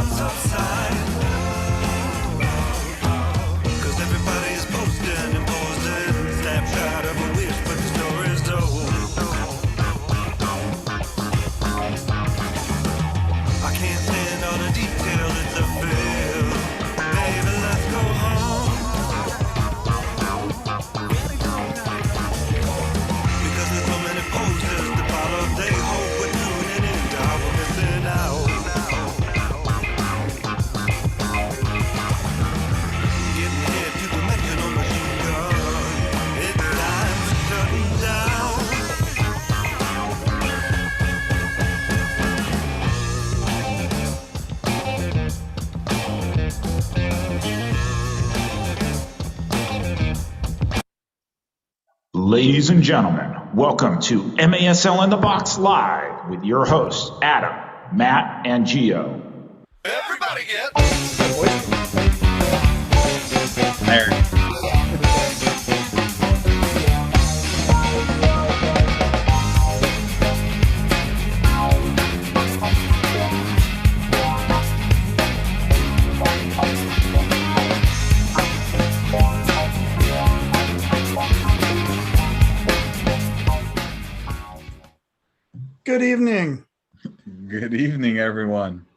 what's outside. 'Cause everybody's posting and posing. Snapshot of a wish, but the story's told. I can't stand all the detail, it's a fail. Baby, let's go home. Because there's so many posters to follow. They hope we're tuning in to how we're missing out. Getting hit to dimensional machine gun. It's time for shutting down. Ladies and gentlemen, welcome to MASL in the Box Live with your hosts, Adam, Matt, and Gio. Everybody get. There. Good evening. Good evening, everyone.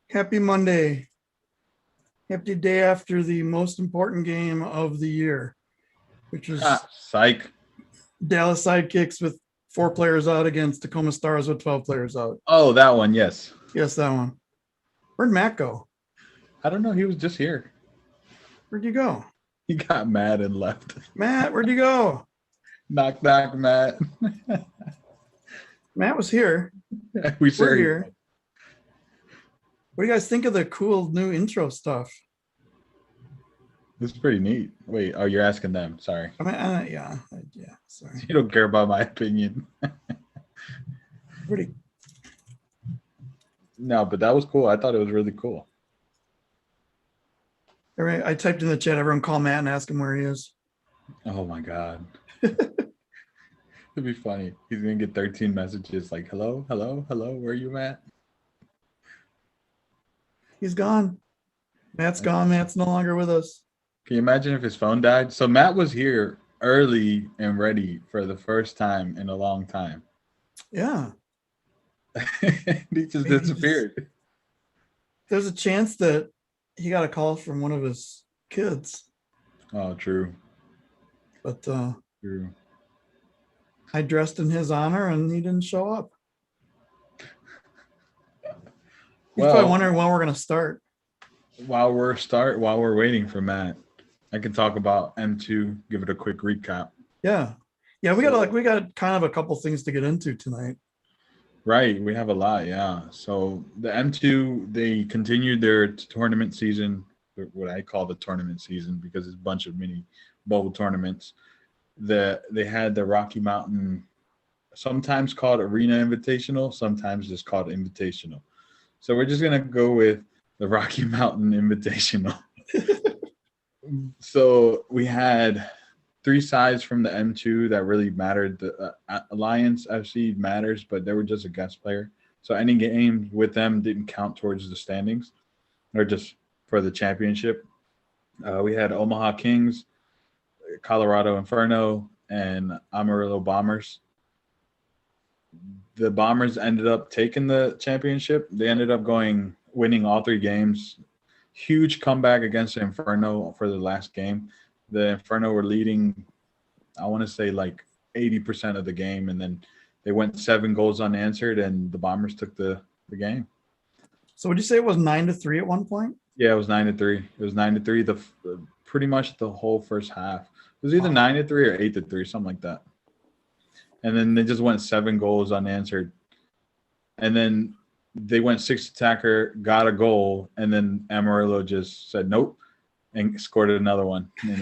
Happy Monday. Happy day after the most important game of the year, which was Psych. Dallas Sidekicks with 4 players out against Tacoma Stars with 12 players out. Oh, that one, yes. Yes, that one. Where'd Matt go? I don't know. He was just here. Where'd you go? He got mad and left. Matt, where'd you go? Knock, knock, Matt. Matt was here. We're We're here. What do you guys think of the cool new intro stuff? This is pretty neat. Wait, oh, you're asking them. Sorry. I mean, yeah, sorry. You don't care about my opinion. Pretty. No, but that was cool. I thought it was really cool. All right, I typed in the chat. Everyone call Matt and ask him where he is. Oh, my God. It'd be funny. He's going to get 13 messages like, hello, hello, hello. Where are you, Matt? He's gone. Matt's gone. Matt's no longer with us. Can you imagine if his phone died? So Matt was here early and ready for the first time in a long time. Yeah. He just disappeared. There's a chance that he got a call from one of his kids, Oh, true. but True. I dressed in his honor and he didn't show up. He's probably wondering when we're going to start. While we're waiting for Matt, I can talk about M2, give it a quick recap. Yeah. Yeah, we got kind of a couple things to get into tonight. Right, we have a lot, yeah. So the M2, they continued their tournament season, what I call the tournament season, because it's a bunch of mini bubble tournaments. They had the Rocky Mountain, sometimes called Arena Invitational, sometimes just called Invitational. So we're just gonna go with the Rocky Mountain Invitational. So we had 3 sides from the M2 that really mattered. The Alliance FC matters, but they were just a guest player. So any game with them didn't count towards the standings or just for the championship. We had Omaha Kings, Colorado Inferno, and Amarillo Bombers. The Bombers ended up taking the championship. They ended up winning all 3 games. Huge comeback against the Inferno for the last game. The Inferno were leading, I want to say like 80% of the game, and then they went 7 goals unanswered, and the Bombers took the game. So would you say it was 9-3 at one point? Yeah, it was 9-3. It was 9-3 pretty much the whole first half. It was either 9-3 or 8-3, something like that. And then they just went 7 goals unanswered. And then they went 6 attacker, got a goal, and then Amarillo just said nope and scored another one. And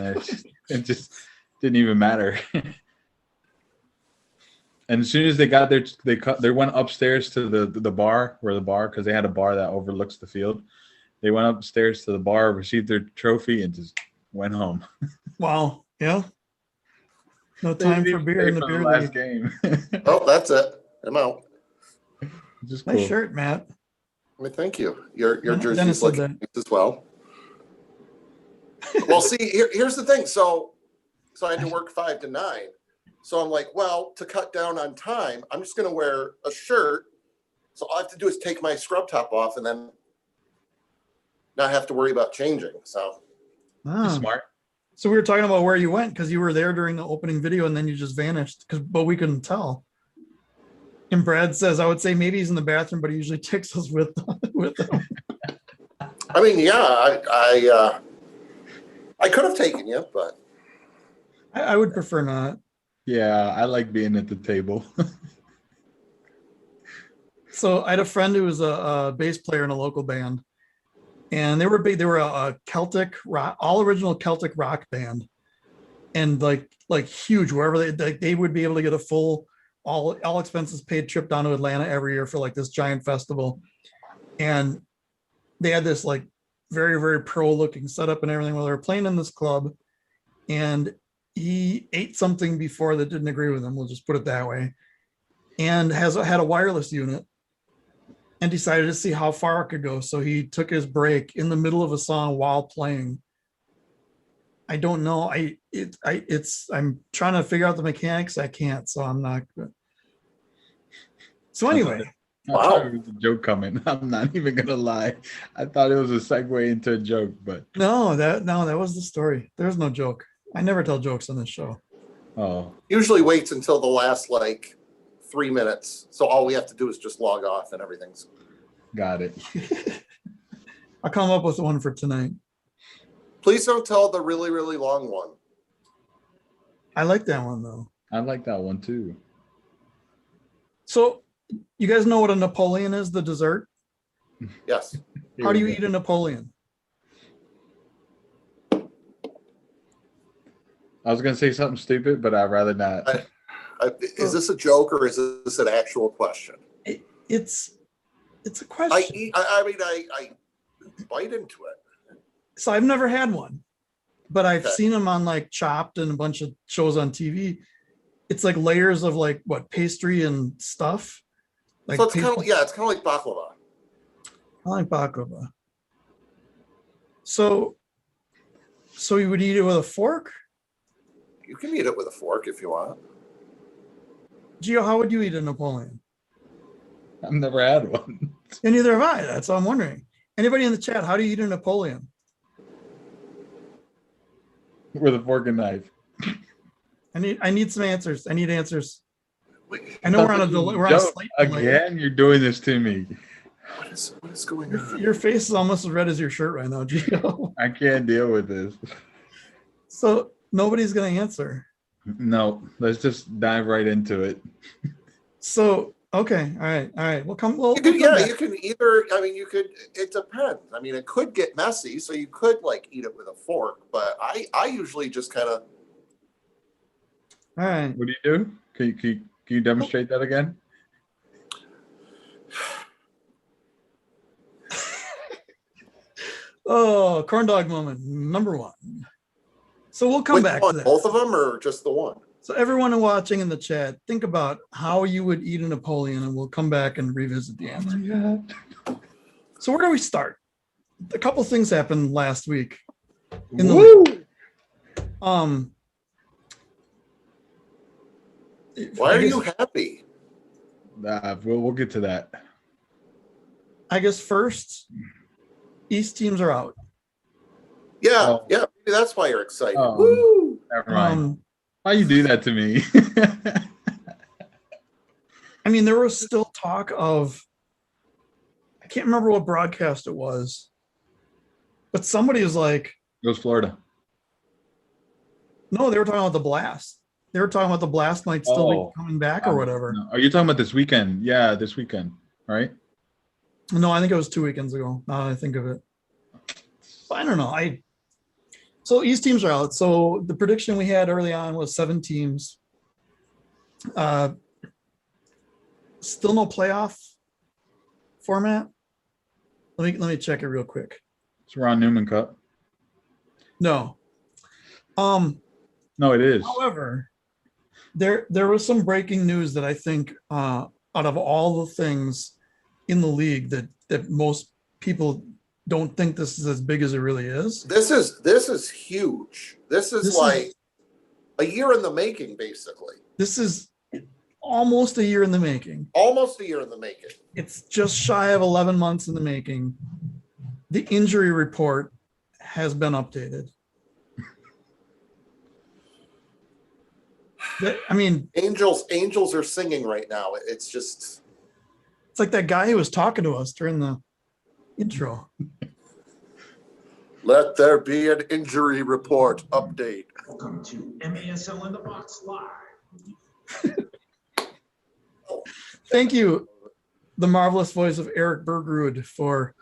it just didn't even matter. And as soon as they got there, they went upstairs to the bar, because they had a bar that overlooks the field. They went upstairs to the bar, received their trophy, and just went home. Wow. Yeah. No time for beer in the beer last league. game. Oh, that's it. I'm out. Just Nice cool. shirt, Matt. Well, thank you. Your Dennis jersey's said looking nice as well. Well, see, here's the thing. So I had to work 5 to 9. So I'm like, well, to cut down on time, I'm just going to wear a shirt. So all I have to do is take my scrub top off and then not have to worry about changing. So Ah. Smart. So we were talking about where you went because you were there during the opening video and then you just vanished but we couldn't tell. And Brad says, I would say maybe he's in the bathroom, but he usually takes us with him. I mean, yeah, I could have taken you, but I would prefer not. Yeah, I like being at the table. So I had a friend who was a bass player in a local band, and they were big. They were a Celtic rock, all original Celtic rock band, and like huge. Wherever they would be able to get a full, all expenses paid trip down to Atlanta every year for like this giant festival, and they had this like very very pro looking setup and everything. While they were playing in this club, and he ate something before that didn't agree with him. We'll just put it that way, and had a wireless unit. And decided to see how far it could go. So he took his break in the middle of a song while playing. I don't know. I'm trying to figure out the mechanics. I can't, so I'm not good. So anyway. I thought it was a joke coming. I'm not even gonna lie. I thought it was a segue into a joke, but No, that was the story. There's no joke. I never tell jokes on this show. oh, usually waits until the last like 3 minutes. So all we have to do is just log off and everything's. got it. I'll come up with one for tonight. Please don't tell the really, really long one. I like that one though. I like that one too. So you guys know what a Napoleon is, the dessert? Yes. How do you eat a Napoleon? I was gonna say something stupid, but I'd rather not. Is this a joke or is this an actual question? It's a question. I bite into it. So I've never had one, but I've Okay. seen them on like Chopped and a bunch of shows on TV. It's like layers of like what pastry and stuff. Like So it's kind of like baklava. I like baklava. So you would eat it with a fork? You can eat it with a fork if you want. Gio, how would you eat a Napoleon? I've never had one. And neither have I. That's what I'm wondering. Anybody in the chat, how do you eat a Napoleon? With a fork and knife. I need some answers. I need answers. Wait, I know we're on a Joe, slate delay. again, you're doing this to me. what is going on? Your face is almost as red as your shirt right now, Gio. I can't deal with this. So nobody's gonna answer. No, let's just dive right into it. So okay, all right. We'll come. You can either. I mean, you could. It depends. I mean, it could get messy, so you could like eat it with a fork. But I usually just kind of. All right. What do you do? Can you demonstrate that again? Oh, corn dog moment number 1. So we'll come back to that. Both of them or just the one? So everyone watching in the chat, think about how you would eat a Napoleon, and we'll come back and revisit the answer. So where do we start? A couple things happened last week. In the Why are you happy? We'll get to that. I guess first, East teams are out. Yeah, yeah. Maybe that's why you're excited. Oh. Woo! Never mind. Why you do that to me? I mean, there was still talk of, I can't remember what broadcast it was, but somebody was like, It was Florida. no, they were talking about the blast. They were talking about the blast might still be coming back or whatever. No. Are you talking about this weekend? Yeah, this weekend, right? No, I think it was 2 weekends ago. Now that I think of it. But I don't know. So East teams are out. So the prediction we had early on was 7 teams. Still no playoff format. Let me check it real quick. It's Ron Newman Cup. No. No, it is. However, there was some breaking news that I think out of all the things in the league that most people don't think this is as big as it really is. This is huge. This is This like is- a year in the making, basically. This is almost a year in the making. Almost a year in the making. It's just shy of 11 months in the making. The injury report has been updated. I mean, Angels are singing right now. It's just it's like that guy who was talking to us during the intro. let there be an injury report update. Welcome to MASL in the Box Live. Thank you, the marvelous voice of Eric Bergrud, for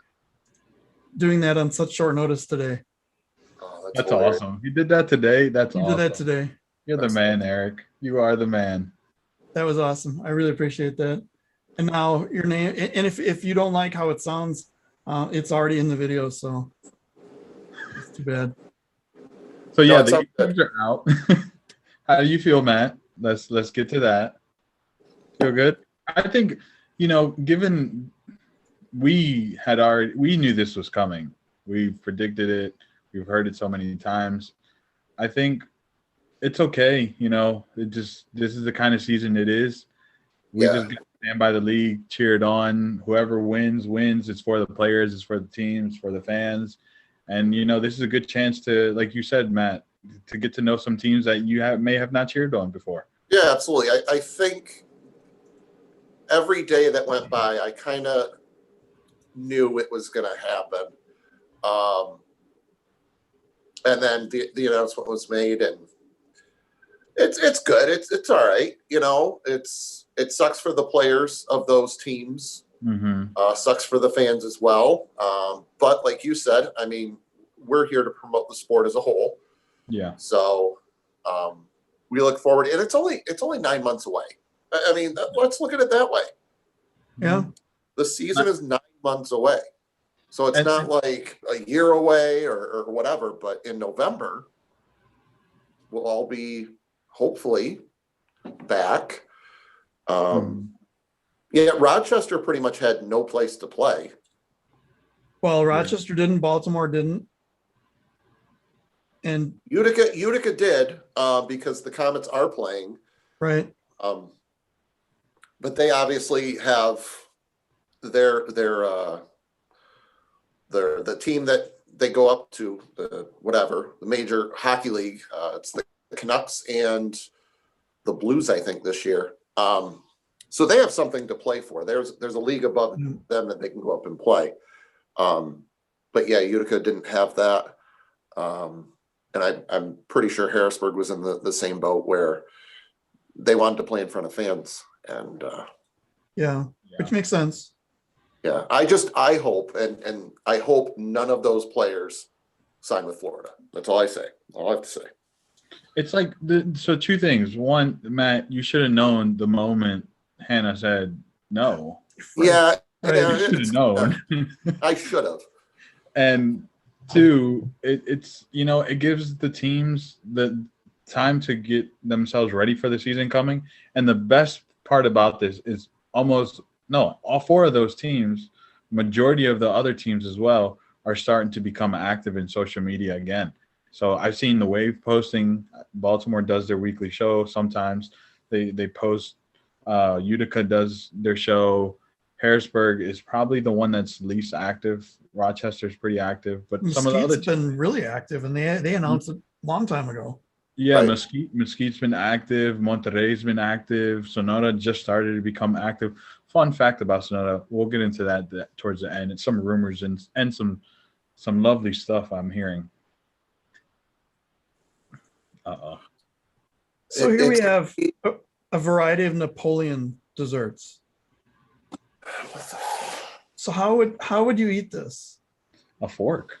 doing that on such short notice today. Oh, That's hilarious. awesome. You did that today. That's You awesome. did that today. You're the man, Eric. You are the man. That was awesome. I really appreciate that. And now your name, and if you don't like how it sounds, it's already in the video, so it's too bad. So No, yeah, it's the all good. YouTubes are out. How do you feel, Matt? Let's get to that. Feel good? I think, given we knew this was coming. We predicted it. We've heard it so many times. I think it's okay. This is the kind of season it is. We just got to stand by the league, cheer it on. Whoever wins. It's for the players. It's for the teams, for the fans. And, this is a good chance to, like you said, Matt, to get to know some teams that you may have not cheered on before. Yeah, absolutely. I think every day that went by, I kind of knew it was going to happen. And then the announcement was made, and it's good. It's all right. It sucks for the players of those teams. Mm-hmm. Sucks for the fans as well. But like you said, I mean, we're here to promote the sport as a whole. Yeah. So we look forward, and it's only 9 months away. I mean, let's look at it that way. Yeah. The season is 9 months away. So it's And- not like a year away or whatever, but in November, we'll all be hopefully back. Yeah, Rochester pretty much had no place to play. Well, Rochester didn't, Baltimore didn't. And Utica did because the Comets are playing. right. But they obviously have the team that they go up to, the major hockey league. It's the Canucks and the Blues, I think, this year. So they have something to play for. There's a league above them that they can go up and play. But yeah, Utica didn't have that. And I'm pretty sure Harrisburg was in the same boat where they wanted to play in front of fans. And Yeah, which makes sense. yeah, I hope, and I hope none of those players sign with Florida. That's all I say. All I have to say. It's like so two things. One, Matt, you should have known the moment Hannah said no. Yeah, Right. yeah, You should have known. I should have. And two, it's it gives the teams the time to get themselves ready for the season coming. And the best part about this is all four of those teams, majority of the other teams as well, are starting to become active in social media again. So I've seen the Wave posting. Baltimore does their weekly show. Sometimes they post. Utica does their show. Harrisburg is probably the one that's least active. Rochester's pretty active, but some of the other Mesquite's been really active, and they announced it a long time ago. yeah, Right. Mesquite's been active. Monterrey's been active. Sonora just started to become active. Fun fact about Sonora, we'll get into that towards the end. It's some rumors and some lovely stuff I'm hearing. So here we It's- have a variety of Napoleon desserts. So how would you eat this? A fork.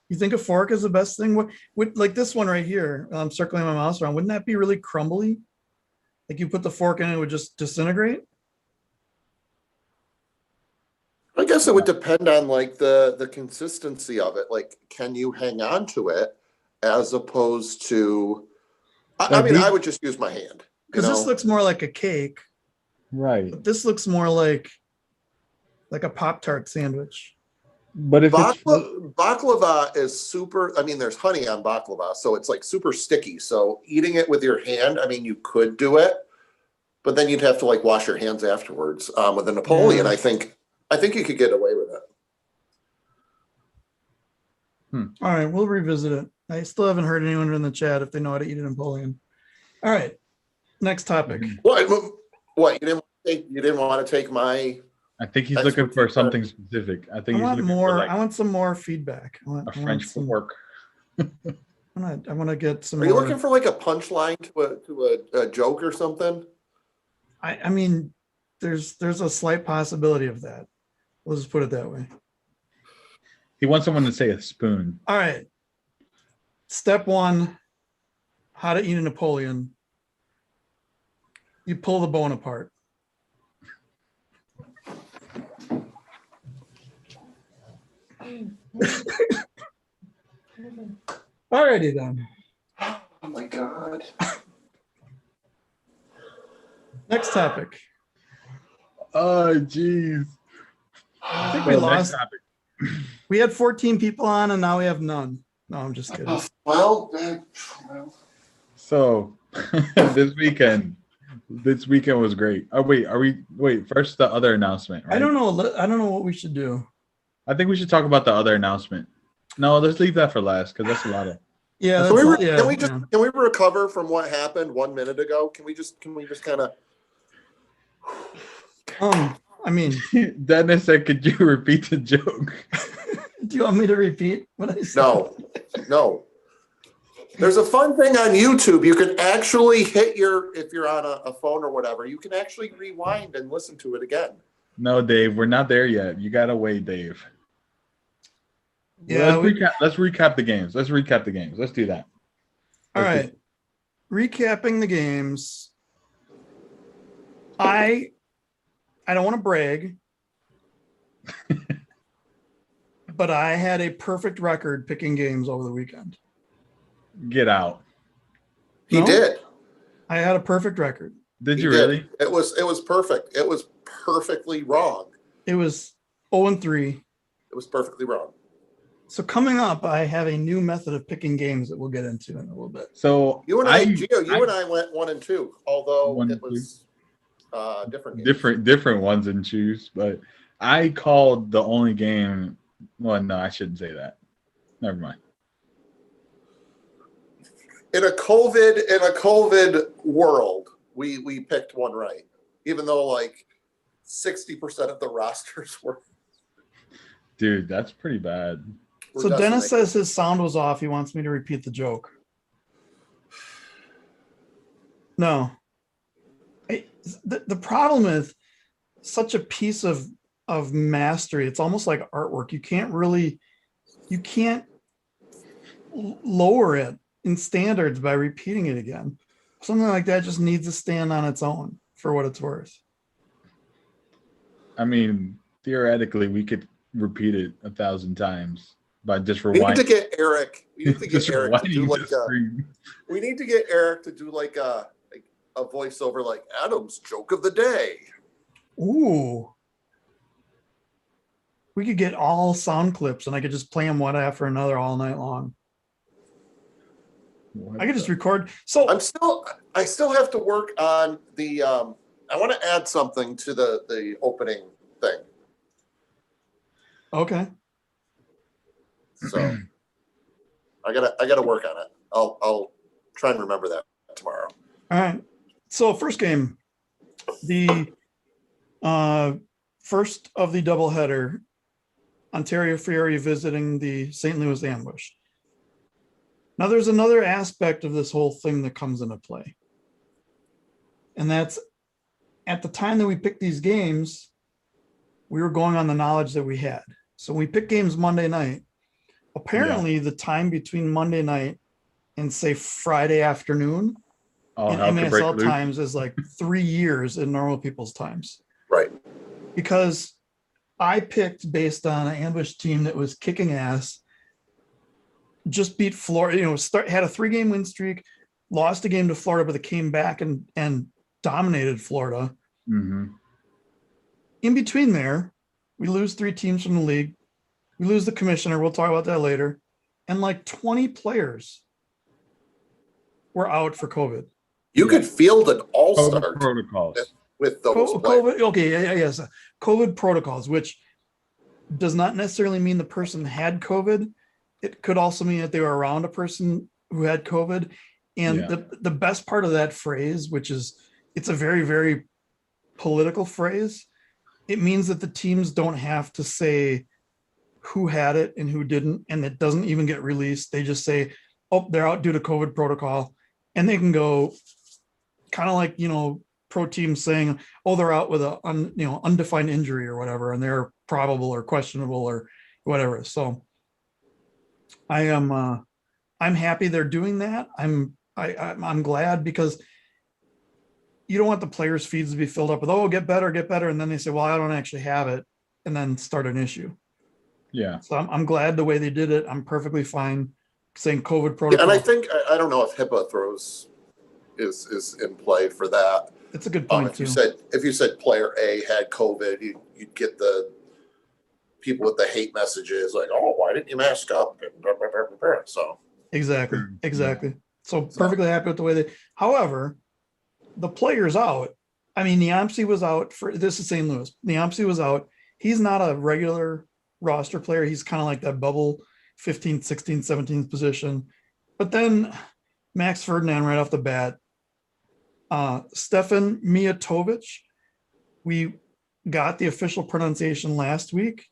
You think a fork is the best thing? What would, like this one right here? I'm circling my mouse around. Wouldn't that be really crumbly? Like you put the fork in, it would just disintegrate. I guess it would depend on like the consistency of it. Like, can you hang on to it as opposed to? I mean, I would just use my hand. Because this looks more like a cake. Right. But this looks more like like a Pop-Tart sandwich. But if it's Baklava is super. I mean, there's honey on baklava, so it's like super sticky. So eating it with your hand, I mean, you could do it, but then you'd have to like wash your hands afterwards. With a Napoleon, Yeah. I think you could get away with it. All right, we'll revisit it. I still haven't heard anyone in the chat if they know how to eat a Napoleon. All right, next topic. What? What? You didn't want to take my? I think he's looking for something specific. I think I he's want looking more. for like I want some more feedback. a French fork. I want to get some. Are you more. looking for like a punchline to a joke or something? I mean, there's a slight possibility of that. Let's just put it that way. He wants someone to say a spoon. All right. Step 1, how to eat a Napoleon. You pull the bone apart. Alrighty then. Oh my God. Next topic. Oh, jeez. I think we lost. We had 14 people on and now we have none. No, I'm just kidding. Well, So this weekend was great. Oh wait, first the other announcement, right? I don't know what we should do. I think we should talk about the other announcement. No, let's leave that for last because that's a lot of Yeah, can that's, we can we recover from what happened 1 minute ago? Can we just kind of? I mean, Dennis said, could you repeat the joke? do you want me to repeat what I said? No. There's a fun thing on YouTube. You can actually hit if you're on a phone or whatever, you can actually rewind and listen to it again. No, Dave, we're not there yet. You gotta wait, Dave. Yeah, let's recap the games. Let's do that. All right. Recapping the games. I don't want to brag, but I had a perfect record picking games over the weekend. Get out. He did. I had a perfect record. Did you really? It was perfect. It was perfectly wrong. It was 0-3. It was perfectly wrong. So coming up, I have a new method of picking games that we'll get into in a little bit. So Gio, and I went 1 and 2, although One it and was different games. different ones and choose, but I called the only game. Well, no, I shouldn't say that. Never mind. In a COVID world, we picked one right, even though like 60% of the rosters were. Dude, that's pretty bad. So Dennis says his sound was off. He wants me to repeat the joke. No. The problem is such a piece of mastery. It's almost like artwork. You can't lower it in standards by repeating it again. Something like that just needs to stand on its own for what it's worth. I theoretically, we could repeat it 1,000 times by just rewinding. We need to get Eric. We need to get Eric to do like screen. We need to get Eric to do like a voiceover, like Adam's joke of the day. Ooh. We could get all sound clips and I could just play them one after another all night long. I could just record. So I still have to work on the I want to add something to the opening thing. Okay. So I gotta work on it. I'll try and remember that tomorrow. All right. So first game, the first of the doubleheader, Ontario Fury visiting the St. Louis Ambush. Now there's another aspect of this whole thing that comes into play. And that's at the time that we picked these games, we were going on the knowledge that we had. So we picked games Monday night. Apparently the time between Monday night and say Friday afternoon in MASL times is like 3 years in normal people's times. Right. Because I picked based on an ambush team that was kicking ass, just beat Florida, had a 3-game win streak, lost a game to Florida, but they came back and dominated Florida. Mm-hmm. In between there, We lose 3 teams from the league. We lose the commissioner. We'll talk about that later. And like 20 players were out for COVID. You could field an all-star COVID protocols. with those players. COVID, okay, yes. COVID protocols, which does not necessarily mean the person had COVID. It could also mean that they were around a person who had COVID. And the best part of that phrase, which is, it's a very, very political phrase. It means that the teams don't have to say who had it and who didn't, and it doesn't even get released. They just say, oh, they're out due to COVID protocol. And they can go kind of like, pro teams saying, oh, they're out with a undefined injury or whatever, and they're probable or questionable or whatever. So I'm happy they're doing that. I'm glad, because you don't want the players' feeds to be filled up with, oh, get better. And then they say, well, I don't actually have it, and then start an issue. Yeah. So I'm glad the way they did it. I'm perfectly fine saying COVID protocol. And I think, I don't know if HIPAA throws is in play for that. It's a good point If too. you said player A had COVID, you'd get the people with the hate messages like, oh, why didn't you mask up? So Exactly. So perfectly happy with the way however, the players out. I mean, Niamsi was out for, this is St. Louis. Niamsi was out. He's not a regular roster player. He's kind of like that bubble 15th, 16th, 17th position. But then Max Ferdinand right off the bat. Stefan Mijatovic, we got the official pronunciation last week.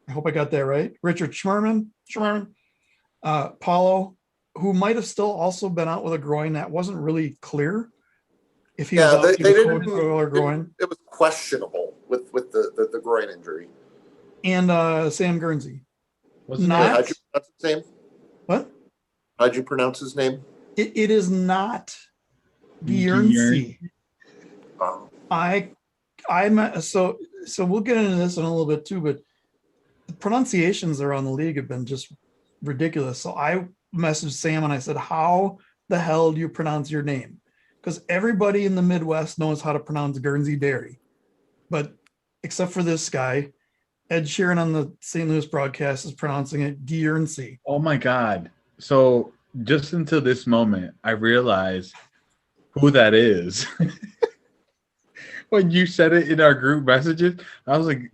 I hope I got that right. Richard Schmerman, Paulo, who might have still also been out with a groin. That wasn't really clear if he was out they didn't, or groin. It was questionable with the groin injury. And Sam Guernsey. How'd you pronounce his name? What? How'd you pronounce his name? It is not Guernsey. I'm so we'll get into this in a little bit too, but the pronunciations around the league have been just ridiculous. So I messaged Sam and I said, how the hell do you pronounce your name? Because everybody in the Midwest knows how to pronounce Guernsey Dairy, but except for this guy, Ed Sheeran on the St. Louis broadcast is pronouncing it Guernsey. Oh my God. So just until this moment, I realized who that is. When you said it in our group messages, I was like,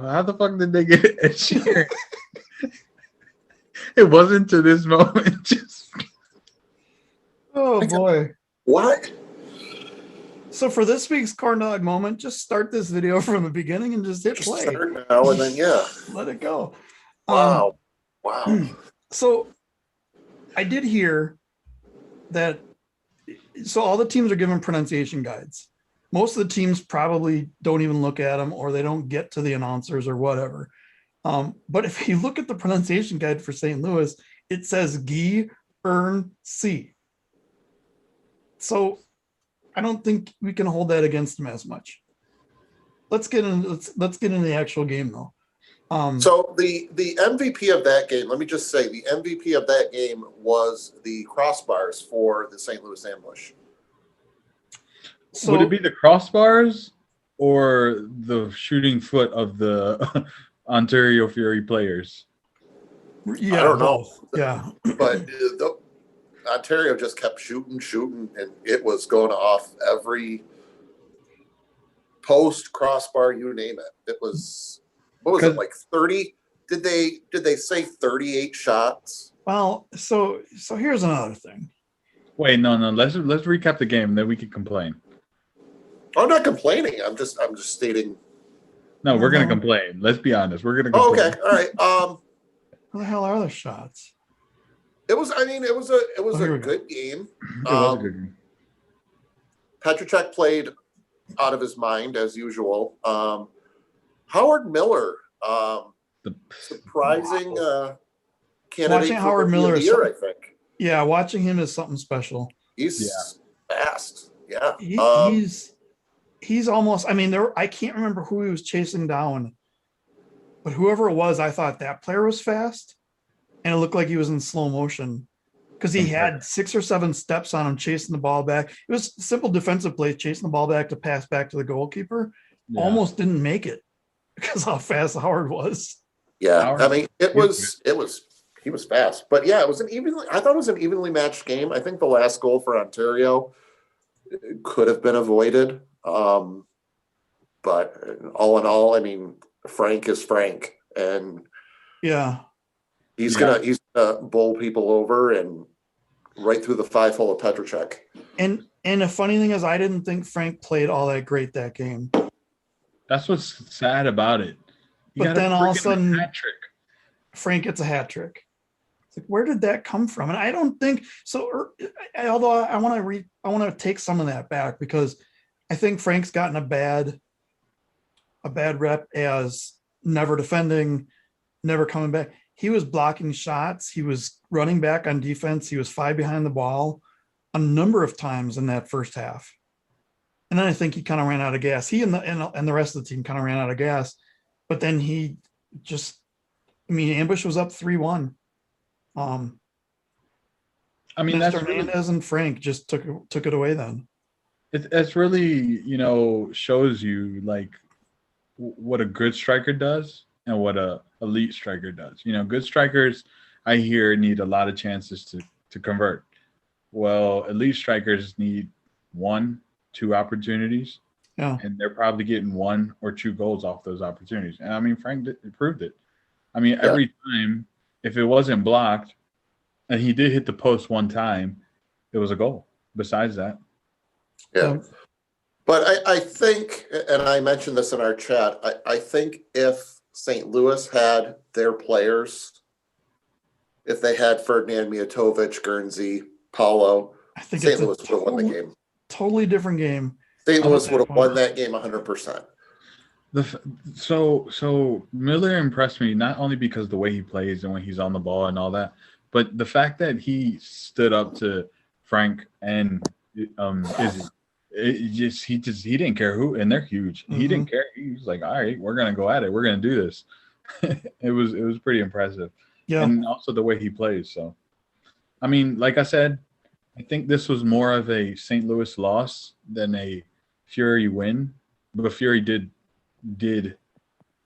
how the fuck did they get Ed Sheeran? It wasn't to this moment. Just Oh boy. What? So for this week's corn dog moment, just start this video from the beginning and just hit play. Start now and then Let it go. Wow. So I did hear that. So all the teams are given pronunciation guides. Most of the teams probably don't even look at them, or they don't get to the announcers or whatever. But if you look at the pronunciation guide for St. Louis, it says Guernsey. So I don't think we can hold that against them as much. Let's get into the actual game though. So the MVP of that game, let me just say, the MVP of that game was the crossbars for the St. Louis Ambush. So, would it be the crossbars or the shooting foot of the Ontario Fury players? Yeah, I don't know. Yeah, But Ontario just kept shooting, and it was going off every post, crossbar, you name it. It was, what was it, like 30? Did they say 38 shots? Well, so here's another thing. Wait, no. Let's recap the game, then we can complain. I'm not complaining. I'm just stating. No, we're gonna complain. Let's be honest. We're gonna complain. Okay, all right. What the hell are the shots? It was a good game. It was a good game. Petracek played out of his mind as usual. Howard Miller, surprising candidate Watching for Howard Miller of the year, I think. Yeah, watching him is something special. He's fast. Yeah. He's almost, I mean, I can't remember who he was chasing down, but whoever it was, I thought that player was fast, and it looked like he was in slow motion because he had 6 or 7 steps on him chasing the ball back. It was simple defensive play, chasing the ball back to pass back to the goalkeeper. Yeah. Almost didn't make it. because how fast Howard was. Yeah, Howard- I mean, he was fast, but yeah, I thought it was an evenly matched game. I think the last goal for Ontario could have been avoided. But all in all, I mean, Frank is Frank, and Yeah. he's Yeah. gonna bowl people over and right through the 5-hole of Petrocek. And the funny thing is, I didn't think Frank played all that great that game. That's what's sad about it. You But got a then all of a freaking sudden- hat trick. Frank gets a hat trick. It's like, where did that come from? And I don't think so. Although I want to take some of that back, because I think Frank's gotten a bad rep as never defending, never coming back. He was blocking shots. He was running back on defense. He was 5 behind the ball a number of times in that first half. And then I think he kind of ran out of gas. He and the rest of the team kind of ran out of gas. But then he just, I mean, Ambush was up 3-1. I mean, Mr. that's really, Hernandez and Frank just took it away then. it's really, shows you like what a good striker does and what a elite striker does. Good strikers, I hear, need a lot of chances to convert. Well, elite strikers need 1-2 opportunities, Yeah. and they're probably getting 1 or 2 goals off those opportunities. And I mean, Frank proved it. I mean, every time, if it wasn't blocked, and he did hit the post one time, it was a goal. Besides that, Yeah. But I think, and I mentioned this in our chat, I think if St. Louis had their players, if they had Ferdinand Mijatovic, Guernsey, Paulo, I think St. it's Louis would have won the game. totally different game. St. How Louis about would have that won one? that game 100%. so Miller impressed me not only because of the way he plays and when he's on the ball and all that, but the fact that he stood up to Frank and Izzy. He didn't care who, and they're huge. He didn't care. He was like, all right, we're gonna go at it. We're gonna do this. It was pretty impressive. Yeah. And also the way he plays. So, I mean, like I said, I think this was more of a St. Louis loss than a Fury win. But Fury did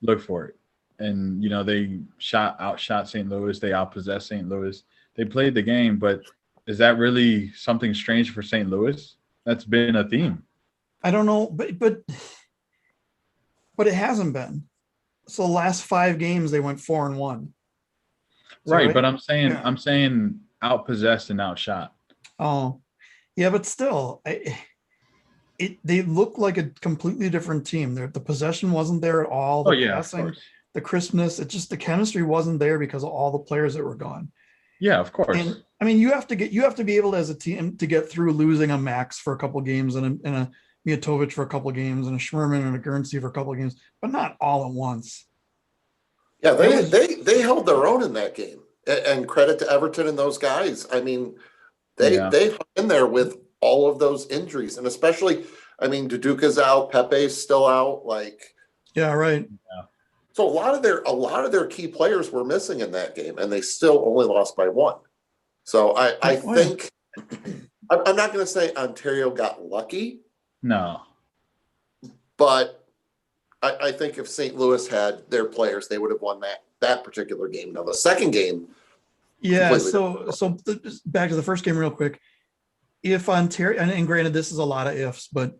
look for it, and they outshot St. Louis. They outpossessed St. Louis. They played the game, but is that really something strange for St. Louis? That's been a theme. I don't know, but it hasn't been. So the last 5 games they went 4-1. Right, but I'm saying Yeah. I'm saying outpossessed and outshot. Oh, yeah, but still, they look like a completely different team. The possession wasn't there at all. The Oh yeah, of passing, course. the crispness, the chemistry wasn't there because of all the players that were gone. Yeah, of course. And I mean, you have to be able as a team to get through losing a Max for a couple of games and a Mijatovic for a couple of games and a Schmerman and a Guernsey for a couple of games, but not all at once. Yeah, they held their own in that game, and credit to Everton and those guys. I mean, they hung in there with all of those injuries, and especially, I mean, Duduka's out, Pepe's still out. Like, Yeah, right. so a lot of their key players were missing in that game, and they still only lost by 1. So I think I'm not going to say Ontario got lucky, No. but I think if St. Louis had their players, they would have won that particular game. Now the second game, Yeah. completely So back to the first game real quick. If Ontario, and granted, this is a lot of ifs, but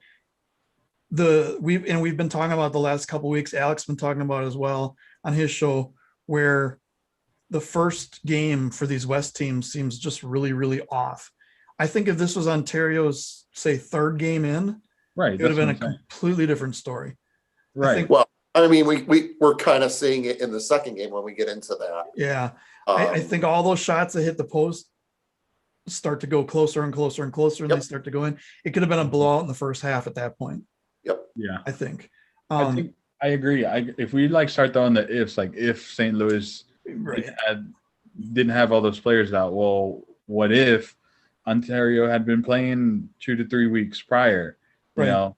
we've been talking about the last couple of weeks. Alex been talking about it as well on his show, where the first game for these West teams seems just really, really off. I think if this was Ontario's, say, 3rd game in, Right. it would have been a that's what I'm saying. completely different story. Right. think- well, I mean, we're kind of seeing it in the second game when we get into that. Yeah. I think all those shots that hit the post start to go closer and closer and closer, and Yep. they start to go in. It could have been a blowout in the first half at that point, Yeah. I think. I think I agree. If we start throwing the ifs, like if St. Louis Right. didn't have all those players out, well, what if Ontario had been playing 2 to 3 weeks prior? You Right. know,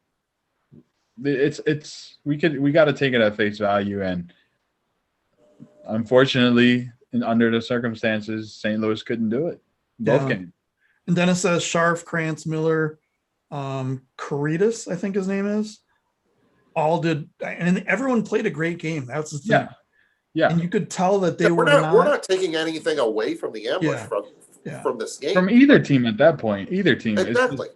we got to take it at face value, and unfortunately, under the circumstances, St. Louis couldn't do it. Both Yeah. games. And then it says Scharf, Krantz, Miller, Caritas, I think his name is. all did, and everyone played a great game. That's the thing. Yeah. And you could tell that they Yeah, were we're not taking anything away from the ambush Yeah. from this game. From either team at that point, either team. Exactly.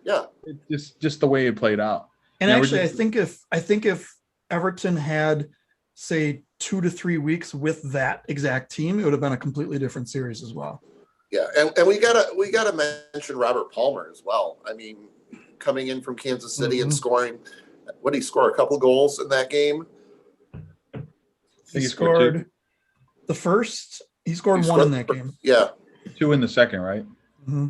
It's just the way it played out. And Now we're actually, just- I think if Everton had, say, 2 to 3 weeks with that exact team, it would have been a completely different series as well. Yeah, and we gotta mention Robert Palmer as well. I mean, coming in from Kansas City and scoring, what did he score? A couple goals in that game. He scored the first. He scored one in that game. Yeah, 2 in the second, right? Mm-hmm.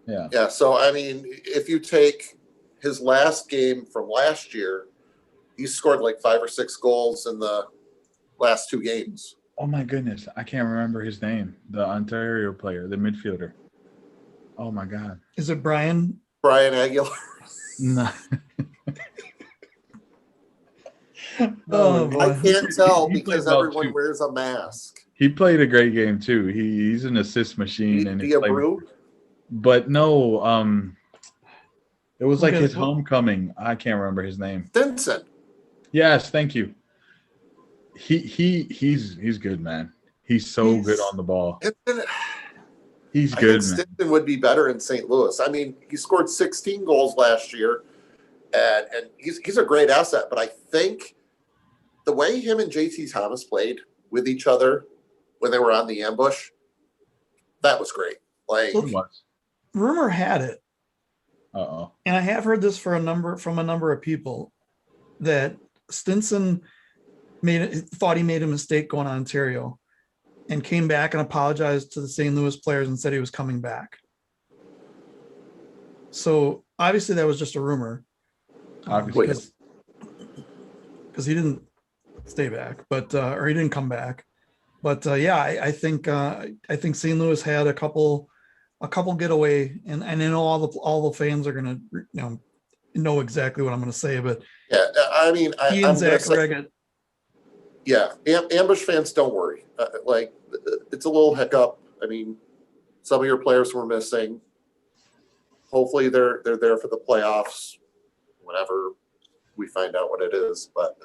Yeah. yeah. So I mean, if you take his last game from last year, he scored like 5 or 6 goals in the last 2 games. Oh my goodness, I can't remember his name. The Ontario player, the midfielder. Oh my God. Is it Brian? Brian Aguilar. No. Oh, boy. I can't tell He played because well, everyone too. wears a mask. He played a great game too. He's an assist machine, and it's like, Brew? but no, it was like Okay, his well- homecoming. I can't remember his name. Stinson. Yes, thank you. He's good, man. He's so good on the ball. It's been, He's I good, think man. Stinson would be better in St. Louis. I mean, he scored 16 goals last year, and he's a great asset. But I think the way him and JT Thomas played with each other when they were on the ambush, that was great. Like, He was. Rumor had it, Uh-oh. and I have heard this from a number of people, that Stinson thought he made a mistake going on Ontario, and came back and apologized to the St. Louis players and said he was coming back. So obviously that was just a rumor, Obviously. because he didn't stay back, but or he didn't come back. But I think St. Louis had a couple getaway, and I know all the fans are gonna know exactly what I'm gonna say, but yeah, I mean, he I'm and gonna Zach say, Reggett. yeah, ambush fans, don't worry. Like, it's a little hiccup. I mean, some of your players were missing. Hopefully, they're there for the playoffs whenever we find out what it is. But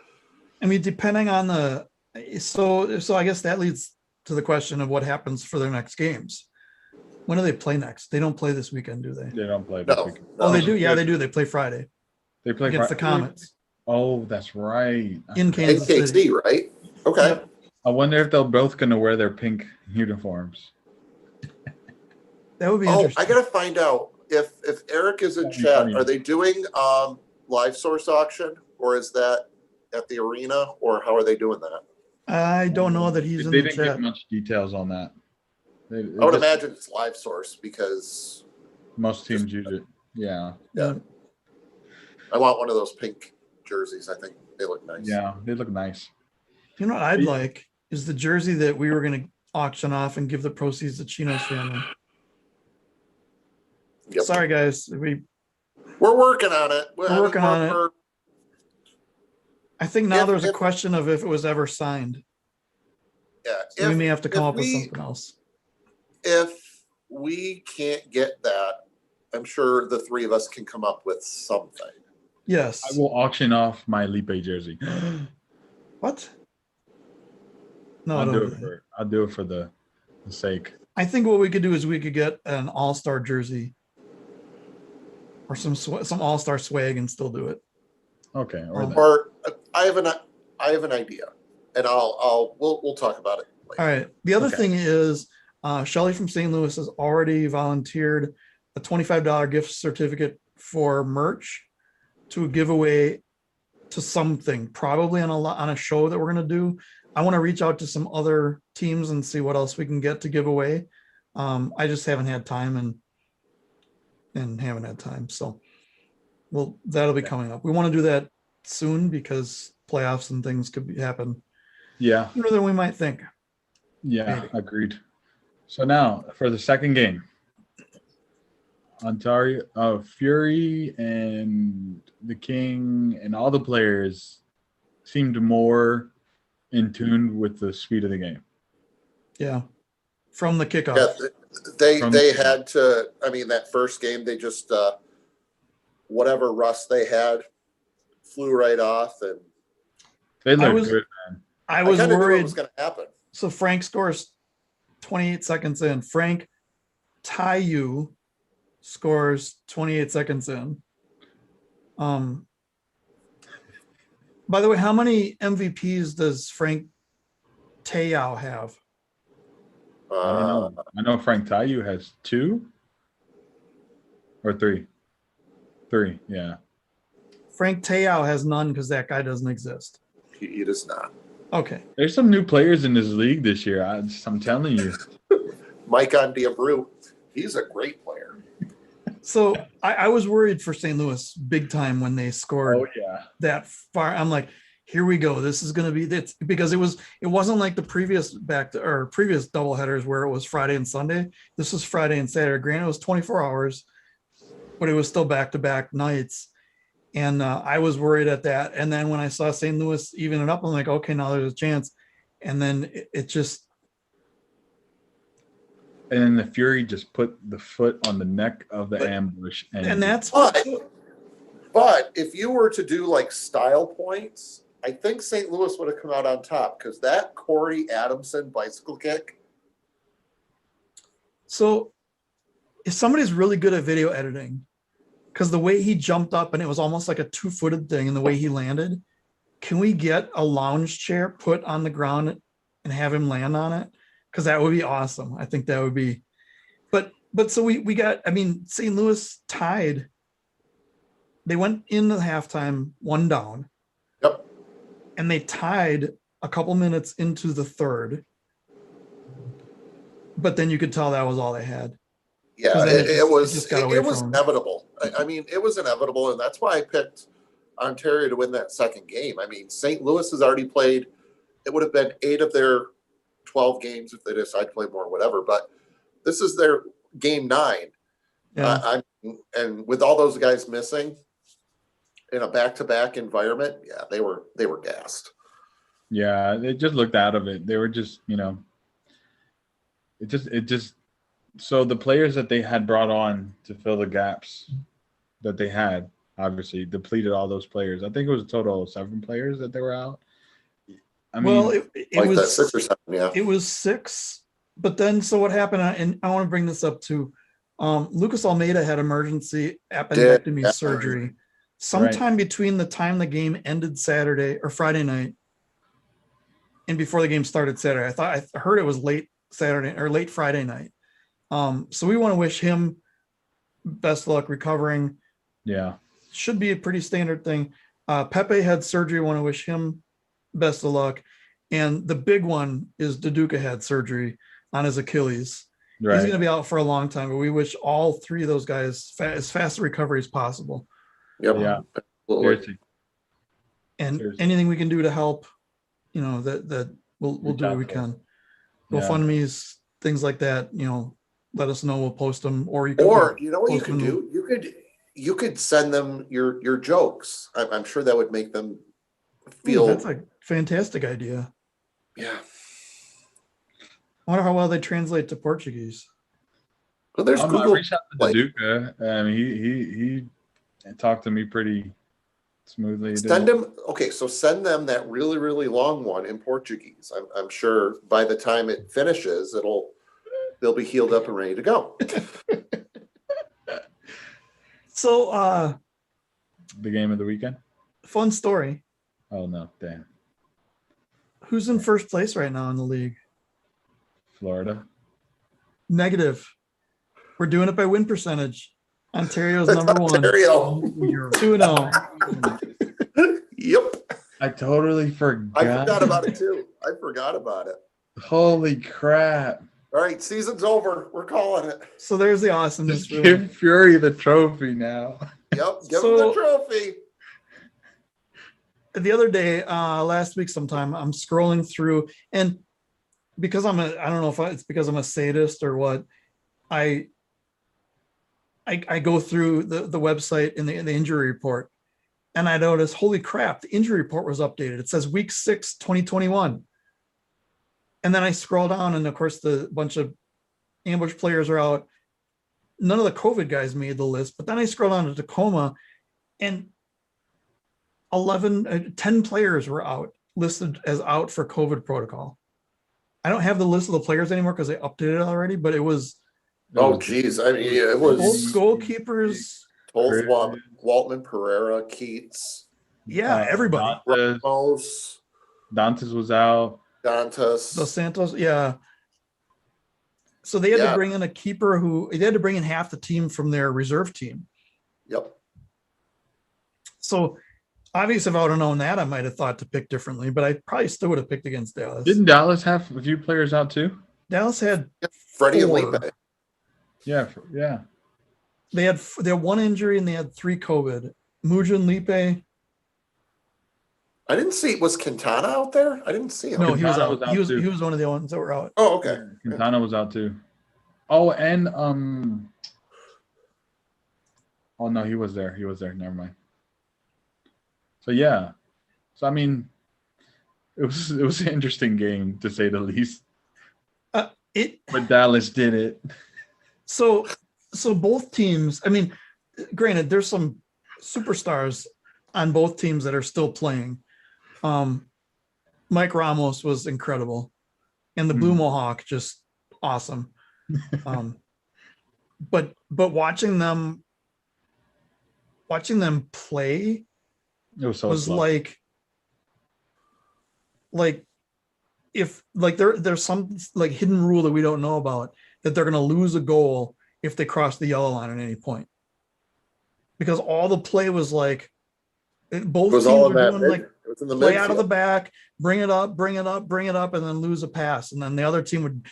I mean, depending on so I guess that leads to the question of what happens for their next games. When do they play next? They don't play this weekend, do they? They don't play this no, weekend. Oh, no. they do. Yeah, they do. They play Friday They play against the Comets Oh, that's right. in Kansas City. KC, right? Okay. Yep. I wonder if they're both going to wear their pink uniforms. That would be Oh, interesting. I gotta find out if Eric is in That'd be chat. funny. Are they doing live source auction, or is that at the arena, or how are they doing that? I don't know that he's in They the didn't chat. give much details on that. They I would just- imagine it's live source because most teams use it. Yeah. yeah, I want one of those pink jerseys. I think they look nice. Yeah, they look nice. You know what I'd like is the jersey that we were going to auction off and give the proceeds to Chino's family. Yep. Sorry, guys. We're working on it. We're working on it. I think now If- there's a if- question of if it was ever signed. Yeah, So we may have to come if up with we- something else. If we can't get that, I'm sure the three of us can come up with something. Yes. I will auction off my Lipe jersey. What? No, I'll don't do do it that. for the sake. I think what we could do is we could get an all-star jersey or some all-star swag and still do it. Okay. Or that. Or I have an idea, and we'll talk about it later. All right. The other Okay. thing is Shelly from St. Louis has already volunteered a $25 gift certificate for merch to give away to something, probably on a show that we're going to do. I want to reach out to some other teams and see what else we can get to give away. I just haven't had time and haven't had time. So that'll be coming up. We want to do that soon because playoffs and things could happen Yeah. sooner than we might think. Yeah. Maybe. Agreed. So now for the second game, Ontario, Fury and the King and all the players seemed more in tune with the speed of the game. Yeah. From the kickoff. Yeah, they From- had to. I mean, that first game, they just whatever rust they had flew right off, and They look was- good, man. I I was kind of knew it worried. was going to happen. So Frank scores 28 seconds in. Frank Tayu scores 28 seconds in. By the way, how many MVPs does Frank Tayao have? I don't know. I know Frank Tayu has 2 or 3. 3, yeah. Frank Tayao has none because that guy doesn't exist. He does not. Okay. There's some new players in this league this year. I'm telling you. Mike on Diabreu, he's a great player. So I was worried for St. Louis big time when they scored Oh yeah. that far. I'm like, here we go. This is going to be this, because it wasn't like the previous previous doubleheaders where it was Friday and Sunday. This was Friday and Saturday. Granted, it was 24 hours, but it was still back-to-back nights. And I was worried at that. And then when I saw St. Louis even it up, I'm like, okay, now there's a chance. And then it just. And then the Fury just put the foot on the neck of the ambush. And that's But if you were to do like style points, I think St. Louis would have come out on top because that Corey Adamson bicycle kick. so if somebody's really good at video editing, because the way he jumped up and it was almost like a 2-footed thing and the way he landed, can we get a lounge chair put on the ground and have him land on it? Because that would be awesome. I think that would be, but so we got, I mean, St. Louis tied. They went into halftime 1 down. Yep. And they tied a couple minutes into the third. But then you could tell that was all they had. Yeah, 'Cause then it was just got away from him. inevitable. I mean, it was inevitable, and that's why I picked Ontario to win that second game. I mean, St. Louis has already played. It would have been 8 of their 12 games if they decide to play more, whatever. But this is their game 9. Yeah. And with all those guys missing in a back-to-back environment, yeah, they were gassed. Yeah, they just looked out of it. They were just, it just so the players that they had brought on to fill the gaps that they had obviously depleted all those players. I think it was a total of 7 players that they were out. I mean, Well, it Like that was 6 or 7, yeah. it was 6, but then so what happened? And I want to bring this up too. Lucas Almeida had emergency appendectomy Yeah. surgery sometime between the time the game ended Saturday or Friday night and before the game started Saturday. I heard it was late Saturday or late Friday night. So we want to wish him best luck recovering. yeah. Should be a pretty standard thing. Pepe had surgery. Want to wish him best of luck. And the big one is Duduka had surgery on his Achilles. Right. He's going to be out for a long time, but we wish all 3 of those guys as fast a recovery as possible. Yep. Yeah. Absolutely. Seriously. And Seriously. anything we can do to help, that we'll Reach do what out we to can. Yeah. GoFundMe's, things like that, let us know. We'll post them, or you can. Or you know what you post could them- do? You could send them your jokes. I'm sure that would make them feel. That's a fantastic idea. Yeah. I wonder how well they translate to Portuguese. Well, there's I Google. reached out to Duduka. I mean, he talked to me pretty smoothly. Send them. Okay, so send them that really, really long one in Portuguese. I'm sure by the time it finishes, they'll be healed up and ready to go. So, The game of the weekend. fun story. Oh no, damn. Who's in first place right now in the league? Florida. Negative. We're doing it by win percentage. Ontario's number 1. Ontario. 2-0. Yep. I totally forgot. I forgot about it too. I forgot about it. Holy crap. All right, season's over. We're calling it. So there's the awesomeness. Just give Fury the trophy now. Yep. Give So- them the trophy. The other day, last week sometime, I'm scrolling through, and because I don't know if it's because I'm a sadist or what, I go through the website in the injury report, and I notice, holy crap, the injury report was updated. It says week 6, 2021. And then I scroll down, and of course, the bunch of ambush players are out. None of the COVID guys made the list, but then I scroll down to Tacoma, and 10 players were out listed as out for COVID protocol. I don't have the list of the players anymore because they updated it already, but it was Oh, geez. I mean, it both was goalkeepers. both Waltman, Pereira, Keats, Yeah, everybody. Ramos, Dantes was out. Dantas. Dos Santos, yeah. So they had to bring in a keeper they had to bring in half the team from their reserve team. Yep. So obviously, if I would have known that, I might have thought to pick differently, but I probably still would have picked against Dallas. Didn't Dallas have a few players out too? Dallas had Freddie and 4. Lipe. Yeah. They had one injury and they had 3 COVID. Mujan, Lipe. I didn't see. Was Quintana out there? I didn't see him. No, he was Quintana out. was out He too. was one of the ones that were out. Oh, okay. Quintana was out too. Oh, and oh no, he was there. Never mind. So yeah. So I mean, it was an interesting game to say the least. But Dallas did it. So both teams, I mean, granted, there's some superstars on both teams that are still playing. Mike Ramos was incredible, and the Blue Mohawk just awesome. But watching them play, It was so was slow. like if like there's some like hidden rule that we don't know about, that they're going to lose a goal if they cross the yellow line at any point, because all the play was like both teams were doing like play out of the back, bring it up, and then lose a pass, and then the other team would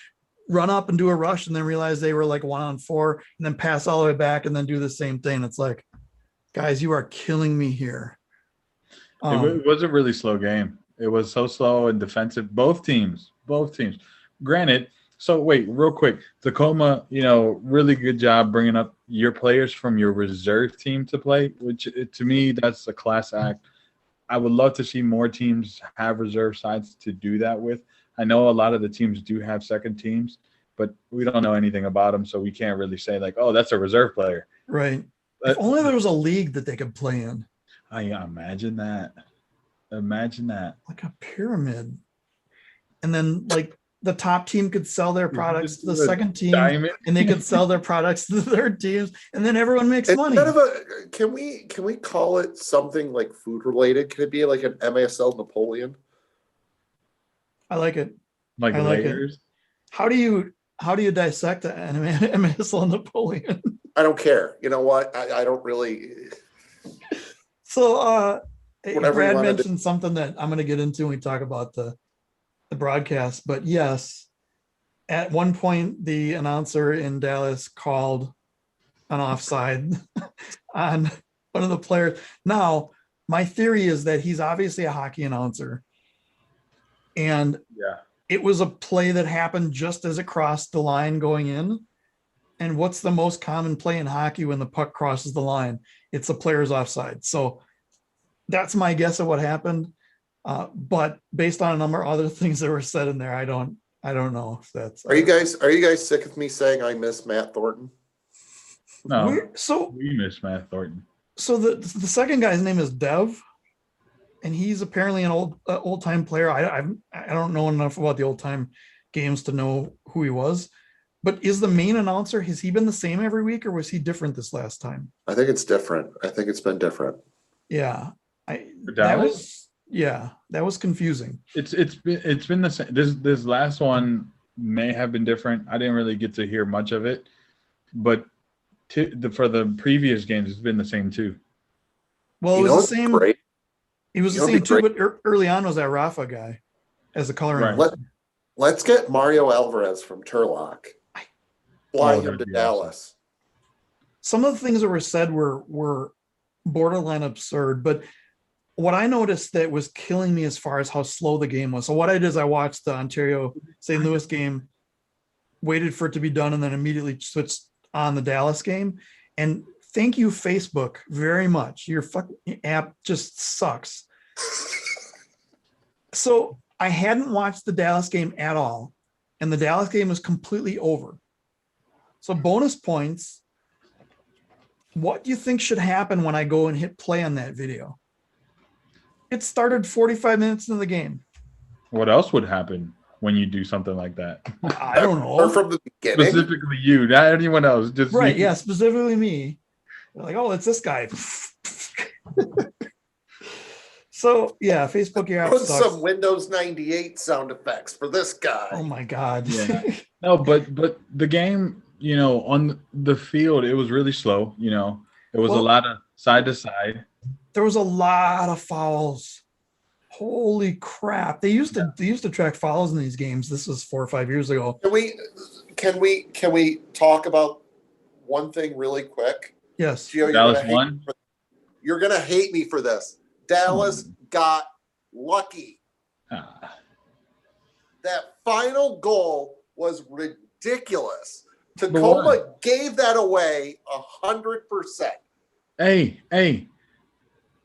run up and do a rush and then realize they were like 1-on-4 and then pass all the way back and then do the same thing. It's like, guys, you are killing me here. It was a really slow game. It was so slow and defensive. Both teams. Granted, so wait, real quick. Tacoma, really good job bringing up your players from your reserve team to play, which to me, that's a class act. I would love to see more teams have reserve sides to do that with. I know a lot of the teams do have second teams, but we don't know anything about them, so we can't really say like, oh, that's a reserve player. Right. If only there was a league that they could play in. I imagine that. Like a pyramid. And then like the top team could sell their products to the second team, and they could sell their products to the third teams, and then everyone makes money. Can we call it something like food related? Can it be like an MASL Napoleon? I like it. Like layers. How do you dissect an MASL Napoleon? I don't care. You know what? I don't really. So Brad mentioned something that I'm going to get into when we talk about the broadcast, but yes, at one point the announcer in Dallas called an offside on one of the players. Now, my theory is that he's obviously a hockey announcer, and it was a play that happened just as it crossed the line going in. And what's the most common play in hockey when the puck crosses the line? It's the player's offside. So that's my guess of what happened. But based on a number of other things that were said in there, I don't know if that's. Are you guys sick of me saying I miss Matt Thornton? No, we miss Matt Thornton. So the second guy's name is Dev, and he's apparently an old time player. I don't know enough about the old time games to know who he was. But is the main announcer, has he been the same every week, or was he different this last time? I think it's different. I think it's been different. Yeah. That was confusing. It's been the same. This last one may have been different. I didn't really get to hear much of it, but for the previous games, it's been the same too. Well, it was the same. Great? It was the same too, but early on was that Rafa guy as a color announcer. Let's get Mario Alvarez from Turlock. Fly him to Dallas. Some of the things that were said were borderline absurd, but what I noticed that was killing me as far as how slow the game was. So what I did is I watched the Ontario St. Louis game, waited for it to be done, and then immediately switched on the Dallas game. And thank you, Facebook, very much. Your fucking app just sucks. So I hadn't watched the Dallas game at all, and the Dallas game was completely over. So bonus points. What do you think should happen when I go and hit play on that video? It started 45 minutes into the game. What else would happen when you do something like that? I don't Or know. from the beginning. Specifically you, not anyone else. Just Right. you. Yeah. Specifically me. They're like, oh, it's this guy. So yeah, Facebook your app Put sucks. some Windows 98 sound effects for this guy. Oh my God. Yeah. No, but the game, on the field, it was really slow. It was a Well- lot of side to side. There was a lot of fouls. Holy crap. They used to track fouls in these games. This was 4 or 5 years ago. Can we talk about one thing really quick? Yes. Gio, Dallas won. You're gonna hate me for this. Dallas got lucky. Ah, That final goal was ridiculous. Tacoma gave that away 100%. Hey,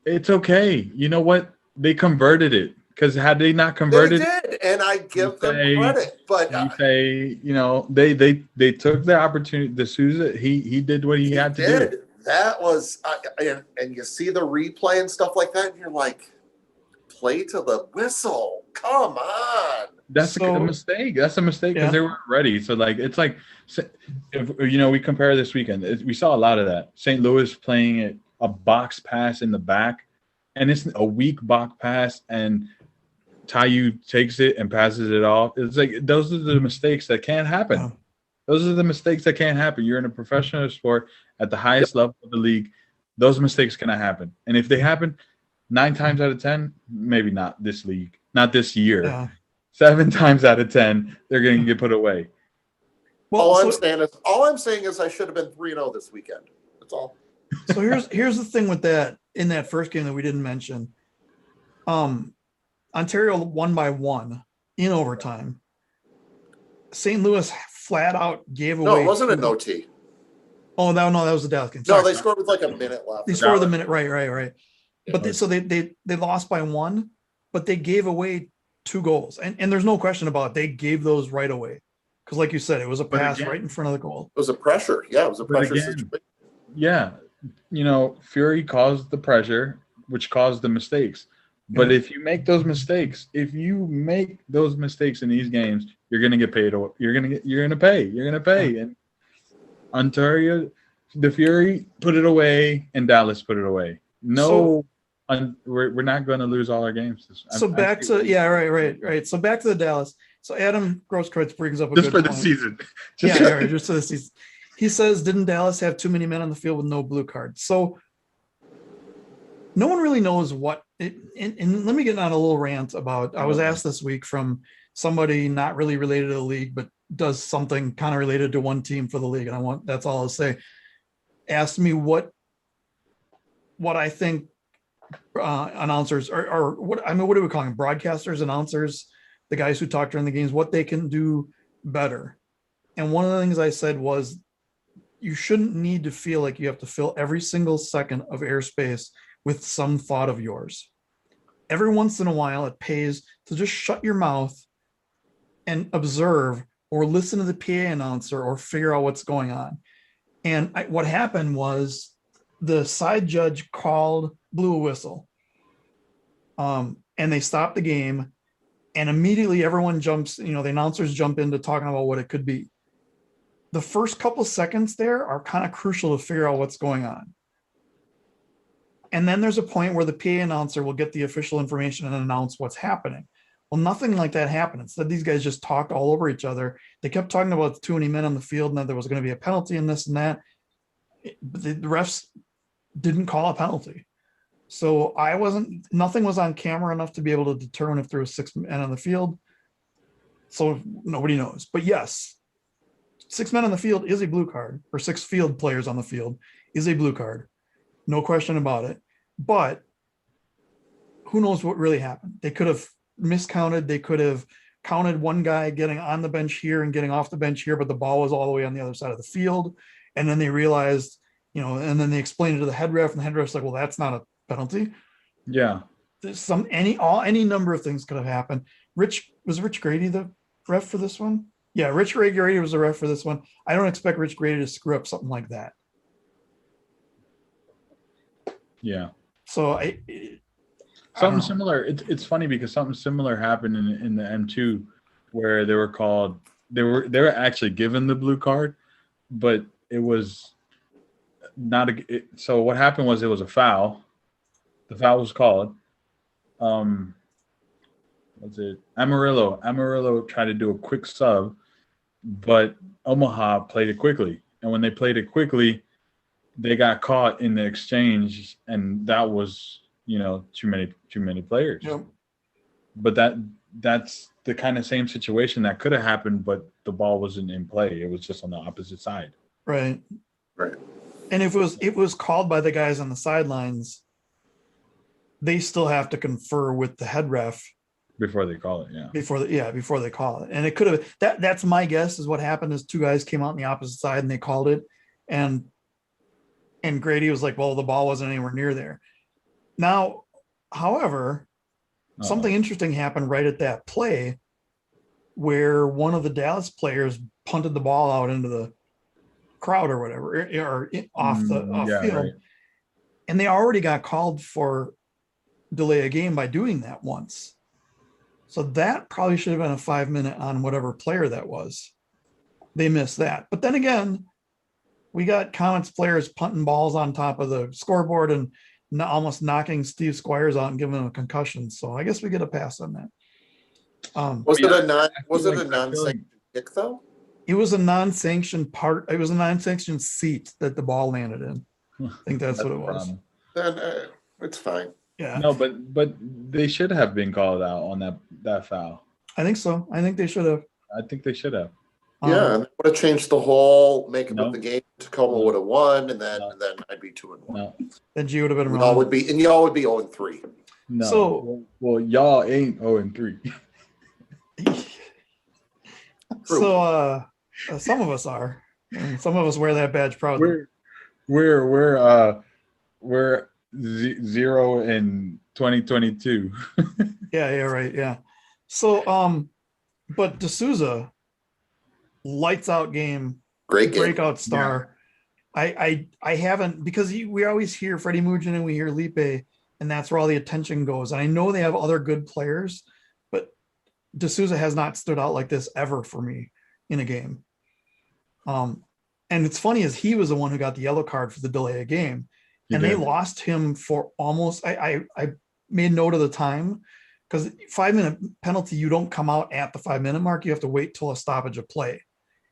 it's okay. You know what? They converted it, because had they not They converted, did, and I give them say- credit. But you say, they took the opportunity. The Souza, he did what he had to do. That was, and you see the replay and stuff like that, and you're like, play to the whistle. Come on. That's a mistake. That's a mistake because they weren't ready. So it's like, if we compare this weekend, we saw a lot of that. St. Louis playing it, a box pass in the back, and it's a weak box pass, and Tayu takes it and passes it off. It's like those are the mistakes that can't happen. Yeah. Those are the mistakes that can't happen. You're in a professional sport at the highest level of the league. Those mistakes cannot happen. And if they happen 9 times out of 10, maybe not this league, not this year. Yeah. 7 times out of 10, they're going to get put away. Well, all I'm saying is I should have been 3-0 this weekend. That's all. So here's the thing with that. In that first game that we didn't mention, Ontario won by 1 in overtime. St. Louis flat out gave away. No, it wasn't an OT. Oh no, that was the Dallas game. No, Sorry. they scored with like a minute left. They scored with a minute. Right. But they lost by 1, but they gave away 2 goals, and there's no question about it. They gave those right away because, like you said, it was a pass right in front of the goal. It was a pressure. Yeah, it was a pressure again, situation. Yeah. Fury caused the pressure, which caused the mistakes. But if you make those mistakes, in these games, you're going to get paid. You're going to pay. And Ontario, the Fury put it away, and Dallas put it away. We're not going to lose all our games. So back to right. So back to the Dallas. So Adam Grosskreutz brings up a just good for the point. season. Just for the season. He says, didn't Dallas have too many men on the field with no blue cards? So no one really knows what it, and let me get on a little rant about, I was asked this week from somebody not really related to the league, but does something kind of related to one team for the league. And that's all I'll say. Asked me what I think announcers or what do we call them? Broadcasters, announcers, the guys who talk during the games, what they can do better. And one of the things I said was, you shouldn't need to feel like you have to fill every single second of airspace with some thought of yours. Every once in a while, it pays to just shut your mouth and observe or listen to the PA announcer or figure out what's going on. And what happened was the side judge blew a whistle. And they stopped the game, and immediately everyone jumps, the announcers jump into talking about what it could be. The first couple seconds there are kind of crucial to figure out what's going on. And then there's a point where the PA announcer will get the official information and announce what's happening. Well, nothing like that happened. Instead, these guys just talked all over each other. They kept talking about too many men on the field and that there was going to be a penalty and this and that. But the refs didn't call a penalty. So nothing was on camera enough to be able to determine if there was 6 men on the field. So nobody knows. But yes, 6 men on the field is a blue card, or 6 field players on the field is a blue card. No question about it. But who knows what really happened? They could have miscounted. They could have counted one guy getting on the bench here and getting off the bench here, but the ball was all the way on the other side of the field. And then they realized, and then they explained it to the head ref, and the head ref's like, well, that's not a penalty. Yeah. There's any number of things could have happened. Rich Grady the ref for this one? Yeah, Rich Grady was the ref for this one. I don't expect Rich Grady to screw up something like that. Yeah. So Something similar. It's funny because something similar happened in the M2 where they were actually given the blue card, but it was not so what happened was it was a foul. The foul was called. Was it Amarillo? Amarillo tried to do a quick sub, but Omaha played it quickly. And when they played it quickly, they got caught in the exchange, and that was, too many players. Yep. But that's the kind of same situation that could have happened, but the ball wasn't in play. It was just on the opposite side. Right. Right. And if it was called by the guys on the sidelines, they still have to confer with the head ref Before they call it, yeah. before they call it. And it could have that's my guess is what happened is two guys came out on the opposite side and they called it, and Grady was like, well, the ball wasn't anywhere near there. Now, however, something interesting happened right at that play where one of the Dallas players punted the ball out into the crowd or whatever, or off field. Right. And they already got called for delay a game by doing that once. So that probably should have been a 5-minute on whatever player that was. They missed that. But then again, we got Comets players punting balls on top of the scoreboard and almost knocking Steve Squires out and giving him a concussion. So I guess we get a pass on that. Was it a non-sanctioned kick though? It was a non-sanctioned part. It was a non-sanctioned seat that the ball landed in. I think that's what it was. Then it's fine. Yeah. No, but they should have been called out on that foul. I think so. I think they should have. I think they should have. Yeah, and it would have changed the whole makeup of the game. Tacoma would have won, and then I'd be 2-1. No. Then G would have been wrong. Y'all would be 0-3. No. So well, y'all ain't 0-3. So some of us are. And some of us wear that badge proudly. We're 0 in 2022. Yeah, right. Yeah. So but D'Souza, lights out game, Great game. breakout star. Yeah. I haven't, because we always hear Freddie Mugin and we hear Lipe, and that's where all the attention goes. And I know they have other good players, but D'Souza has not stood out like this ever for me in a game. And it's funny is he was the one who got the yellow card for the delay of game, and they lost him for almost. I made note of the time, because 5-minute penalty, you don't come out at the 5-minute mark. You have to wait till a stoppage of play.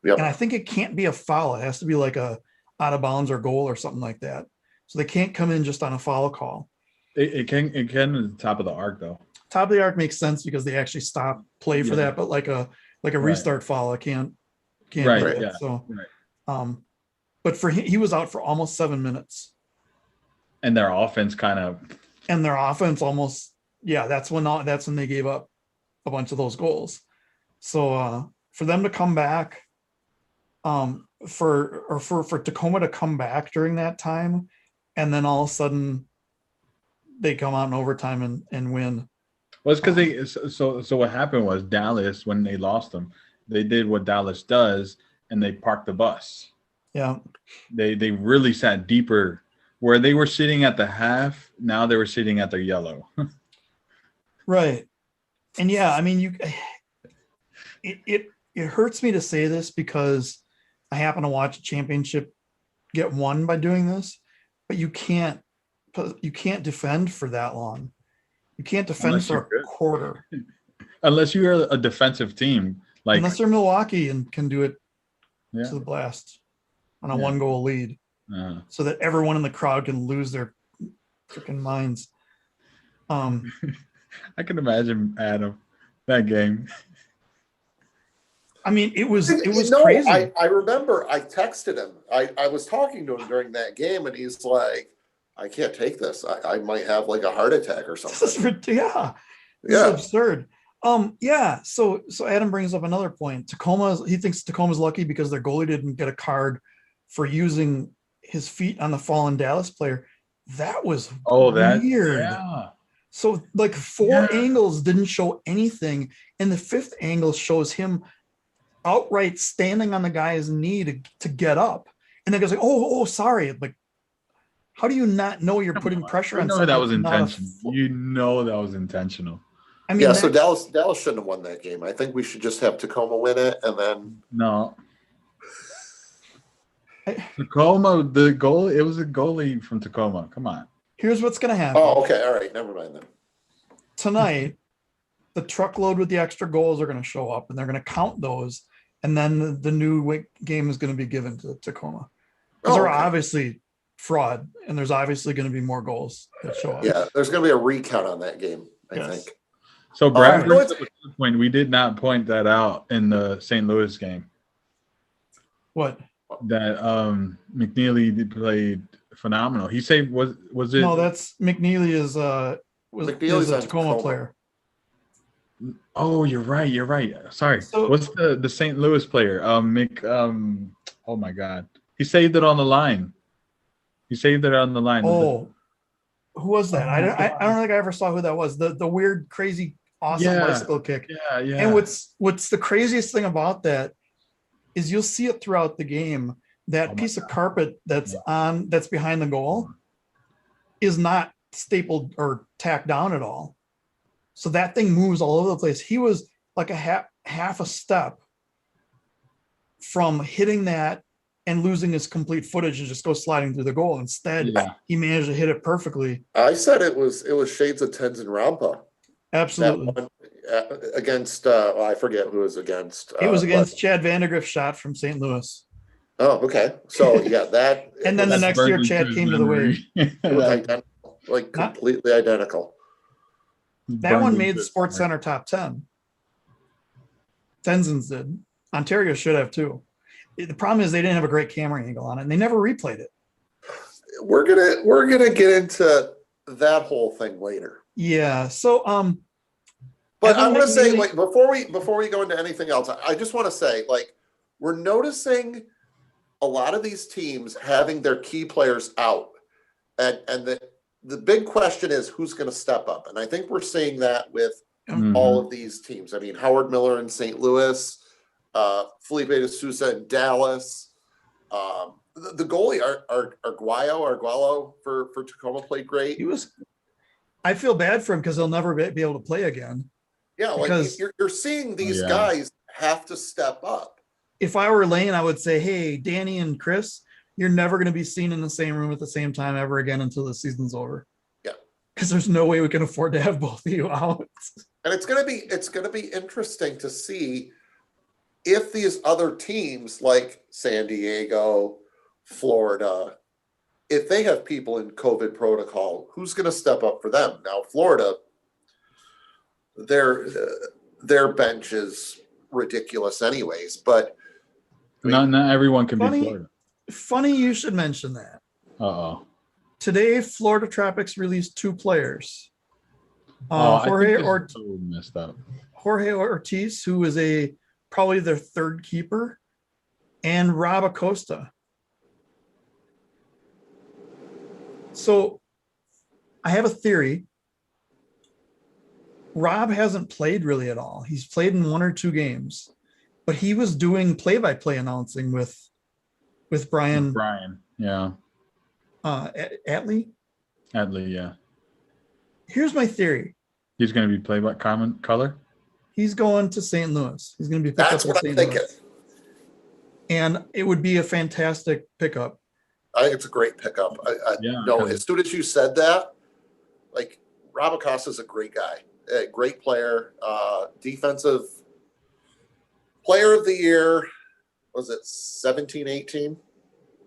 Yep. And I think it can't be a foul. It has to be like a out of bounds or goal or something like that. So they can't come in just on a foul call. It can at the top of the arc though. Top of the arc makes sense because they actually stop play for that, but like a restart foul, I can't right. do it. Yeah. So but for him, he was out for almost 7 minutes. And their offense almost, that's when they gave up a bunch of those goals. So for them to come back, for Tacoma to come back during that time, and then all of a sudden they come out in overtime and win. Well, it's because so what happened was Dallas, when they lost them, they did what Dallas does, and they parked the bus. Yeah. They really sat deeper. Where they were sitting at the half, now they were sitting at their yellow. Right. And yeah, I mean, it hurts me to say this because I happen to watch a championship get won by doing this, but you can't defend for that long. You can't defend unless for a quarter. Unless you are a defensive team. Unless they're Milwaukee and can do it to the blast on a 1-goal lead. So that everyone in the crowd can lose their freaking minds. I can imagine Adam that game. I mean, it was crazy. I remember I texted him. I was talking to him during that game, and he's like, "I can't take this. I might have like a heart attack or something." This is absurd. So Adam brings up another point. He thinks Tacoma's lucky because their goalie didn't get a card for using his feet on the fallen Dallas player. That was weird. Yeah. So like 4 angles didn't show anything, and the 5th angle shows him outright standing on the guy's knee to get up, and the guy's like, oh sorry. Like, How do you not know you're putting pressure You on know something? that was that's not a intentional. You know that was intentional. I mean, Yeah, so that- Dallas shouldn't have won that game. I think we should just have Tacoma win it, and then No. Tacoma, it was a goalie from Tacoma. Come on. here's what's going to happen. oh, okay, all right, never mind then. Tonight, the truckload with the extra goals are going to show up, and they're going to count those, and then the new game is going to be given to Tacoma. Because Oh, they're okay. obviously fraud, and there's obviously going to be more goals that show up. Yeah, there's going to be a recount on that game, I Yes. think. So Bradford, right. to the point, we did not point that out in the St. Louis game. What? That McNeely played phenomenal. He saved was it? No, that's McNeely is McNeely's a on Tacoma Tacoma. player. Oh, you're right. You're right. Sorry. So- What's the St. Louis player? Oh my God. He saved it on the line. He saved it on the line. Oh, who was that? I don't think I ever saw who that was. The weird, crazy, awesome Yeah. bicycle kick. Yeah, yeah. And what's the craziest thing about that is you'll see it throughout the game. That Oh my piece of carpet that's behind the goal is not stapled or tacked down at all. So that thing moves all over the place. He was like a half a step from hitting that and losing his complete footage and just go sliding through the goal. Instead, Yeah. he managed to hit it perfectly. I said it was shades of Tenzin Rampa. Absolutely. That one against I forget who it was against. It was against Chad Vandergriff's shot from St. Louis. Oh, okay. So yeah, that And then the was- next year, Burned Chad into came his to the wave. it was memory. identical, like Not- completely identical. That Burned one into made the his Sports memory. Center top 10. Tenzin's did. Ontario should have too. The problem is they didn't have a great camera angle on it, and they never replayed it. We're gonna get into that whole thing later. Yeah. So But I Evan want to say, McNeely- like, before we go into anything else, I just want to say, like, we're noticing a lot of these teams having their key players out, and the big question is who's going to step up, and I think we're seeing that with Mhm. all of these teams. I mean, Howard Miller in St. Louis, Felipe de Sousa in Dallas. The goalie, Arguello for Tacoma played great. he was. I feel bad for him because he'll never be able to play again. Yeah, like because- you're seeing these yeah. guys have to step up. If I were Lane, I would say, "Hey, Danny and Chris, you're never going to be seen in the same room at the same time ever again until the season's over." Yeah. Because there's no way we can afford to have both of you out. And it's gonna be interesting to see if these other teams like San Diego, Florida, if they have people in COVID protocol, who's gonna step up for them? Now, Florida, their bench is ridiculous anyways, but Not everyone can Funny- be Florida. Funny you should mention that. Uh-oh. Today, Florida Tropics released 2 players. I think Jorge this or is so messed up. Jorge Ortiz, who is probably their third keeper, and Rob Acosta. So I have a theory. Rob hasn't played really at all. He's played in 1 or 2 games, but he was doing play-by-play announcing with Brian Brian. Yeah. Atley. Adley, yeah. Here's my theory. He's going to be played by common color. He's going to St. Louis. He's going to be picked that's up what in I'm St. thinking. Louis. And it would be a fantastic pickup. I think it's a great pickup. Yeah, No, because- as soon as you said that, like Rob Acosta's a great guy, a great player, defensive player of the year. Was it 17, 18?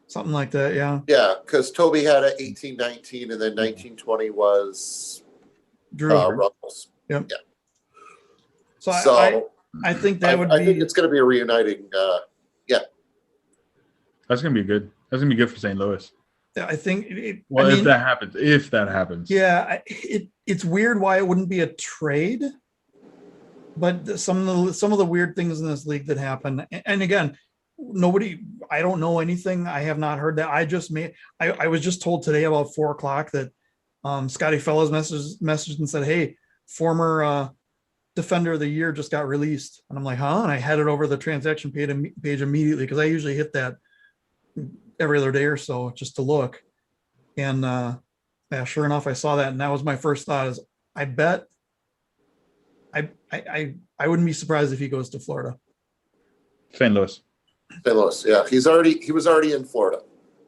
Something like that, yeah. Yeah, because Toby had a 18, 19, and then 19, 20 was Drew. Russell's. So, So I think that would I be think it's going to be a reuniting. That's going to be good. That's going to be good for St. Louis. I think Well, I if mean, that happens. If that happens. yeah, it's weird why it wouldn't be a trade. But some of the weird things in this league that happen, and again, I don't know anything. I have not heard that. I was just told today about 4:00 that Scotty Fellows messaged and said, "Hey, former Defender of the Year just got released," and I'm like, "Huh?" And I headed over the transaction page immediately because I usually hit that every other day or so just to look. And yeah, sure enough, I saw that, and that was my first thought: is I bet I wouldn't be surprised if he goes to Florida. St. Louis. St. Louis, yeah. He was already in Florida.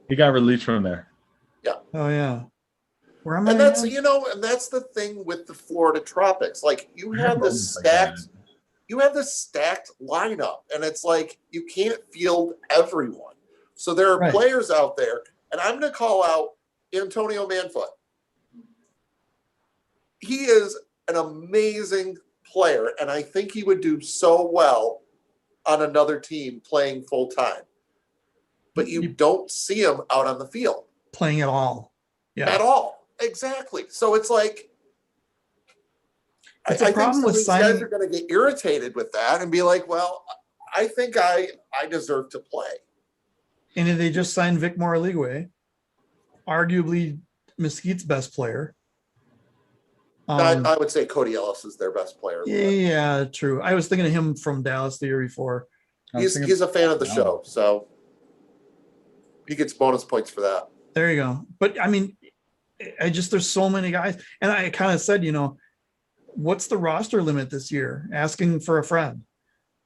He got released from there. Oh yeah. Where am And I? that's, and that's the thing with the Florida Tropics. Like you have this Like that. stacked lineup, and it's like you can't field everyone. So there are Right. players out there, and I'm going to call out Antonio Manfoot. He is an amazing player, and I think he would do so well on another team playing full time. But you don't see him out on the field Playing at all. Yeah. at all. Exactly. So it's like It's I a think problem some with of these guys signing. are going to get irritated with that and be like, well, I think I deserve to play. And they just signed Vic Moraligwe, arguably Mesquite's best player. I would say Cody Ellis is their best player. Yeah, true. I was thinking of him from Dallas the year before. He's a fan of the show, so he gets bonus points for that. There you go. But I mean, there's so many guys. And I kind of said, what's the roster limit this year? Asking for a friend.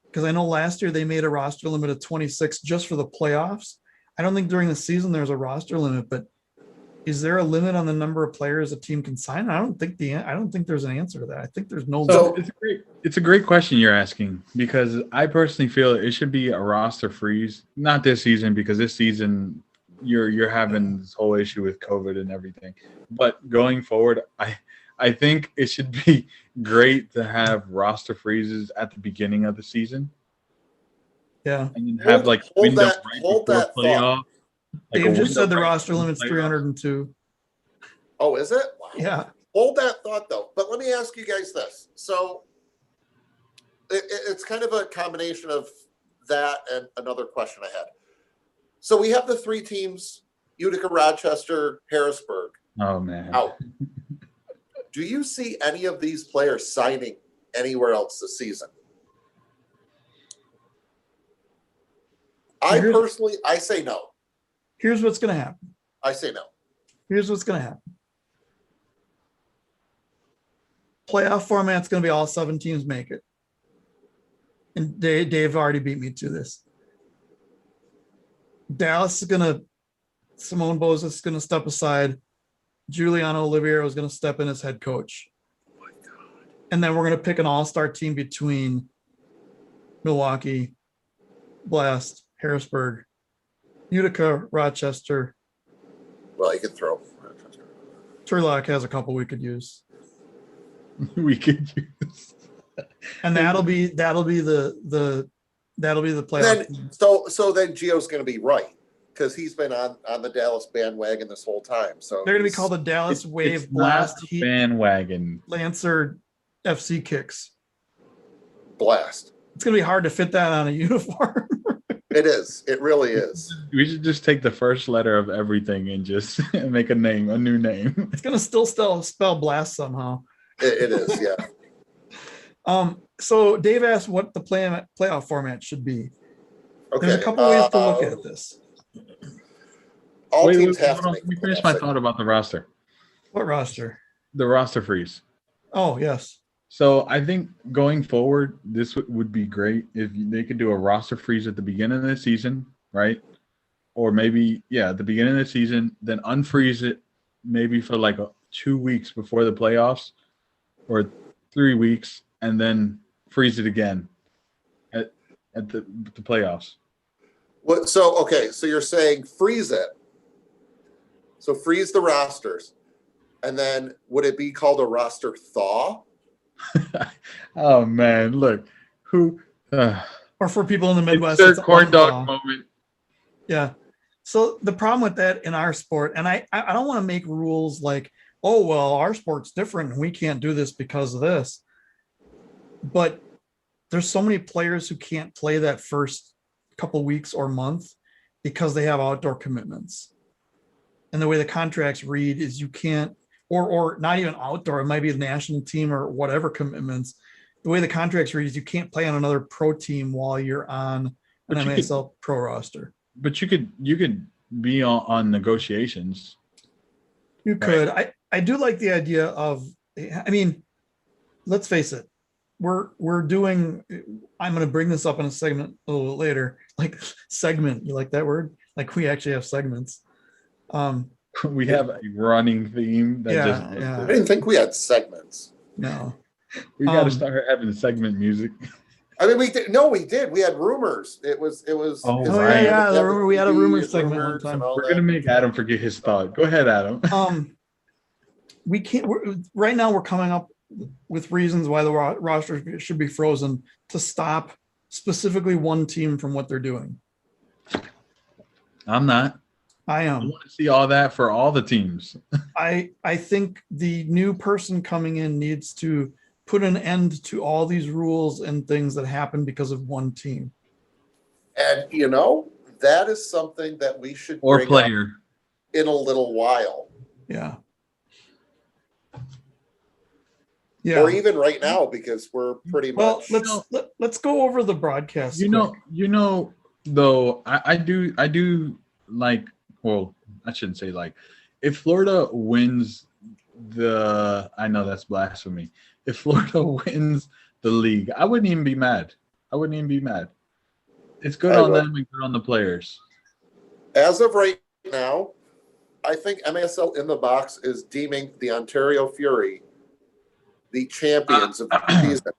Because I know last year they made a roster limit of 26 just for the playoffs. I don't think during the season there's a roster limit, but is there a limit on the number of players a team can sign? I don't think there's an answer to that. I think there's no So limit. it's a great question you're asking, because I personally feel it should be a roster freeze. Not this season, because this season you're having this whole issue with COVID and everything. But going forward, I think it should be great to have roster freezes at the beginning of the season. Yeah. And then have Hold window that- right hold before that playoff. Like Dave a just window said the right roster before limit's playoff. 302. Oh, is it? Wow. Yeah. Hold that thought, though. But let me ask you guys this. So it's kind of a combination of that and another question I had. So we have the three teams, Utica, Rochester, Harrisburg, Oh man. out. Do you see any of these players signing anywhere else this season? I say no. Here's what's going to happen. I say no. Here's what's going to happen. Playoff format's going to be all 7 teams make it. And Dave already beat me to this. Dallas is going to, Simone Boza is going to step aside. Giuliano Oliviero is going to step in as head coach. Oh my God. And then we're going to pick an all-star team between Milwaukee, Blast, Harrisburg, Utica, Rochester. Well, you can throw. Turlock has a couple we could use. We could use. And that'll be the playoff. Then, so then Gio's going to be right, because he's been on the Dallas bandwagon this whole time. So They're going to be called the Dallas Wave It's Blast not Heat bandwagon. Lancer FC Kicks. Blast. It's going to be hard to fit that on a uniform. It is. It really is. We should just take the first letter of everything and just make a new name. It's going to still spell blast somehow. It is. Yeah. So Dave asked what the playoff format should be. Okay. There's a couple ways to look at this. All Wait, teams hold have to on. make. Let me finish my thought about the roster. What roster? The roster freeze. Oh, yes. So I think going forward, this would be great if they could do a roster freeze at the beginning of the season, right? Or maybe, at the beginning of the season, then unfreeze it maybe for like 2 weeks before the playoffs or 3 weeks, and then freeze it again at the playoffs. What? So okay. So you're saying freeze it. So freeze the rosters, and then would it be called a roster thaw? Oh man, look who. Or for people in the Midwest, It's their corn unthaw. dog moment. Yeah. So the problem with that in our sport, and I don't want to make rules like, oh, well, our sport's different and we can't do this because of this. But there's so many players who can't play that first couple weeks or month because they have outdoor commitments. And the way the contracts read is you can't, or not even outdoor, it might be the national team or whatever commitments. The way the contracts read is you can't play on another pro team while you're on an But you MASL pro roster. But you could be on negotiations. You could. I do like the idea of, I mean, let's face it. We're doing, I'm going to bring this up in a segment a little bit later, like segment. You like that word? Like we actually have segments. We have a running theme that Yeah. I didn't think we had segments. No. we got to start having segment music. I mean, we did. No, we did. We had rumors. It was. Oh, 'cause right. Yeah. the We had a rumor TV segment one rumors and time. all We're that. gonna make Adam forget his thought. Go ahead, Adam. We can't. Right now, we're coming up with reasons why the roster should be frozen to stop specifically one team from what they're doing. I'm not. I I am. want to see all that for all the teams. I think the new person coming in needs to put an end to all these rules and things that happen because of one team. And that is something that we should Or bring player. up in a little while, Yeah. or even right now, because we're pretty Well, much. let's go over the broadcast. Though I do like. Well, I shouldn't say like. If Florida wins I know that's blasphemy. If Florida wins the league, I wouldn't even be mad. It's good on them and good on the players. As of right now, I think MASL in the box is deeming the Ontario Fury the champions of the season.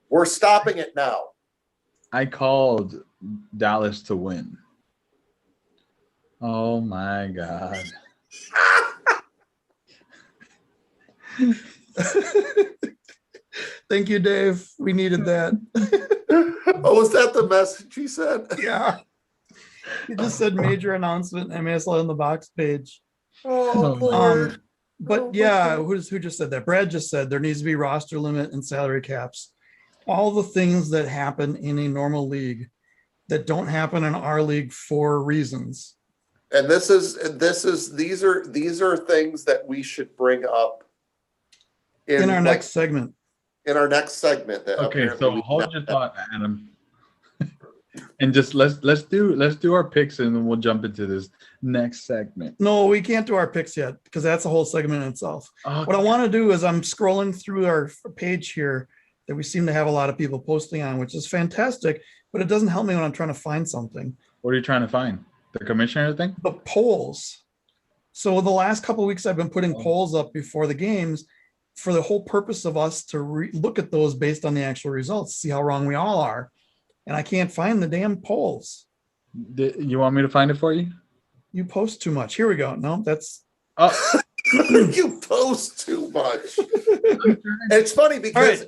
We're stopping it now. I called Dallas to win. Oh my God. Thank you, Dave. We needed that. Oh, was that the message he said? Yeah. You just said major announcement, MASL in the box page. Oh, Lord. But yeah, who just said that? Brad just said there needs to be roster limit and salary caps. All the things that happen in a normal league that don't happen in our league for reasons. And these are things that we should bring up In our next segment. In our next segment. That Okay, so hold your thought, Adam. And just let's do our picks and then we'll jump into this next segment. No, we can't do our picks yet because that's a whole segment in itself. Okay. What I want to do is I'm scrolling through our page here that we seem to have a lot of people posting on, which is fantastic, but it doesn't help me when I'm trying to find something. What are you trying to find? The commissioner thing? The polls. So the last couple of weeks I've been putting polls up before the games for the whole purpose of us to look at those based on the actual results, see how wrong we all are. And I can't find the damn polls. You want me to find it for you? You post too much. Here we go. No, that's. You post too much. It's funny because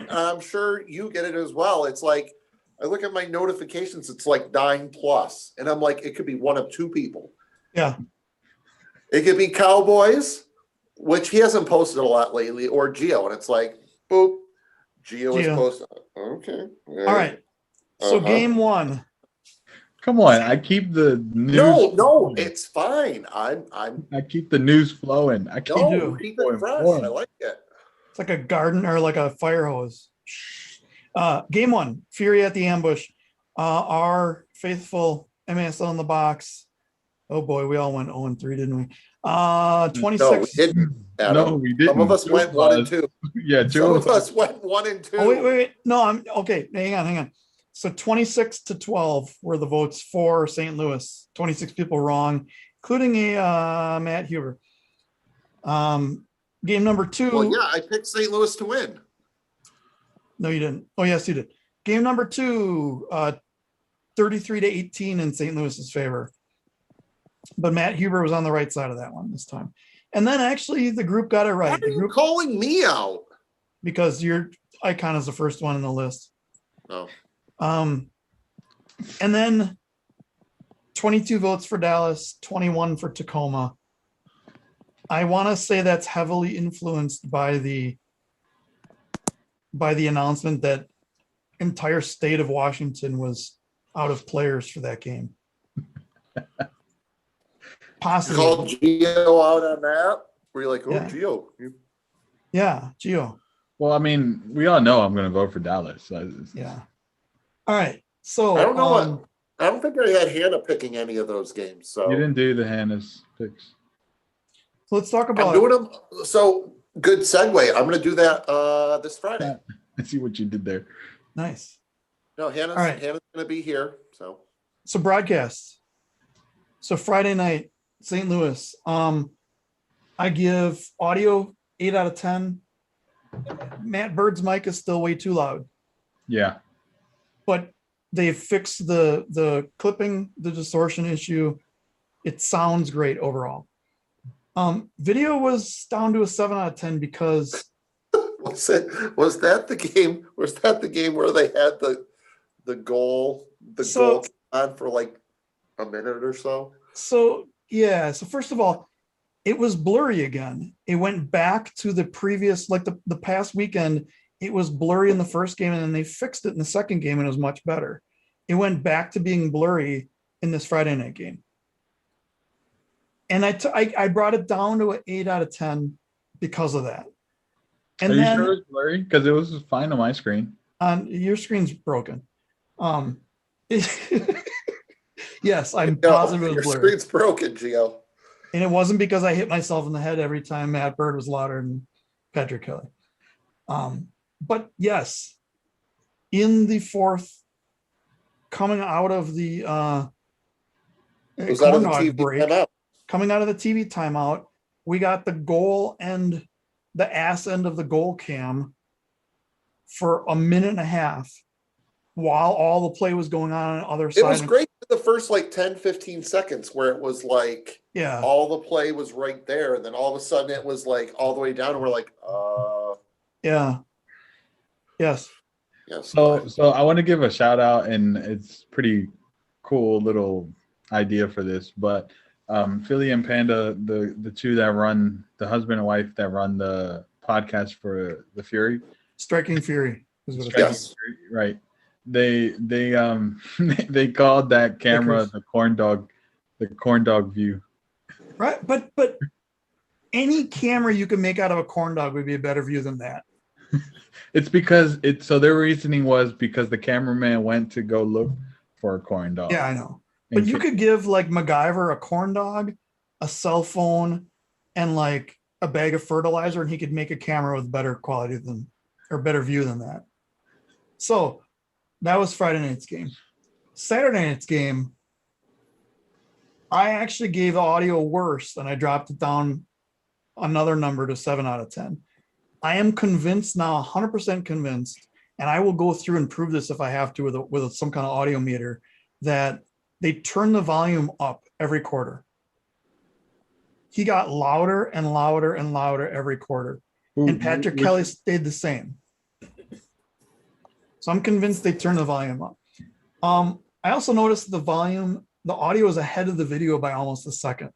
I'm sure you get it as well. It's like I look at my notifications, it's like 9+, and I'm like, it could be one of two people. Yeah. It could be Cowboys, which he hasn't posted a lot lately, or Gio, and it's like, boop, Gio is posted. Okay. All right. So game one. Come on, I keep the news. No, it's fine. I keep the news flowing. I keep keep it fresh. I like it. It's like a garden or like a fire hose. Game one, Fury at the ambush. Our faithful MASL in the box. Oh boy, we all went 0-3, didn't we? 26. No, we didn't. Adam. No, we didn't. Some of us went 1-2. Yeah, Some of us went 1-2. Oh, wait. No, I'm okay. Hang on. So 26-12 were the votes for St. Louis. 26 people wrong, including a Matt Huber. Game number 2. Well, yeah, I picked St. Louis to win. No, you didn't. Oh, yes, you did. Game number 2, 33-18 in St. Louis's favor. But Matt Huber was on the right side of that one this time. And then actually the group got it right. Why are you calling me out? Because your icon is the first one in the list. Oh. And then 22 votes for Dallas, 21 for Tacoma. I want to say that's heavily influenced by the announcement that entire state of Washington was out of players for that game. Possibly. You called Gio out on that? Were you like, oh, Yeah. Gio? Yeah, Gio. Well, I mean, we all know I'm going to vote for Dallas. Yeah. All right. So I don't know I don't think I had Hannah picking any of those games. So You didn't do the Hannah's picks. So let's talk I'm about doing them. So good segue. I'm going to do that this Friday. I see what you did there. nice. No, Hannah's All right. going to be here. So So broadcasts. So Friday night, St. Louis. I give audio 8 out of 10. Matt Bird's mic is still way too loud, Yeah. but they fixed the clipping, the distortion issue. It sounds great overall. Video was down to a 7 out of 10 because was that the game? Was that the game where they had the goal on for like a minute or so? So first of all, it was blurry again. It went back to the previous, like the past weekend, it was blurry in the first game, and then they fixed it in the second game, and it was much better. It went back to being blurry in this Friday night game. And I brought it down to an 8 out of 10 because of that. And Are you then sure it was blurry? Because it was fine on my screen. on your screen's broken. Yes, I'm No, positive it your was blurry. screen's broken, Gio. And it wasn't because I hit myself in the head every time Matt Bird was louder than Patrick Kelly. But yes, in the fourth, coming out of the It was out of the corn dog TV break, timeout. coming out of the TV timeout, we got the goal and the ass end of the goal cam for a minute and a half while all the play was going on the other side. It was great for the first like 10, 15 seconds where it was like Yeah. all the play was right there. And then all of a sudden it was like all the way down. And we're like, Yeah. Yes. yes. So I want to give a shout out, and it's pretty cool little idea for this, but Philly and Panda, the two that run, the husband and wife that run the podcast for the Fury, Striking Fury is what it's Striking Yes. Fury, right? They they called that camera Stickers. the corn dog view. right. But any camera you can make out of a corn dog would be a better view than that. It's because so their reasoning was because the cameraman went to go look for a corn dog. Yeah, I know. But you could give like MacGyver a corn dog, a cell phone, and like a bag of fertilizer, and he could make a camera with better quality than or better view than that. So that was Friday night's game. Saturday night's game, I actually gave the audio worse, and I dropped it down another number to 7 out of 10. I am convinced now, 100% convinced, and I will go through and prove this if I have to with some kind of audio meter, that they turn the volume up every quarter. He got louder and louder and louder every quarter. And Patrick Kelly stayed the same. So I'm convinced they turned the volume up. I also noticed the audio is ahead of the video by almost a second.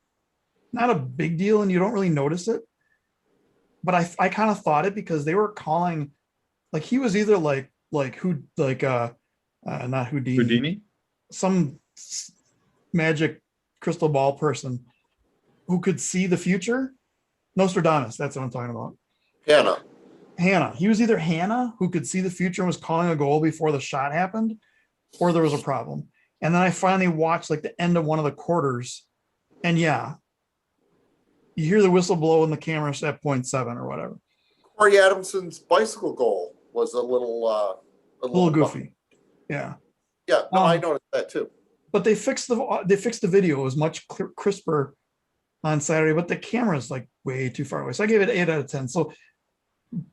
Not a big deal, and you don't really notice it. But I kind of thought it because they were calling, like he was either not Houdini, some magic crystal ball person who could see the future. Nostradamus, that's what I'm talking about. Hannah. He was either Hannah, who could see the future and was calling a goal before the shot happened, or there was a problem. And then I finally watched like the end of one of the quarters, and yeah, you hear the whistle blow and the camera's at 0.7 or whatever. Corey Adamson's bicycle goal was a little Goofy. Yeah. Yeah, no, I noticed that too. But they fixed the video. It was much crisper on Saturday, but the camera's like way too far away. So I gave it 8 out of 10. So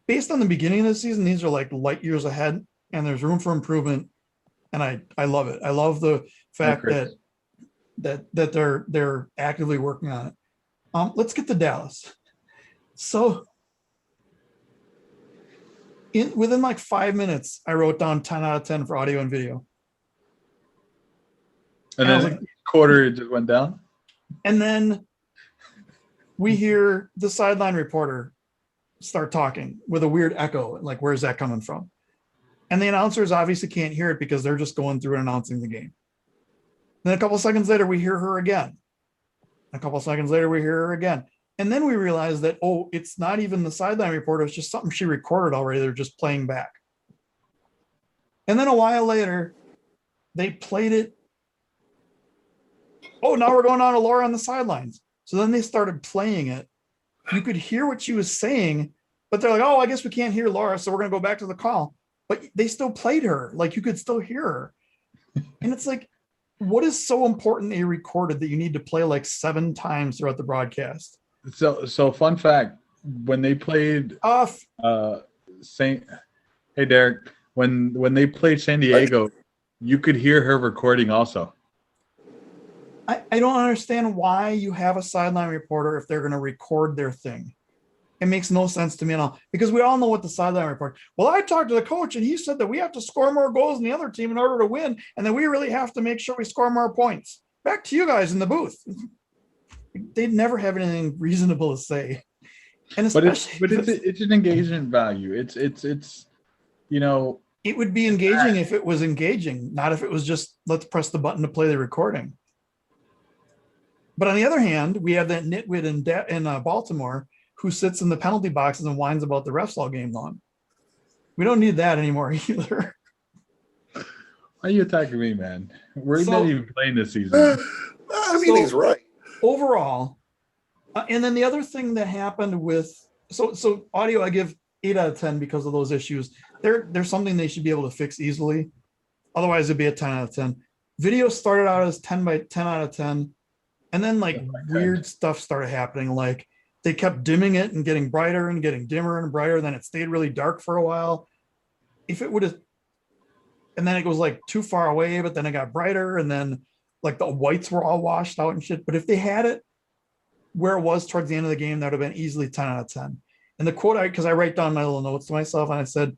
based on the beginning of the season, these are like light years ahead, and there's room for improvement. And I love it. I love the fact that they're actively working on it. Let's get to Dallas. So within like 5 minutes, I wrote down 10 out of 10 for audio and video. And then like, quarter it just went down. And then we hear the sideline reporter start talking with a weird echo. Like, where's that coming from? And the announcers obviously can't hear it because they're just going through and announcing the game. Then a couple of seconds later, we hear her again. A couple of seconds later, we hear her again. And then we realize that, oh, it's not even the sideline reporter. It's just something she recorded already. They're just playing back. And then a while later, they played it. Oh, now we're going on to Laura on the sidelines. So then they started playing it you could hear what she was saying, but they're like, oh, I guess we can't hear Laura, so we're gonna go back to the call. But they still played her, like you could still hear her. And it's like, what is so important that you recorded that you need to play like 7 times throughout the broadcast? So fun fact, when they played Off. Saint, hey Derek, when they played San Diego, you could hear her recording also. I don't understand why you have a sideline reporter if they're going to record their thing. It makes no sense to me at all, because we all know what the sideline report. Well, I talked to the coach and he said that we have to score more goals than the other team in order to win, and then we really have to make sure we score more points. Back to you guys in the booth. They'd never have anything reasonable to say. And it's an engagement value. It's you know, it would be engaging if it was engaging, not if it was just let's press the button to play the recording. But on the other hand, we have that nitwit in Baltimore who sits in the penalty boxes and whines about the refs all game long. We don't need that anymore either. Why are you attacking me, man? We're not even playing this season. I mean, he's right. Overall, and then the other thing that happened with so audio, I give 8 out of 10 because of those issues. There's something they should be able to fix easily. Otherwise, it'd be a 10 out of 10. Video started out as 10 by 10 out of 10. And then like weird stuff started happening. Like they kept dimming it and getting brighter and getting dimmer and brighter. Then it stayed really dark for a while. If it would have, and then it was like too far away, but then it got brighter. And then like the whites were all washed out and shit. But if they had it where it was towards the end of the game, that would have been easily 10 out of 10. And the quote, because I write down my little notes to myself, and I said,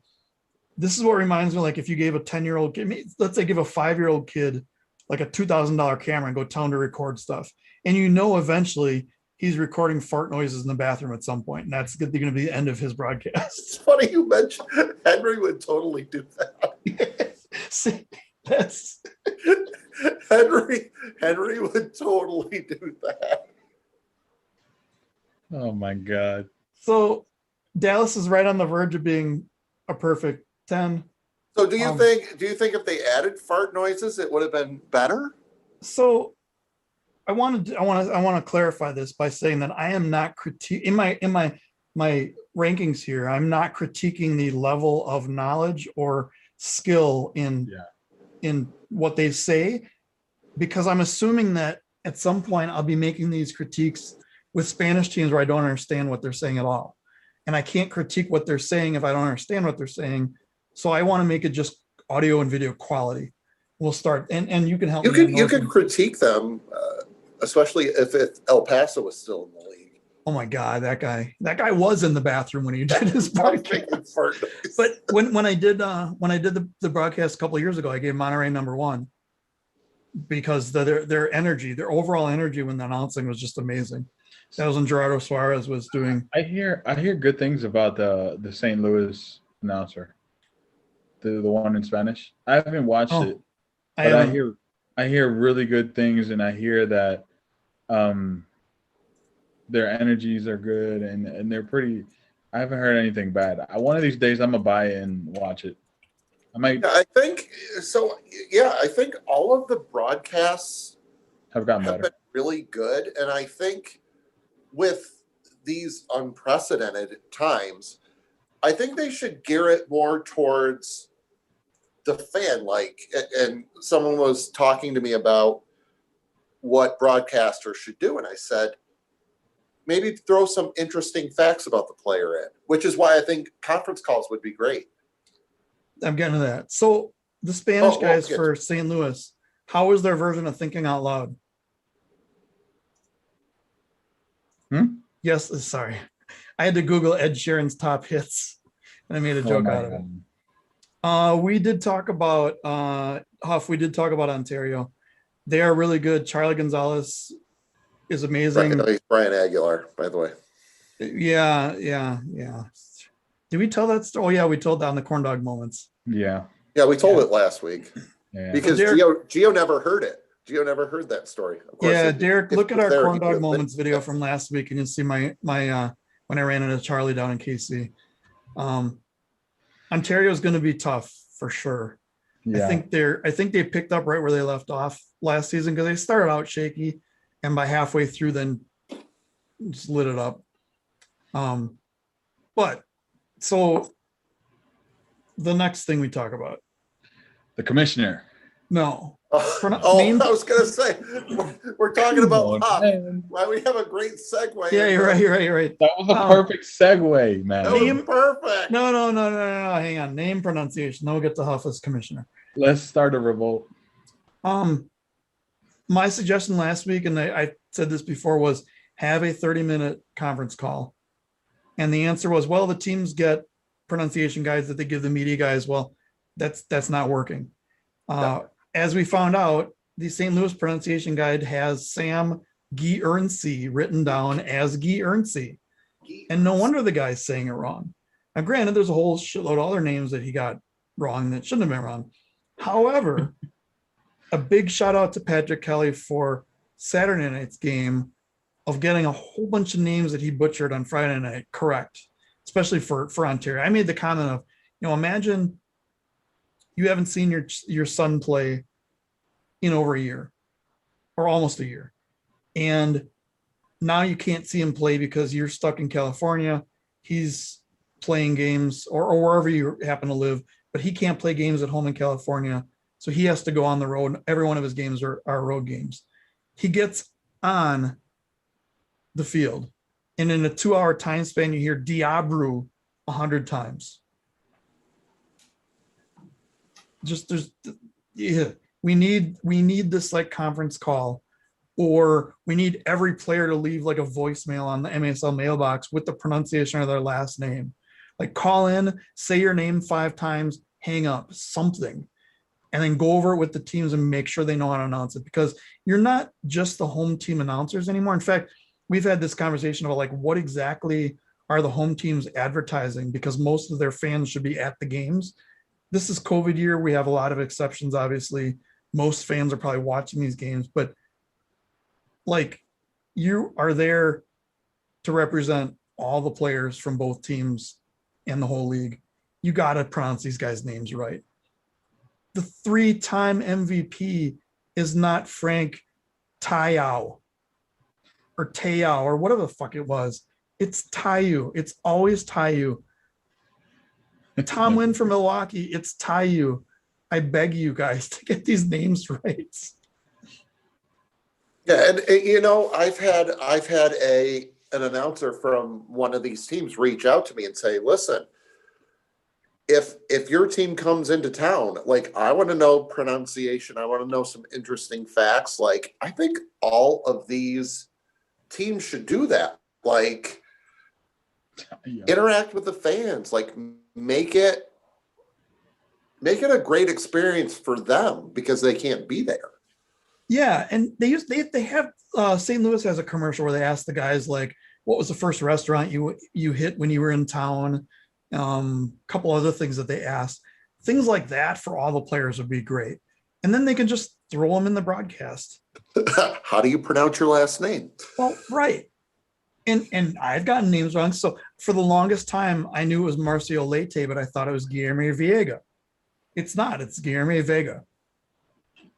this is what reminds me, like if you gave a 10-year-old kid, let's say give a 5-year-old kid like a $2,000 camera and go tell him to record stuff. And you know, eventually he's recording fart noises in the bathroom at some point, and that's going to be the end of his broadcast. It's funny you mentioned Henry would totally do that. See, that's Henry would totally do that. Oh my God. So Dallas is right on the verge of being a perfect 10. So do you think if they added fart noises, it would have been better? So I want to clarify this by saying that I am not in my rankings here. I'm not critiquing the level of knowledge or skill in what they say, because I'm assuming that at some point I'll be making these critiques with Spanish teams where I don't understand what they're saying at all. And I can't critique what they're saying if I don't understand what they're saying. So I want to make it just audio and video quality. We'll start, and you can help me. You can critique them, especially if El Paso was still in the league. Oh my God, that guy was in the bathroom when he did his broadcast. But when I did the broadcast a couple of years ago, I gave Monterey #1 because their energy, their overall energy when the announcing was just amazing. That was when Gerardo Suarez was doing. I hear good things about the St. Louis announcer, the one in Spanish. I haven't watched it, but I hear really good things, and I hear that their energies are good and they're pretty. I haven't heard anything bad. One of these days I'm gonna buy it and watch it. I might. I think so. Yeah, I think all of the broadcasts have gotten better. Been really good, and I think with these unprecedented times, I think they should gear it more towards the fan. And someone was talking to me about what broadcasters should do, and I said, maybe throw some interesting facts about the player in, which is why I think conference calls would be great. I'm getting to that. So the Spanish guys for St. Louis, how is their version of Thinking Out Loud? Yes, sorry. I had to Google Ed Sheeran's top hits, and I made a joke out of it. We did talk about Huff. We did talk about Ontario. They are really good. Charlie Gonzalez is amazing. He's Brian Aguilar, by the way. Yeah. Did we tell that story? Oh, yeah, we told that on the corn dog moments. Yeah, we told it last week because Gio never heard it. Gio never heard that story. Of course, Derek, look at our corn dog moments video from last week, and you'll see my when I ran into Charlie down in KC. Ontario is going to be tough for sure. Yeah. I think they picked up right where they left off last season, because they started out shaky, and by halfway through then just lit it up. But so the next thing we talk about, The commissioner. no, Oh, name- I was gonna say we're talking about Huff. Man. Why we have a great segue? yeah, you're right, you're right, you're right. That was a perfect segue, man. That was Name- perfect. No, hang on. Name pronunciation. Then we'll get to Huff as commissioner. Let's start a revolt. My suggestion last week, and I said this before, was have a 30-minute conference call. And the answer was, well, the teams get pronunciation guides that they give the media guys. Well, that's not working. As we found out, the St. Louis pronunciation guide has Sam Guernsey written down as Guernsey. And no wonder the guy's saying it wrong. Now, granted, there's a whole shitload of other names that he got wrong that shouldn't have been wrong. However, a big shout out to Patrick Kelly for Saturday night's game of getting a whole bunch of names that he butchered on Friday night correct, especially for Ontario. I made the comment of, imagine you haven't seen your son play in over a year or almost a year. And now you can't see him play because you're stuck in California. He's playing games or wherever you happen to live, but he can't play games at home in California. So he has to go on the road. Every one of his games are road games. He gets on the field, and in a 2-hour time span, you hear Diabru 100 times. We need this like conference call, or we need every player to leave like a voicemail on the MASL mailbox with the pronunciation of their last name. Like call in, say your name 5 times, hang up, something, and then go over it with the teams and make sure they know how to announce it, because you're not just the home team announcers anymore. In fact, we've had this conversation about like what exactly are the home teams advertising, because most of their fans should be at the games. This is COVID year. We have a lot of exceptions, obviously. Most fans are probably watching these games, but like you are there to represent all the players from both teams and the whole league. You got to pronounce these guys' names right. The 3-time MVP is not Frank Tayau or Tayau or whatever the fuck it was. It's Tayu. It's always Tayu. Tom Wynn from Milwaukee. It's Tayu. I beg you guys to get these names right. Yeah, and I've had an announcer from one of these teams reach out to me and say, listen, if your team comes into town, like I want to know pronunciation, I want to know some interesting facts. Like I think all of these teams should do that. Like interact with the fans, like make it a great experience for them because they can't be there. Yeah, and they have St. Louis has a commercial where they ask the guys like, what was the first restaurant you hit when you were in town? Couple other things that they asked. Things like that for all the players would be great. And then they can just throw them in the broadcast. How do you pronounce your last name? Well, right. And I've gotten names wrong. So for the longest time, I knew it was Marcio Leite, but I thought it was Guillermo Viega. It's not. It's Guillermo Vega.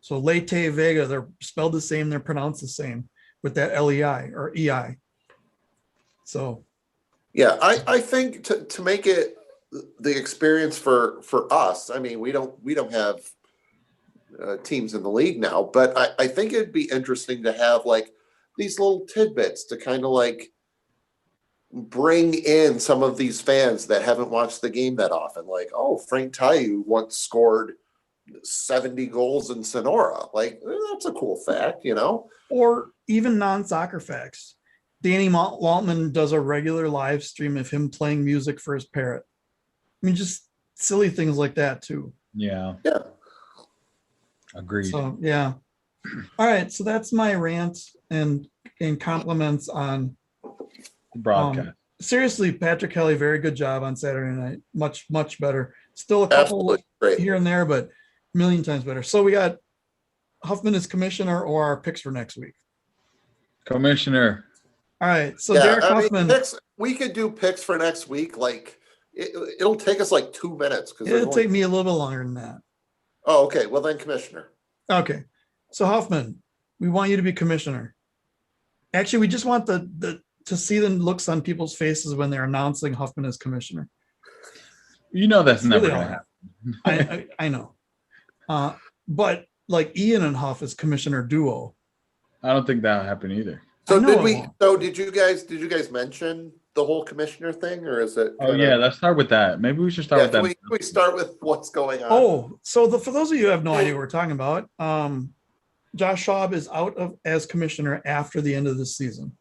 So Leite, Vega, they're spelled the same. They're pronounced the same with that LEI or EI. So. Yeah, I think to make it the experience for us, I mean, we don't have teams in the league now, but I think it'd be interesting to have like these little tidbits to kind of like bring in some of these fans that haven't watched the game that often. Like, oh, Frank Tayu once scored 70 goals in Sonora. Like, that's a cool fact, Or even non-soccer facts. Danny Waltman does a regular live stream of him playing music for his parrot. I mean, just silly things like that too. Yeah. Yeah. Agreed. So yeah. All right. So that's my rant and compliments on Broadcast. Seriously, Patrick Kelly, very good job on Saturday night. Much, much better. Still a couple Absolutely great. here and there, but a million times better. So we got Huffman as commissioner or our picks for next week. Commissioner. All right. So Yeah, Derek I mean, Huffman. we could do picks for next week. Like it'll take us like 2 minutes because It'll take me a little bit longer than that. Oh, okay. Well then, commissioner. Okay. So Huffman, we want you to be commissioner. Actually, we just want the to see the looks on people's faces when they're announcing Huffman as commissioner. That's It's never really going to hard. happen. I know. But like Ian and Huff as commissioner duo. I don't think that'll happen either. So I know did it we? won't. So did you guys mention the whole commissioner thing, or is it? Oh yeah, let's start with that. Maybe we should start Yeah. with that. Can we start with what's going on? Oh, so for those of you who have no idea what we're talking about, Josh Schaub is out as commissioner after the end of the season.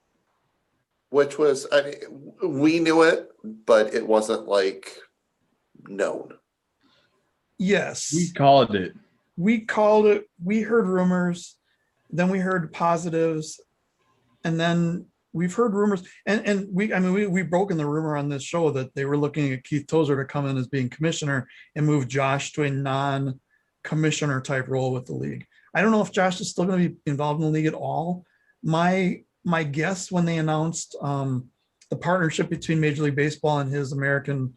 Which was, I mean, we knew it, but it wasn't like known. Yes. We called it. We called it. We heard rumors, then we heard positives, and then we've heard rumors. And we've broken the rumor on this show that they were looking at Keith Tozer to come in as being commissioner and move Josh to a non-commissioner type role with the league. I don't know if Josh is still going to be involved in the league at all. My guess when they announced the partnership between Major League Baseball and his American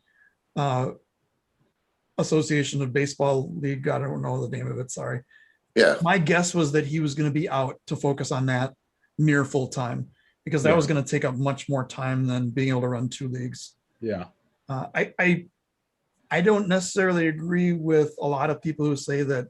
Association of Baseball League, I don't know the name of it, sorry. Yeah. My guess was that he was going to be out to focus on that near full time, because that was going to take up much more time than being able to run two leagues. Yeah. I don't necessarily agree with a lot of people who say that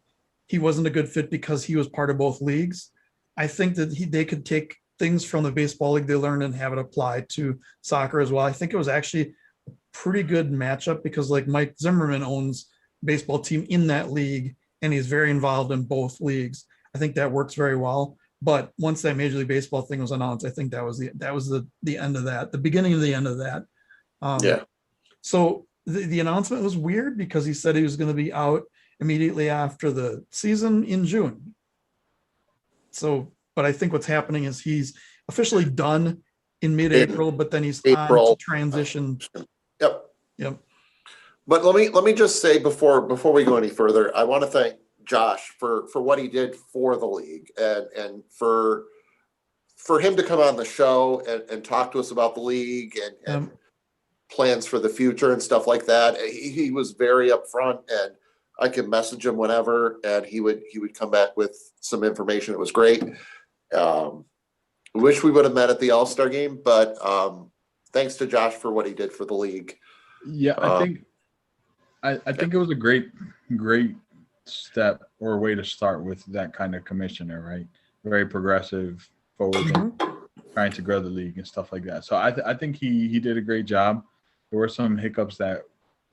he wasn't a good fit because he was part of both leagues. I think that they could take things from the baseball league they learned and have it applied to soccer as well. I think it was actually a pretty good matchup because like Mike Zimmerman owns a baseball team in that league and he's very involved in both leagues. I think that works very well. But once that Major League Baseball thing was announced, I think that was the end of that, the beginning of the end of that. So the announcement was weird because he said he was going to be out immediately after the season in June. So, but I think what's happening is he's officially done in mid-April, but then he's on to transition. Yep. But let me just say before we go any further, I want to thank Josh for what he did for the league and for him to come on the show and talk to us about the league and plans for the future and stuff like that. He was very upfront, and I could message him whenever, and he would come back with some information. It was great. Wish we would have met at the All-Star game, but thanks to Josh for what he did for the league. Yeah, I think it was a great step or way to start with that kind of commissioner, right? Very progressive, forward, trying to grow the league and stuff like that. So I think he did a great job. There were some hiccups that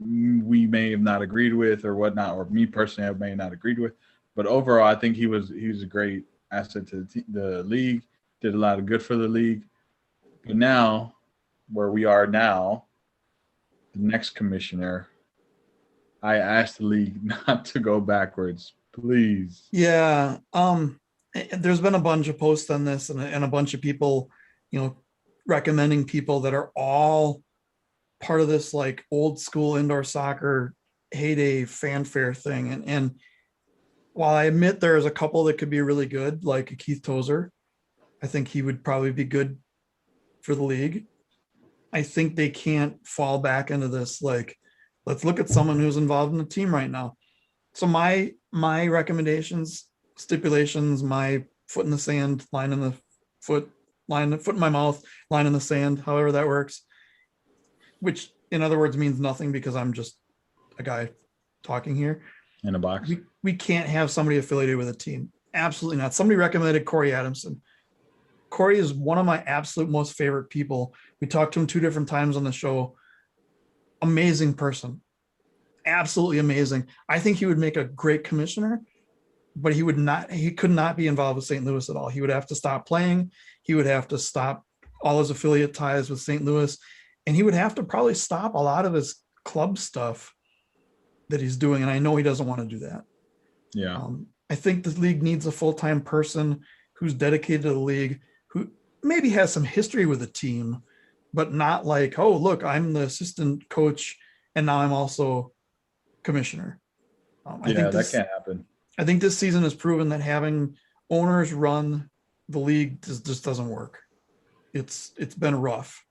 we may have not agreed with or whatnot, or me personally I may have not agreed with, but overall I think he was a great asset to the league, did a lot of good for the league. But now, where we are now, the next commissioner, I asked the league not to go backwards, please. Yeah. There's been a bunch of posts on this and a bunch of people, recommending people that are all part of this like old school indoor soccer heyday fanfare thing. And while I admit there's a couple that could be really good, like Keith Tozer, I think he would probably be good for the league. I think they can't fall back into this, like, let's look at someone who's involved in the team right now. So my recommendations, stipulations, my foot in the sand, line in the foot in my mouth, line in the sand, however that works, which in other words means nothing because I'm just a guy talking here. In a box. We can't have somebody affiliated with a team. Absolutely not. Somebody recommended Corey Adamson. Corey is one of my absolute most favorite people. We talked to him 2 different times on the show. Amazing person. Absolutely amazing. I think he would make a great commissioner, but he could not be involved with St. Louis at all. He would have to stop playing. He would have to stop all his affiliate ties with St. Louis. And he would have to probably stop a lot of his club stuff that he's doing. And I know he doesn't want to do that. Yeah. I think the league needs a full-time person who's dedicated to the league, who maybe has some history with the team, but not like, oh, look, I'm the assistant coach and now I'm also commissioner. I think that can't happen. I think this season has proven that having owners run the league just doesn't work. It's been rough.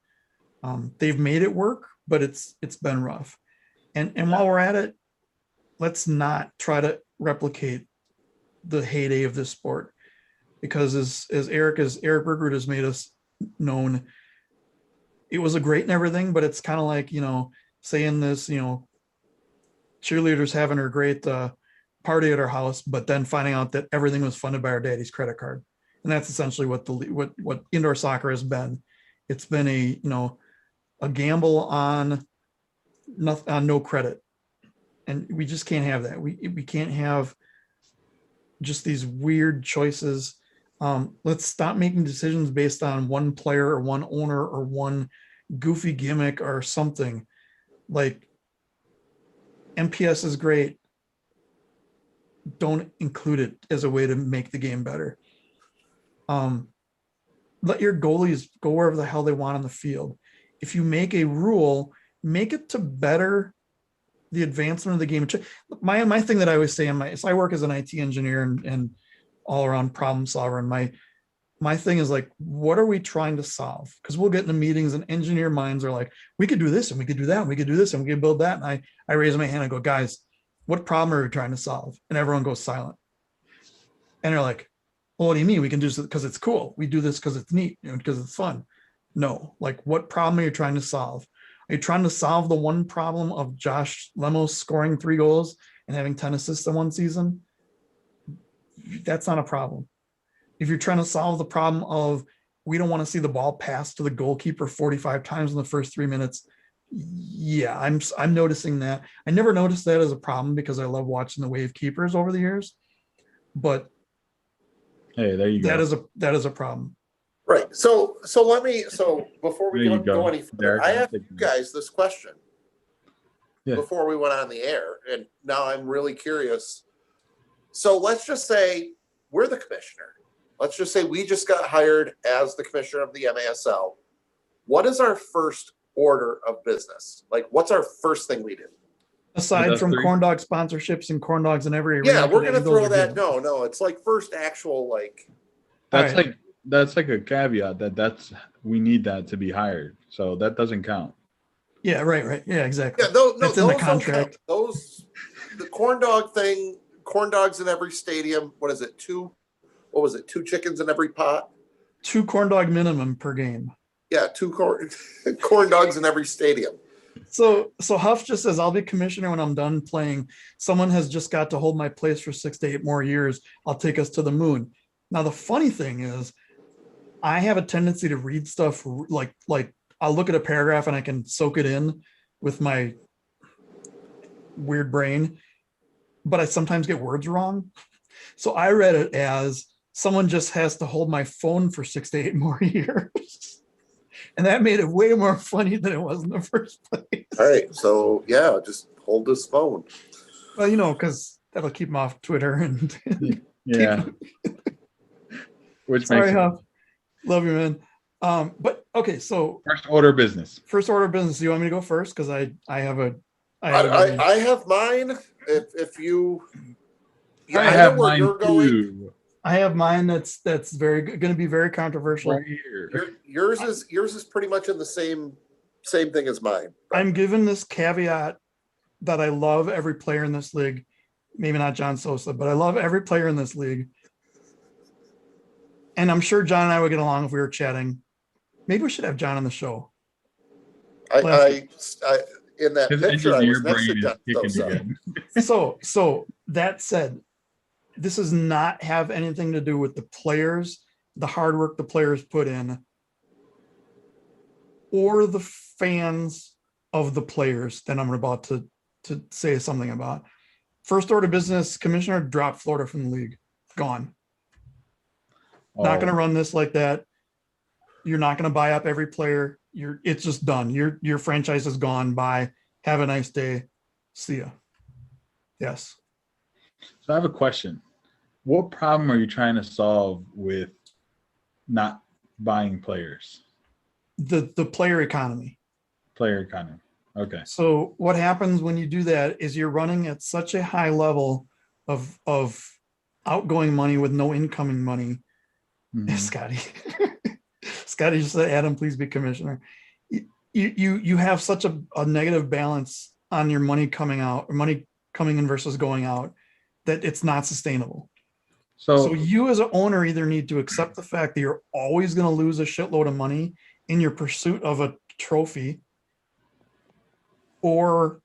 They've made it work, but it's been rough. And while we're at it, let's not try to replicate the heyday of this sport, because as Eric Bergerud has made us known, it was a great and everything, but it's kind of like, saying this, cheerleaders having her great party at our house, but then finding out that everything was funded by our daddy's credit card. And that's essentially what what indoor soccer has been. It's been a gamble on no credit. And we just can't have that. We can't have just these weird choices. Let's stop making decisions based on one player or one owner or one goofy gimmick or something. Like, MPS is great. Don't include it as a way to make the game better. Let your goalies go wherever the hell they want on the field. If you make a rule, make it to better the advancement of the game. My thing that I always say so I work as an IT engineer and all around problem solver. And my thing is like, what are we trying to solve? Because we'll get into meetings and engineer minds are like, we could do this and we could do that and we could do this and we could build that. And I raise my hand and go, guys, what problem are we trying to solve? And everyone goes silent. And they're like, well, what do you mean? We can do this because it's cool. We do this because it's neat, because it's fun. No, like, what problem are you trying to solve? Are you trying to solve the one problem of Josh Lemos scoring 3 goals and having 10 assists in one season? That's not a problem. If you're trying to solve the problem of we don't want to see the ball pass to the goalkeeper 45 times in the first 3 minutes, yeah, I'm noticing that. I never noticed that as a problem because I love watching the Wave keepers over the years, but Hey, there you go. That is a problem. Right. So before we go any further, Derek, I asked you guys this question before we went on the air, and now I'm really curious. So let's just say we're the commissioner. Let's just say we just got hired as the commissioner of the MASL. What is our first order of business? Like, what's our first thing we do? Aside from corn dog sponsorships and corn dogs in every arena, we're gonna throw that. No, it's like first actual like. That's like a caveat we need that to be hired, so that doesn't count. Yeah, right. Yeah, exactly. Yeah, that's in the contract. The corn dog thing, corn dogs in every stadium. What is it? 2 chickens in every pot? 2 corn dog minimum per game. Yeah, 2 corn dogs in every stadium. So Huff just says, I'll be commissioner when I'm done playing. Someone has just got to hold my place for 6 to 8 more years. I'll take us to the moon. Now, the funny thing is, I have a tendency to read stuff like I'll look at a paragraph and I can soak it in with my weird brain, but I sometimes get words wrong. So I read it as someone just has to hold my phone for 6 to 8 more years. And that made it way more funny than it was in the first place. All right. So, yeah, just hold this phone. Well, because that'll keep him off Twitter. And yeah. Which Sorry, Huff. Love you, man. But, okay, so. First order of business. Do you want me to go first? Because I have mine. If you. I have mine too. I have mine that's going to be very controversial. Right here. Yours is pretty much in the same thing as mine. I'm given this caveat that I love every player in this league. Maybe not John Sosa, but I love every player in this league. And I'm sure John and I would get along if we were chatting. Maybe we should have John on the show. I in that picture I was next to John. So that said, this does not have anything to do with the players, the hard work the players put in, or the fans of the players that I'm about to say something about. First order of business, commissioner dropped Florida from the league. Gone. Not going to run this like that. You're not going to buy up every player. It's just done. Your franchise is gone. Bye. Have a nice day. See ya. Yes. So I have a question. What problem are you trying to solve with not buying players? The player economy. Player economy. Okay. So what happens when you do that is you're running at such a high level of outgoing money with no incoming money. Mm-hmm. Scotty just said, Adam, please be commissioner. You have such a negative balance on your money coming out, or money coming in versus going out, that it's not sustainable. So you as an owner either need to accept the fact that you're always going to lose a shitload of money in your pursuit of a trophy, or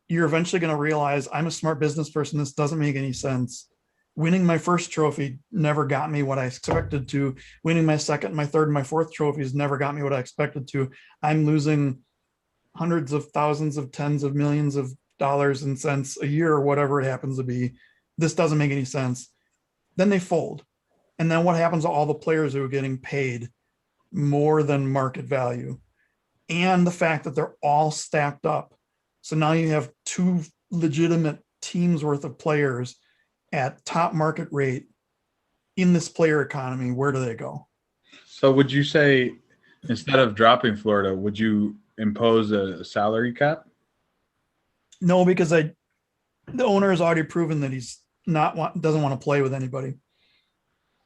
you're eventually going to realize I'm a smart business person. This doesn't make any sense. Winning my first trophy never got me what I expected to. Winning my second, my third, and my fourth trophies never got me what I expected to. I'm losing hundreds of thousands of tens of millions of dollars and cents a year, or whatever it happens to be. This doesn't make any sense. Then they fold. And then what happens to all the players who are getting paid more than market value? And the fact that they're all stacked up. So now you have two legitimate teams worth of players at top market rate in this player economy. Where do they go? So would you say, instead of dropping Florida, would you impose a salary cap? No, because the owner has already proven that he's doesn't want to play with anybody.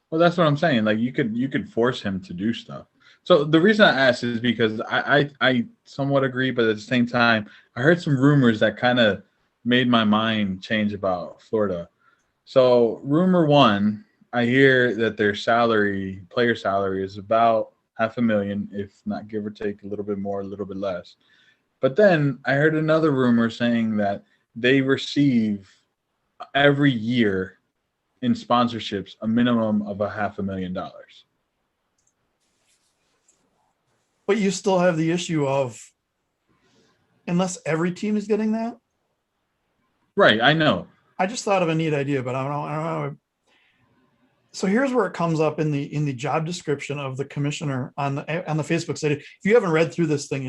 Well, that's what I'm saying. Like you could force him to do stuff. So the reason I asked is because I somewhat agree, but at the same time, I heard some rumors that kind of made my mind change about Florida. So rumor one, I hear that their player salary is about $500,000, if not give or take a little bit more, a little bit less. But then I heard another rumor saying that they receive every year in sponsorships a minimum of $500,000. But you still have the issue of, unless every team is getting that. Right, I know. I just thought of a neat idea, but I don't know. So here's where it comes up in the job description of the commissioner on the Facebook site. If you haven't read through this thing,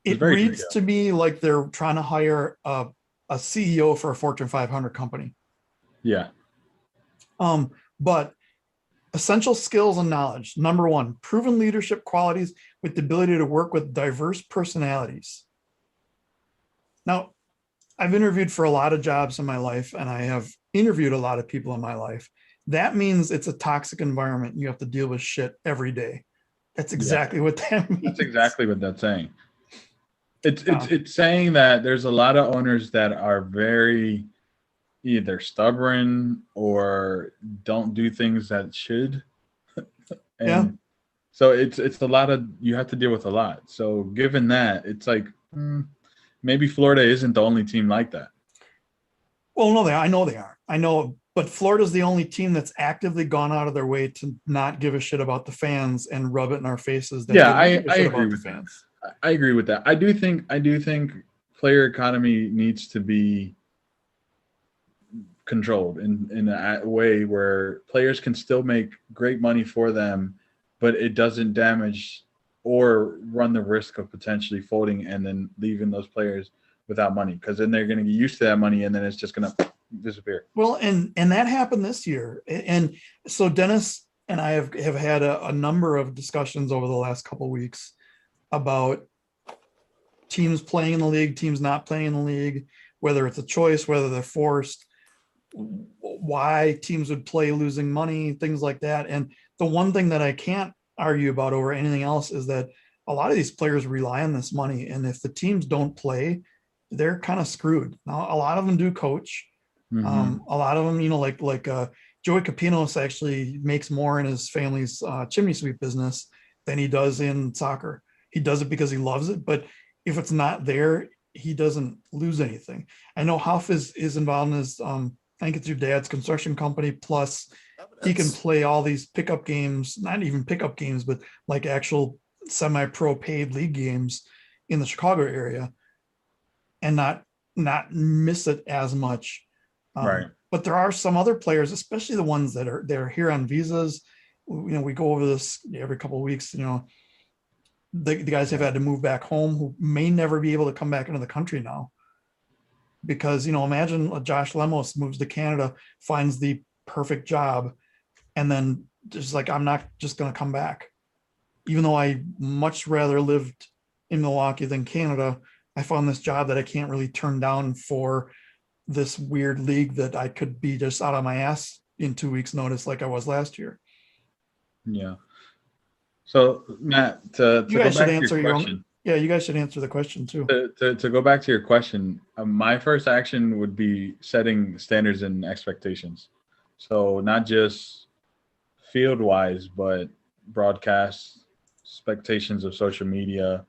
it reads to me like they're trying to hire a CEO for a Fortune 500 company. Yeah. But essential skills and knowledge. Number one, proven leadership qualities with the ability to work with diverse personalities. Now, I've interviewed for a lot of jobs in my life, and I have interviewed a lot of people in my life. That means it's a toxic environment. You have to deal with shit every day. That's exactly what that means. That's exactly what that's saying. It's saying that there's a lot of owners that are very either stubborn or don't do things that should. And so it's a lot of, you have to deal with a lot. So given that, it's like maybe Florida isn't the only team like that. Well, no, I know they are. I know, but Florida's the only team that's actively gone out of their way to not give a shit about the fans and rub it in our faces. I agree with fans. I agree with that. I do think player economy needs to be controlled in a way where players can still make great money for them, but it doesn't damage or run the risk of potentially folding and then leaving those players without money, because then they're going to get used to that money and then it's just going to disappear. Well, and that happened this year. And so Dennis and I have had a number of discussions over the last couple of weeks about teams playing in the league, teams not playing in the league, whether it's a choice, whether they're forced, why teams would play losing money, things like that. And the one thing that I can't argue about over anything else is that a lot of these players rely on this money. And if the teams don't play, they're kind of screwed. Now, a lot of them do coach. Mm-hmm. A lot of them, like Joey Capinos actually makes more in his family's chimney sweep business than he does in soccer. He does it because he loves it, but if it's not there, he doesn't lose anything. I know Huff is involved in his, I think it's your dad's construction company, plus he can play all these pickup games, not even pickup games, but like actual semi-pro paid league games in the Chicago area and not miss it as much. Right. But there are some other players, especially the ones that are here on visas. We go over this every couple of weeks. The guys have had to move back home who may never be able to come back into the country now. Because, imagine Josh Lemos moves to Canada, finds the perfect job, and then just like, I'm not just going to come back. Even though I much rather lived in Milwaukee than Canada, I found this job that I can't really turn down for this weird league that I could be just out of my ass in 2 weeks' notice like I was last year. Yeah. So, Matt, to you go guys back should to answer your your question, own. Yeah, you guys should answer the question too. To go back to your question, my first action would be setting standards and expectations. So not just field-wise, but broadcast, expectations of social media,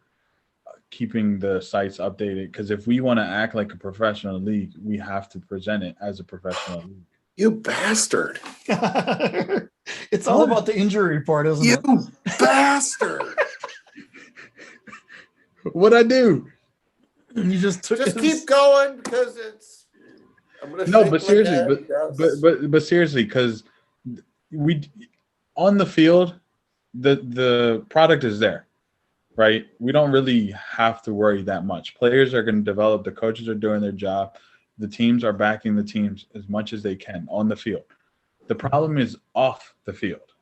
keeping the sites updated. Because if we want to act like a professional league, we have to present it as a professional league. You bastard. It's all about the injury report, isn't You it? bastard. What'd I do? You just took Just his- keep going because it's. I'm gonna No, shake but my seriously, head, yes. but seriously, because we on the field, the product is there, right? We don't really have to worry that much. Players are going to develop. The coaches are doing their job. The teams are backing the teams as much as they can on the field. The problem is off the field,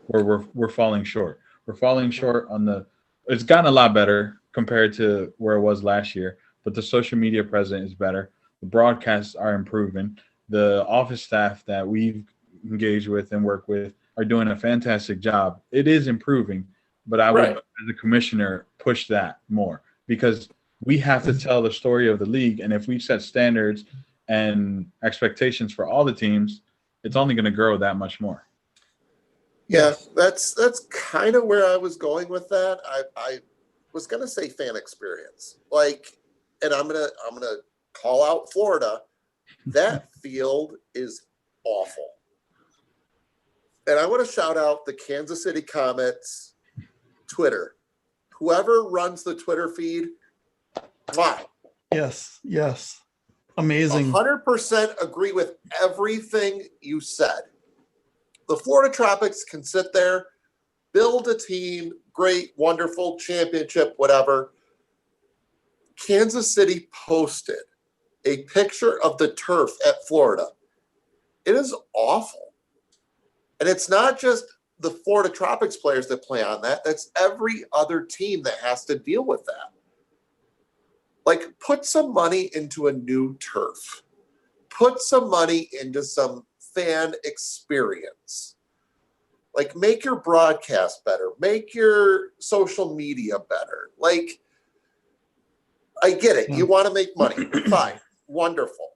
where we're falling short. We're falling short on the. It's gotten a lot better compared to where it was last year, but the social media presence is better. The broadcasts are improving. The office staff that we've engaged with and work with are doing a fantastic job. It is improving, but I would, Right. as a commissioner, push that more because we have to tell the story of the league. And if we set standards and expectations for all the teams, it's only going to grow that much more. Yeah, that's kind of where I was going with that. I was gonna say fan experience, like, and I'm gonna call out Florida. That field is awful, and I want to shout out the Kansas City Comets Twitter. Whoever runs the Twitter feed, wow, Yes. Amazing. 100% agree with everything you said. The Florida Tropics can sit there, build a team, great, wonderful, championship, whatever. Kansas City posted a picture of the turf at Florida. It is awful. And it's not just the Florida Tropics players that play on that. That's every other team that has to deal with that. Like, put some money into a new turf. Put some money into some fan experience. Like, make your broadcast better. Make your social media better. Like, I get it. You want to make money. Fine. Wonderful.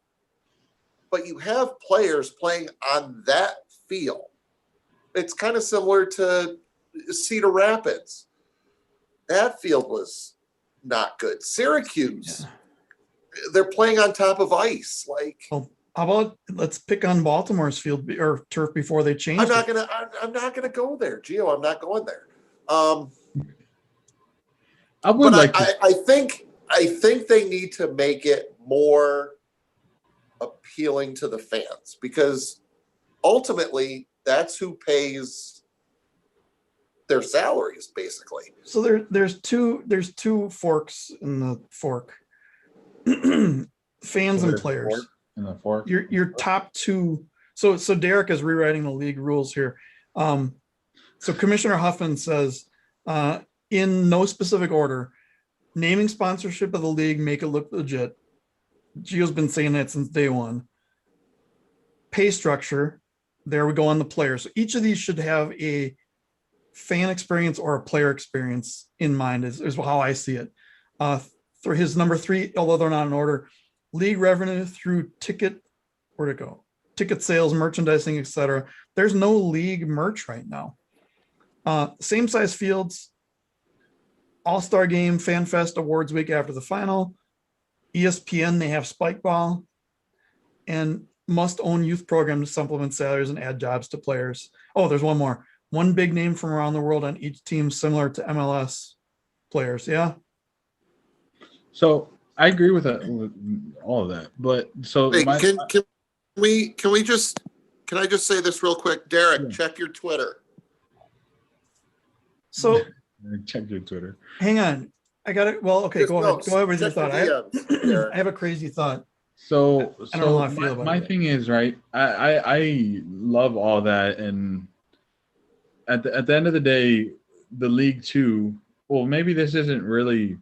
But you have players playing on that field. It's kind of similar to Cedar Rapids. That field was not good. Syracuse, they're playing on top of ice. Like, Well, how about let's pick on Baltimore's field or turf before they change I'm not it. gonna go there, Gio. I'm not going there. I would But like to. I think they need to make it more appealing to the fans because ultimately that's who pays their salaries, basically. So there's two forks in the fork. Fans and players. In the fork. Your top two. So Derek is rewriting the league rules here. So Commissioner Huffman says, in no specific order, naming sponsorship of the league, make it look legit. Gio's been saying that since day one. Pay structure, there we go on the players. So each of these should have a fan experience or a player experience in mind is how I see it. For his number 3, although they're not in order, league revenue through ticket, where'd it go? Ticket sales, merchandising, etc. There's no league merch right now. Same size fields, All-Star Game, Fan Fest, Awards Week after the final. ESPN, they have Spike Ball, and must own youth program to supplement salaries and add jobs to players. Oh, there's one more. One big name from around the world on each team, similar to MLS players. Yeah. So I agree with that, with all of that. But so Hey, can I just say this real quick? Derek, Yeah. check your Twitter. So check your Twitter. hang on. I got it. Well, okay, go ahead. Go ahead with your Check thought. the DMs, I have a crazy thought. So I don't know how I feel about my it. thing is, right, I love all that, and at the end of the day, the league too. Well, maybe this isn't really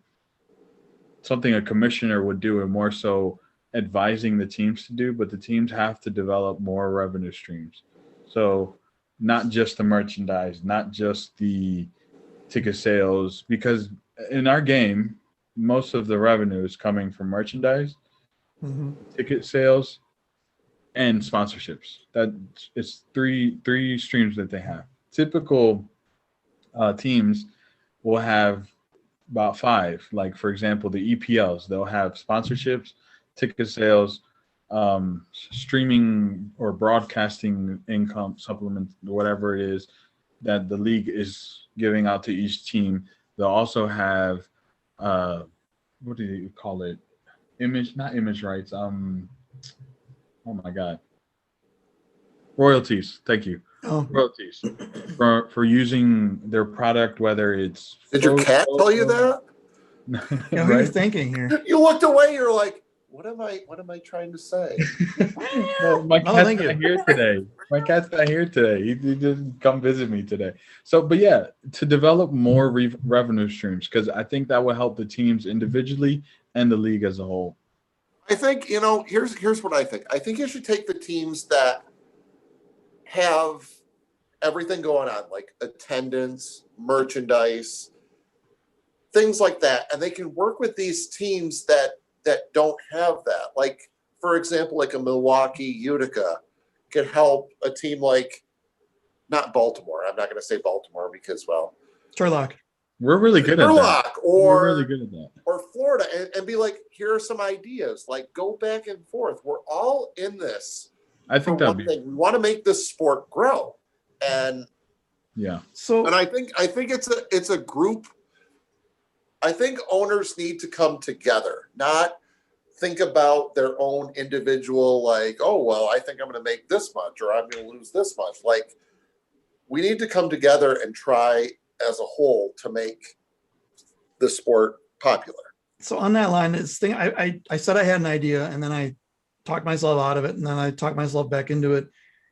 something a commissioner would do, and more so advising the teams to do. But the teams have to develop more revenue streams. So not just the merchandise, not just the ticket sales, because in our game, most of the revenue is coming from merchandise, Mhm. ticket sales, and sponsorships. That it's three streams that they have. Typical teams will have about 5. Like, for example, the EPLs, they'll have sponsorships, ticket sales, streaming or broadcasting income supplement, whatever it is that the league is giving out to each team. They'll also have, what do you call it? Not image rights. Oh my God. Royalties. Thank you. Oh, Royalties for using their product, whether it's Did your cat tell you that? yeah, who are you right? thinking here? You looked away. You're like, what am I trying to say? No, my No, cat's thank not you. here today. My cat's not here today. He didn't come visit me today. So, but yeah, to develop more revenue streams, because I think that will help the teams individually and the league as a whole. I think, here's what I think. I think you should take the teams that have everything going on, like attendance, merchandise, things like that, and they can work with these teams that don't have that. Like, for example, like a Milwaukee Utica could help a team like, not Baltimore. I'm not going to say Baltimore because, well, Sherlock. We're really good at that. Sherlock We're really good at that. or Florida, and be like, here are some ideas. Like, go back and forth. We're all in this. I For think that'd one be, thing, we want to make this sport grow, and yeah. So I think it's a group. I think owners need to come together, not think about their own individual, like, oh, well, I think I'm going to make this much or I'm going to lose this much. Like, we need to come together and try as a whole to make the sport popular. so on that line, this thing I said I had an idea, and then I talked myself out of it, and then I talked myself back into it,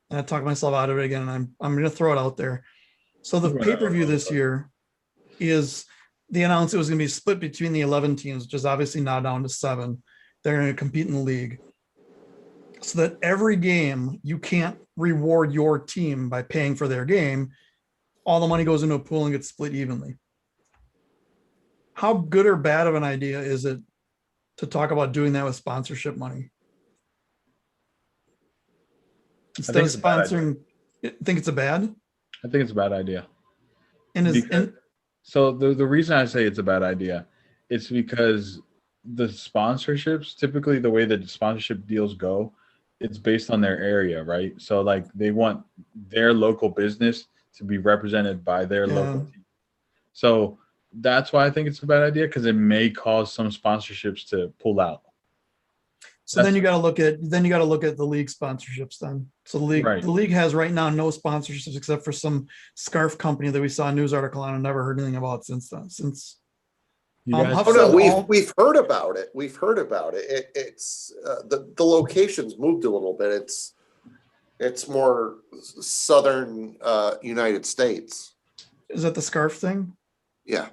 and I talked myself out of it again. And I'm going to throw it out there. So the pay-per-view this year is, they announced it was going to be split between the 11 teams, which is obviously now down to 7. They're going to compete in the league, so that every game you can't reward your team by paying for their game. All the money goes into a pool and gets split evenly. How good or bad of an idea is it to talk about doing that with sponsorship money? Instead of it's a bad idea. sponsoring, think it's a bad? I think it's a bad idea. And So the reason I say it's a bad idea, it's because the sponsorships, typically the way that sponsorship deals go, it's based on their area, right? So like they want their local business to be represented by their local team. So that's why I think it's a bad idea, because it may cause some sponsorships to pull out. So then you got to look at the league sponsorships then. So the league has right now no sponsorships except for some scarf company that we saw a news article on and never heard anything about since then. We've heard about it. We've heard about it. It's the locations moved a little bit. It's more southern United States. Is that the scarf thing? Yeah.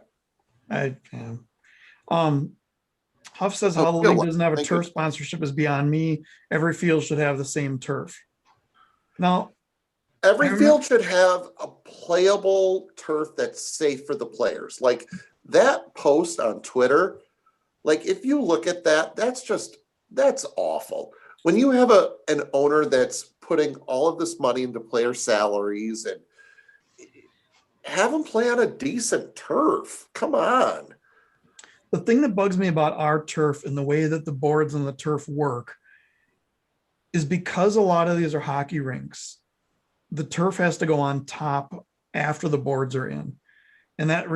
Huff says how the league doesn't have a turf sponsorship is beyond me. Every field should have the same turf. Now, every field should have a playable turf that's safe for the players. Like that post on Twitter, like if you look at that, that's awful. When you have an owner that's putting all of this money into player salaries, and have them play on a decent turf. Come on. The thing that bugs me about our turf and the way that the boards and the turf work is because a lot of these are hockey rinks, the turf has to go on top after the boards are in. And that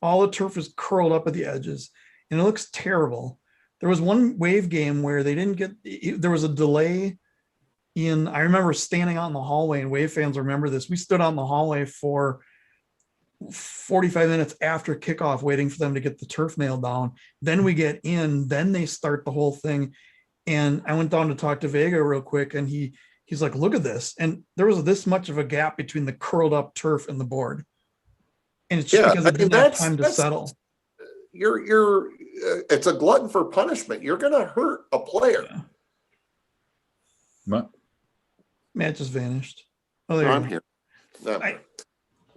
all the turf is curled up at the edges and it looks terrible. There was one Wave game where there was a delay I remember standing out in the hallway, and Wave fans remember this. We stood out in the hallway for 45 minutes after kickoff waiting for them to get the turf nailed down. Then we get in, then they start the whole thing. And I went down to talk to Vega real quick, and he's like, look at this. And there was this much of a gap between the curled up turf and the board. And it's just because it didn't have time to settle. It's a glutton for punishment. You're going to hurt a player. Yeah. Matt just vanished. Oh, there I'm here. No.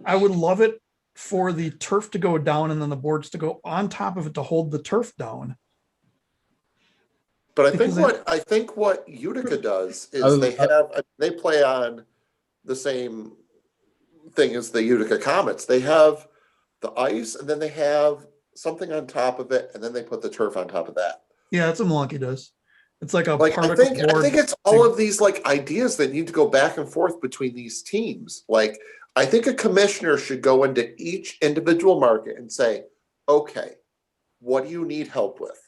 I would love it for the turf to go down and then the boards to go on top of it to hold the turf down. But I think what Utica does is they play on the same thing as the Utica Comets. They have the ice, and then they have something on top of it, and then they put the turf on top of that. Yeah, that's what Milwaukee does. It's like a Like I particle think board. it's all of these like ideas that need to go back and forth between these teams. Like I think a commissioner should go into each individual market and say, okay, what do you need help with?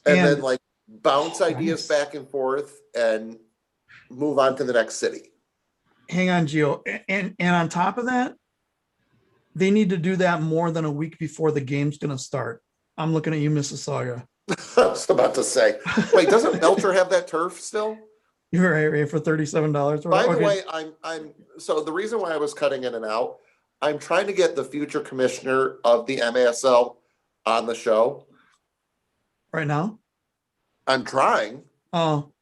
And then like bounce ideas back and forth and move on to the next city. Hang on, Gio. And on top of that, they need to do that more than a week before the game's going to start. I'm looking at you, Mississauga. I was about to say, wait, doesn't Belcher have that turf still? You're right for $37. By the way, I'm so the reason why I was cutting in and out, I'm trying to get the future commissioner of the MASL on the show. Right now? I'm trying. Oh.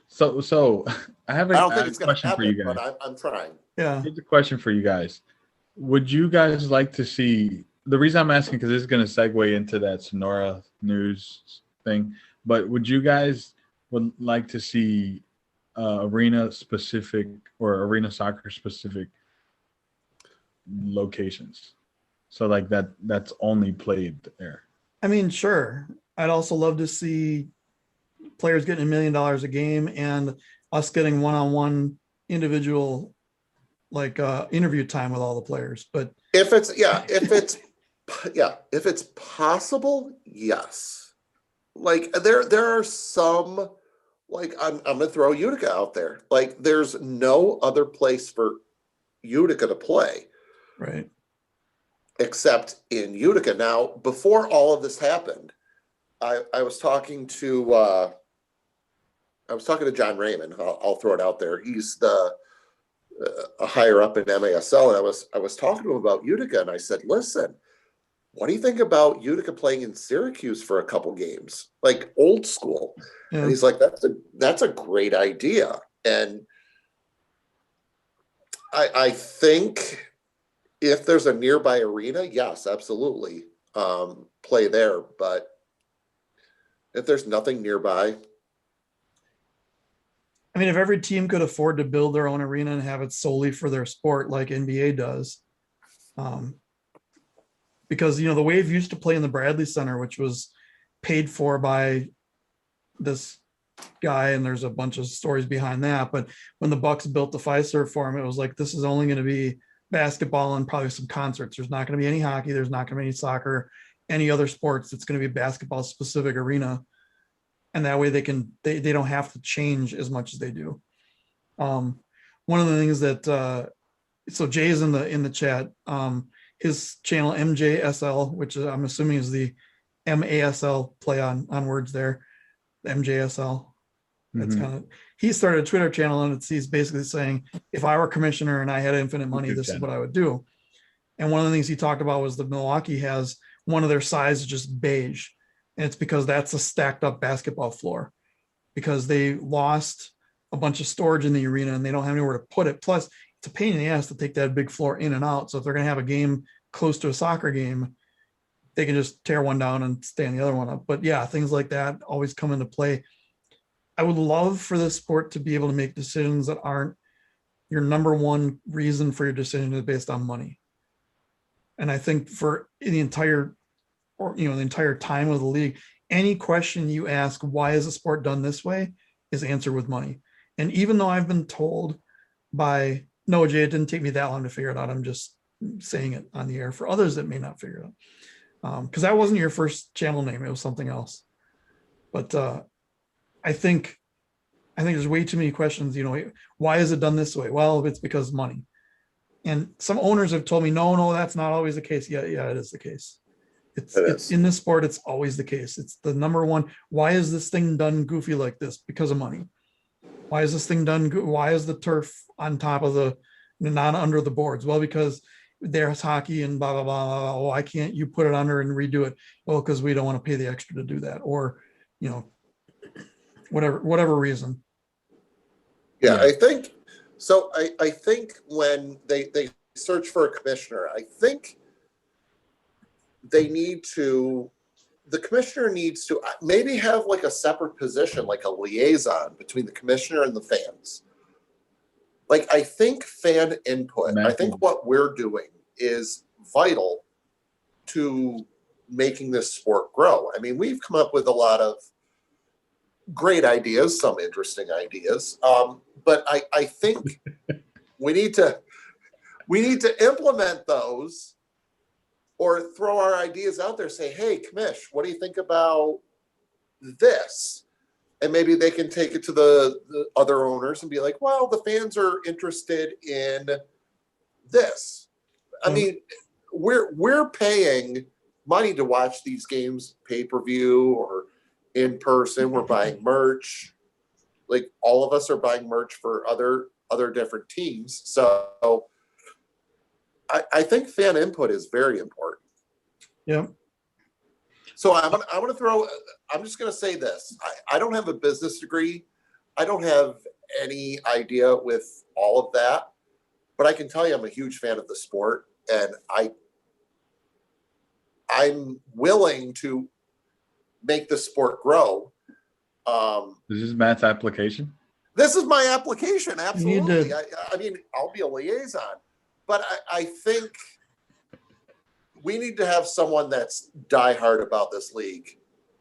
So I have I don't think a it's going to question for you happen, guys. but I'm trying. Yeah. Here's a question for you guys. Would you guys like to see, the reason I'm asking, because this is going to segue into that Sonora news thing, but would you guys like to see arena specific or arena soccer specific locations? So like that's only played there. I mean, sure. I'd also love to see players getting $1 million a game and us getting one-on-one individual like interview time with all the players. But if it's possible, yes. Like there are some, like I'm gonna throw Utica out there. Like there's no other place for Utica to play. Right. Except in Utica. Now, before all of this happened, I was talking to John Raymond. I'll throw it out there. He's the a higher up in MASL, and I was talking to him about Utica, and I said, "Listen, what do you think about Utica playing in Syracuse for a couple games, like old school?" Yeah. And he's like, "That's a great idea." And I think if there's a nearby arena, yes, absolutely, play there. But if there's nothing nearby, I mean, if every team could afford to build their own arena and have it solely for their sport, like NBA does, because, you know, the Wave used to play in the Bradley Center, which was paid for by this guy, and there's a bunch of stories behind that. But when the Bucks built the Fiserv for him, it was like, this is only going to be basketball and probably some concerts. There's not going to be any hockey. There's not going to be any soccer, any other sports. It's going to be a basketball specific arena. And that way they don't have to change as much as they do. One of the things that, so Jay's in the chat, his channel MJSL, which I'm assuming is the MASL play on words there, the MJSL. That's kind of, he started a Twitter channel, and he's basically saying, if I were commissioner and I had infinite money, this is what I would do. And one of the things he talked about was that Milwaukee has one of their sides is just beige. And it's because that's a stacked up basketball floor, because they lost a bunch of storage in the arena and they don't have anywhere to put it. Plus, it's a pain in the ass to take that big floor in and out. So if they're going to have a game close to a soccer game, they can just tear one down and stand the other one up. But yeah, things like that always come into play. I would love for this sport to be able to make decisions that aren't your number one reason for your decision is based on money. And I think for the entire time of the league, any question you ask, why is the sport done this way, is answered with money. And even though I've been told by, no, Jay, it didn't take me that long to figure it out. I'm just saying it on the air for others that may not figure it out. Because that wasn't your first channel name. It was something else. But I think there's way too many questions. You know, why is it done this way? Well, it's because of money. And some owners have told me, no, that's not always the case. Yeah, it is the case. It's in this sport, it's always the case. It's the number one. Why is this thing done goofy like this? Because of money. Why is this thing done? Why is the turf on top of not under the boards? Well, because there's hockey and blah, blah, blah, blah. Why can't you put it under and redo it? Well, because we don't want to pay the extra to do that. Or, you know, whatever reason. Yeah, I think so. I think when they search for a commissioner, I think the commissioner needs to maybe have like a separate position, like a liaison between the commissioner and the fans. like, I think fan input, I Matthew. think what we're doing is vital to making this sport grow. I mean, we've come up with a lot of great ideas, some interesting ideas, but I think we need to implement those, or throw our ideas out there. Say, hey, Commish, what do you think about this? And maybe they can take it to the other owners and be like, well, the fans are interested in this. I mean, we're paying money to watch these games pay-per-view or in person. We're buying merch. Like, all of us are buying merch for other different teams. So I think fan input is very important. Yeah. So I'm just going to say this. I don't have a business degree. I don't have any idea with all of that, but I can tell you I'm a huge fan of the sport, and I'm willing to make the sport grow. This is Matt's application. This is my application. Absolutely. to- I mean, I'll be a liaison, but I think we need to have someone that's diehard about this league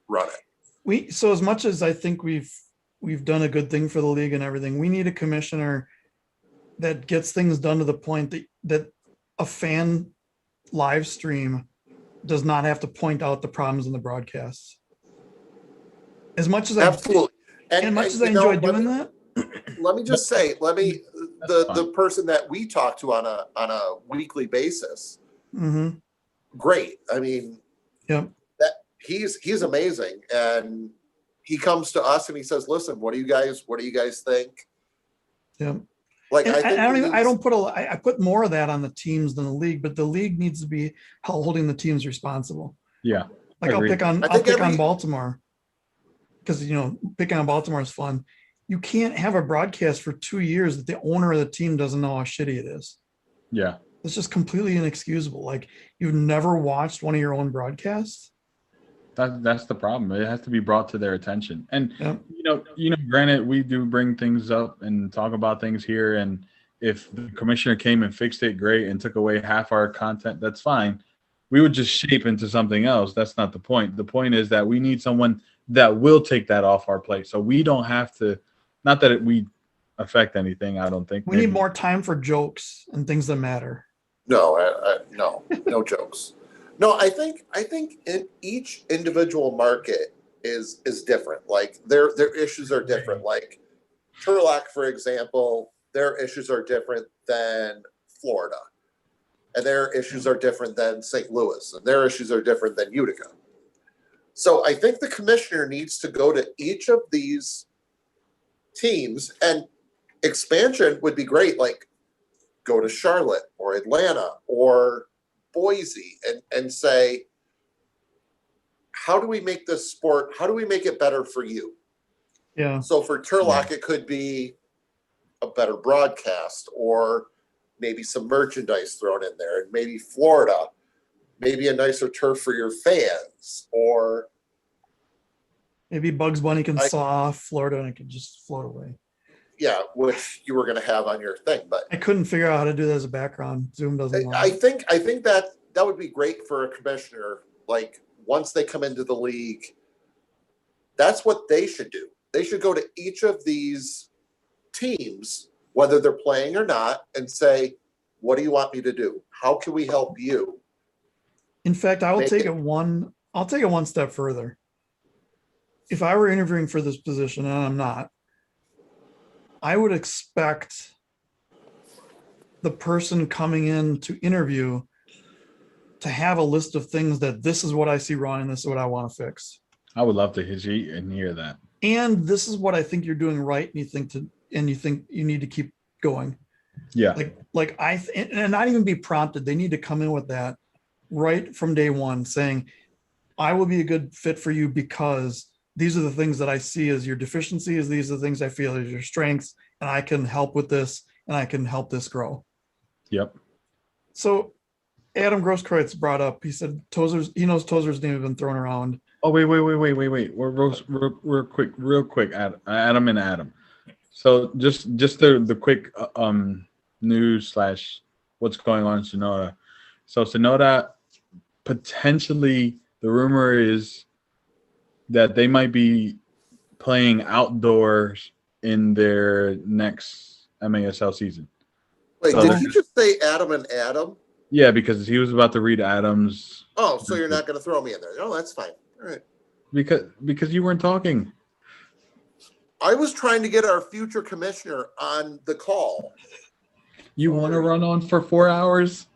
run it. So as much as I think we've done a good thing for the league and everything, we need a commissioner that gets things done to the point that a fan live stream does not have to point out the problems in the broadcasts. As much as Absolutely. as much as I you know, enjoy doing that. let me just say, the person that we talk to on a weekly basis, Mm-hmm. great. I mean, Yep. that he's amazing, and he comes to us and he says, "Listen, what do you guys think?" Yep. Like, And I think I put more of that on the teams than the league, but the league needs to be holding the teams responsible. Yeah. Like Agreed. I'll pick on Baltimore, because picking on Baltimore is fun. You can't have a broadcast for 2 years that the owner of the team doesn't know how shitty it is. Yeah. It's just completely inexcusable. Like, you've never watched one of your own broadcasts. That's the problem. It has to be brought to their attention. And Yep. granted, we do bring things up and talk about things here. And if the commissioner came and fixed it, great, and took away half our content, that's fine. We would just shape into something else. That's not the point. The point is that we need someone that will take that off our plate, so we don't have to. Not that we affect anything. I don't think We need more time for jokes and things that matter. no jokes. No, I think in each individual market is different. Like, their issues are different. Like, Turlock, for example, their issues are different than Florida, and their issues are different than St. Louis, and their issues are different than Utica. So I think the commissioner needs to go to each of these teams, and expansion would be great. Like, go to Charlotte or Atlanta or Boise and say, how do we make this sport? How do we make it better for you? Yeah. So for Turlock, it could be a better broadcast, or maybe some merchandise thrown in there. And maybe Florida, maybe a nicer turf for your fans, or Maybe Bugs Bunny can saw off Florida and it can just float away. yeah, which you were going to have on your thing. But I couldn't figure out how to do that as a background. Zoom doesn't allow I it. think that would be great for a commissioner. Like, once they come into the league, that's what they should do. They should go to each of these teams, whether they're playing or not, and say, what do you want me to do? How can we help you? In fact, I'll Make take it- it one step further. If I were interviewing for this position, and I'm not, I would expect the person coming in to interview to have a list of things that this is what I see wrong and this is what I want to fix. I would love to hear that. And this is what I think you're doing right, and you think you need to keep going. Yeah. And not even be prompted. They need to come in with that right from day one, saying, I will be a good fit for you because these are the things that I see as your deficiencies. These are the things I feel as your strengths, and I can help with this, and I can help this grow. Yep. So Adam Grosskreutz brought up, he said he knows Tozer's name has been thrown around. Oh, wait. We're real quick, Adam and Adam. So just the quick news slash what's going on in Sonora. So Sonora potentially, the rumor is that they might be playing outdoors in their next MASL season. Wait, So did they're he just say Adam and Adam? Yeah, because he was about to read Adams. Oh, so you're not going to throw me in there? No, that's fine. All right. Because you weren't talking. I was trying to get our future commissioner on the call. You want to run on for 4 hours?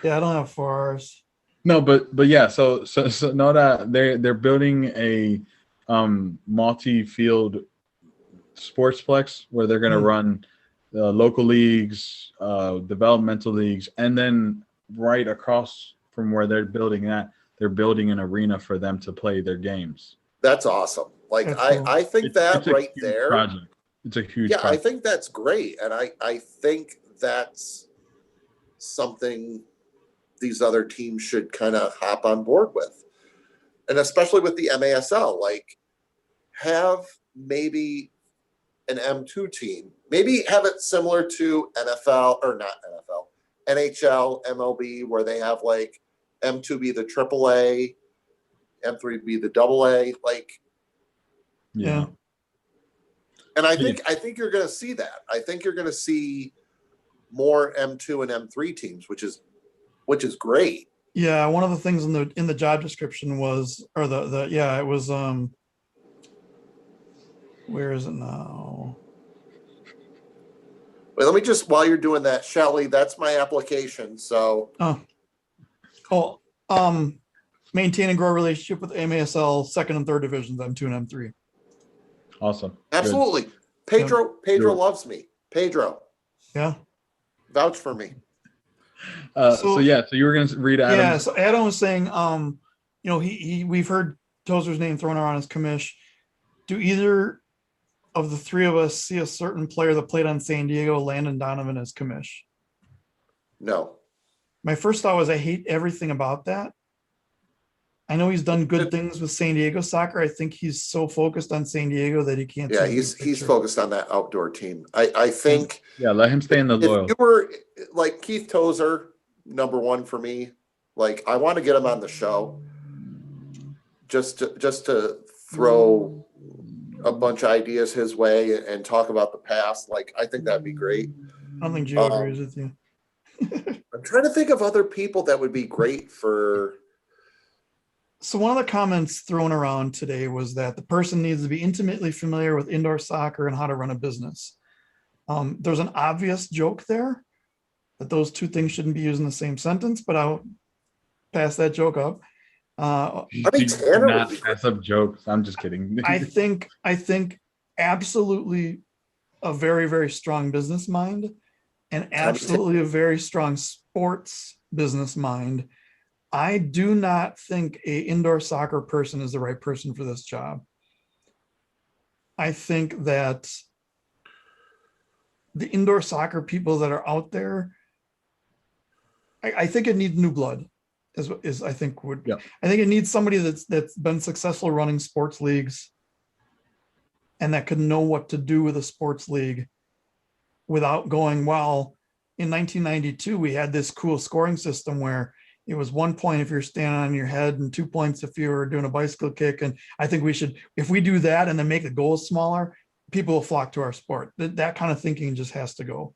Yeah, I don't have 4 hours. No, but yeah. So know that they're building a multi-field sportsplex where they're going to run local leagues, developmental leagues, and then right across from where they're building that, they're building an arena for them to play their games. That's awesome. Like That's cool. I think that It's a right huge there. project. It's a huge Yeah, project. I think that's great, and I think that's something these other teams should kind of hop on board with, and especially with the MASL, like have maybe an M2 team, maybe have it similar to NFL or not NFL, NHL, MLB, where they have like M2 be the AAA, M3 be the AA, like. Yeah. And I think you're going to see that. I think you're going to see more M2 and M3 teams, which is great. Yeah, one of the things in the job description was, or it was where is it now? Wait, let me just, while you're doing that, Shelly, that's my application. So maintain and grow a relationship with MASL second and third divisions, M2 and M3. Awesome. absolutely. Pedro loves me. Pedro, Yeah. vouch for me. So you were going to read Adams. Yeah, so Adam was saying, we've heard Tozer's name thrown around as commish. Do either of the three of us see a certain player that played on San Diego, Landon Donovan, as commish? No. My first thought was I hate everything about that. I know he's done good things with San Diego soccer. I think he's so focused on San Diego that he can't. Yeah, see the he's big picture. focused on that outdoor team. I think. Yeah, let him stay in the loyal. If you were like Keith Tozer, number one for me, like I want to get him on the show just to throw a bunch of ideas his way and talk about the past. Like I think that'd be great. I don't think Gio agrees with you. I'm trying to think of other people that would be great for. So one of the comments thrown around today was that the person needs to be intimately familiar with indoor soccer and how to run a business. There's an obvious joke there that those two things shouldn't be used in the same sentence, but I'll pass that joke up. I mean, Tanner not would be pass up jokes. I'm just kidding. I think absolutely a very, very strong business mind and absolutely a very strong sports business mind. I do not think a indoor soccer person is the right person for this job. I think that the indoor soccer people that are out there, I think it needs new blood. Is I think would. Yeah. I think it needs somebody that's been successful running sports leagues, and that could know what to do with a sports league, without going, well, in 1992 we had this cool scoring system where it was 1 point if you're standing on your head and 2 points if you were doing a bicycle kick. And I think we should, if we do that and then make the goals smaller, people will flock to our sport. That kind of thinking just has to go.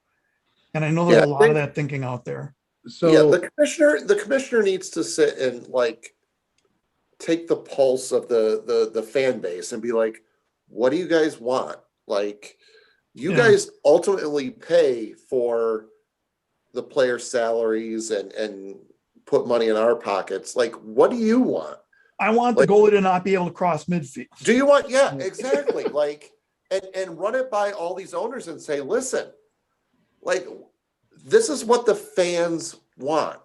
And I know there's a lot of that thinking out there. So yeah, the commissioner needs to sit and like take the pulse of the fan base and be like, what do you guys want? Like, you guys ultimately pay for the players' salaries and put money in our pockets. Like, what do you want? I want the goalie to not be able to cross midfield. Do you want? Yeah, exactly. Like, and run it by all these owners and say, listen, like, this is what the fans want.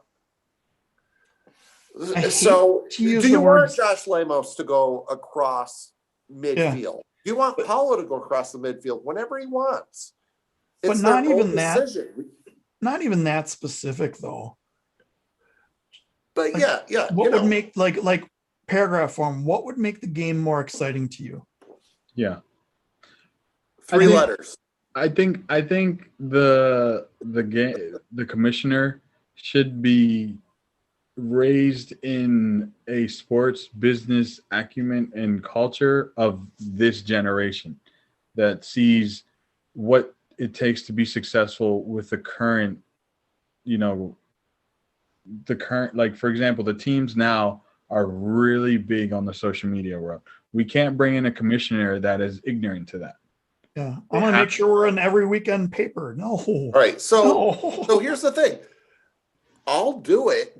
So, do you want Josh Lemos to go across midfield? Do you want Paulo to go across the midfield whenever he wants? But not even that. Not even that specific, though. But like, what would make like paragraph form? What would make the game more exciting to you? Yeah. 3 letters. I think the commissioner should be raised in a sports business acumen and culture of this generation that sees what it takes to be successful with the current, you know, like for example, the teams now are really big on the social media world. We can't bring in a commissioner that is ignorant to that. Yeah, I'm gonna make sure we're in every weekend paper. No. All right. So No. here's the thing. I'll do it.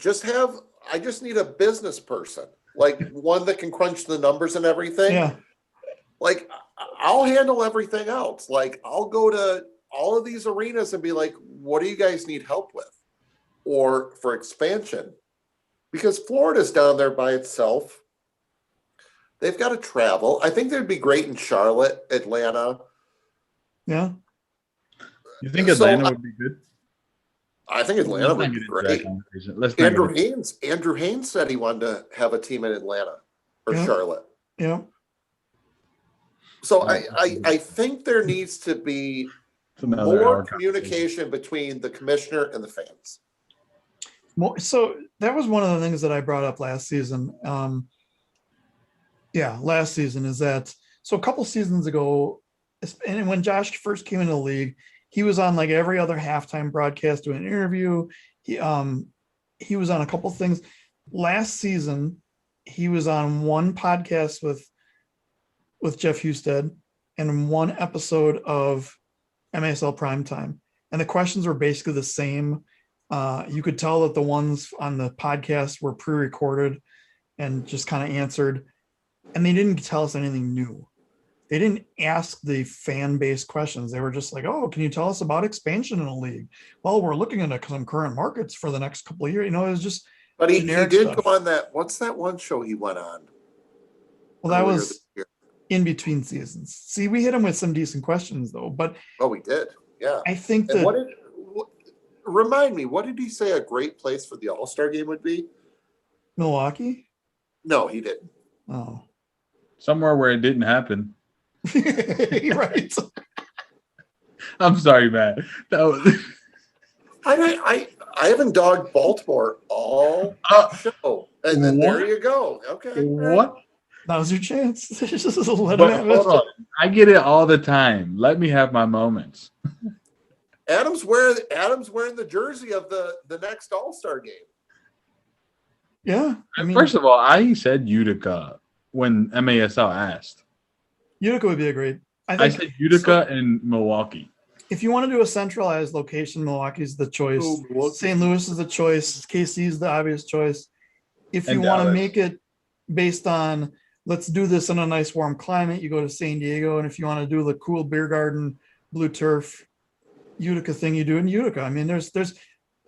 I just need a business person, like one that can crunch the numbers and everything. Yeah. Like I'll handle everything else. Like I'll go to all of these arenas and be like, what do you guys need help with? Or for expansion? Because Florida's down there by itself. They've got to travel. I think they'd be great in Charlotte, Atlanta. Yeah. You think Atlanta would be good? I think Atlanta would be great. Andrew Haynes said he wanted to have a team in Atlanta or Charlotte. Yeah. So I think there needs to be more communication between the commissioner and the fans. So that was one of the things that I brought up last season. Last season is that, so a couple seasons ago, and when Josh first came into the league, he was on like every other halftime broadcast doing an interview. He was on a couple things. Last season, he was on one podcast with Jeff Husted and one episode of MASL Primetime. And the questions were basically the same. You could tell that the ones on the podcast were pre-recorded and just kind of answered. And they didn't tell us anything new. They didn't ask the fan-based questions. They were just like, oh, can you tell us about expansion in the league? Well, we're looking into some current markets for the next couple of years. You know, it was just But he did stuff. Go on that. What's that one show he went on? Well, that was in between seasons. See, we hit him with some decent questions, though. But we did. Yeah. I think that. Remind me, what did he say a great place for the All-Star game would be? Milwaukee? No, he didn't. Oh. Somewhere where it didn't happen. Right. I'm sorry, Matt. That was... I haven't dogged Baltimore all show. And then there you go. Okay. What? That was your chance. Hold on. I get it all the time. Let me have my moments. Adam's wearing the jersey of the next All-Star game. Yeah. First of all, I said Utica when MASL asked. Utica would be a great. I said Utica and Milwaukee. If you want to do a centralized location, Milwaukee's the choice. St. Louis is the choice. KC is the obvious choice. If you want to make it based on, let's do this in a nice warm climate, you go to San Diego. And if you want to do the cool beer garden, blue turf, Utica thing, you do in Utica. I mean, there's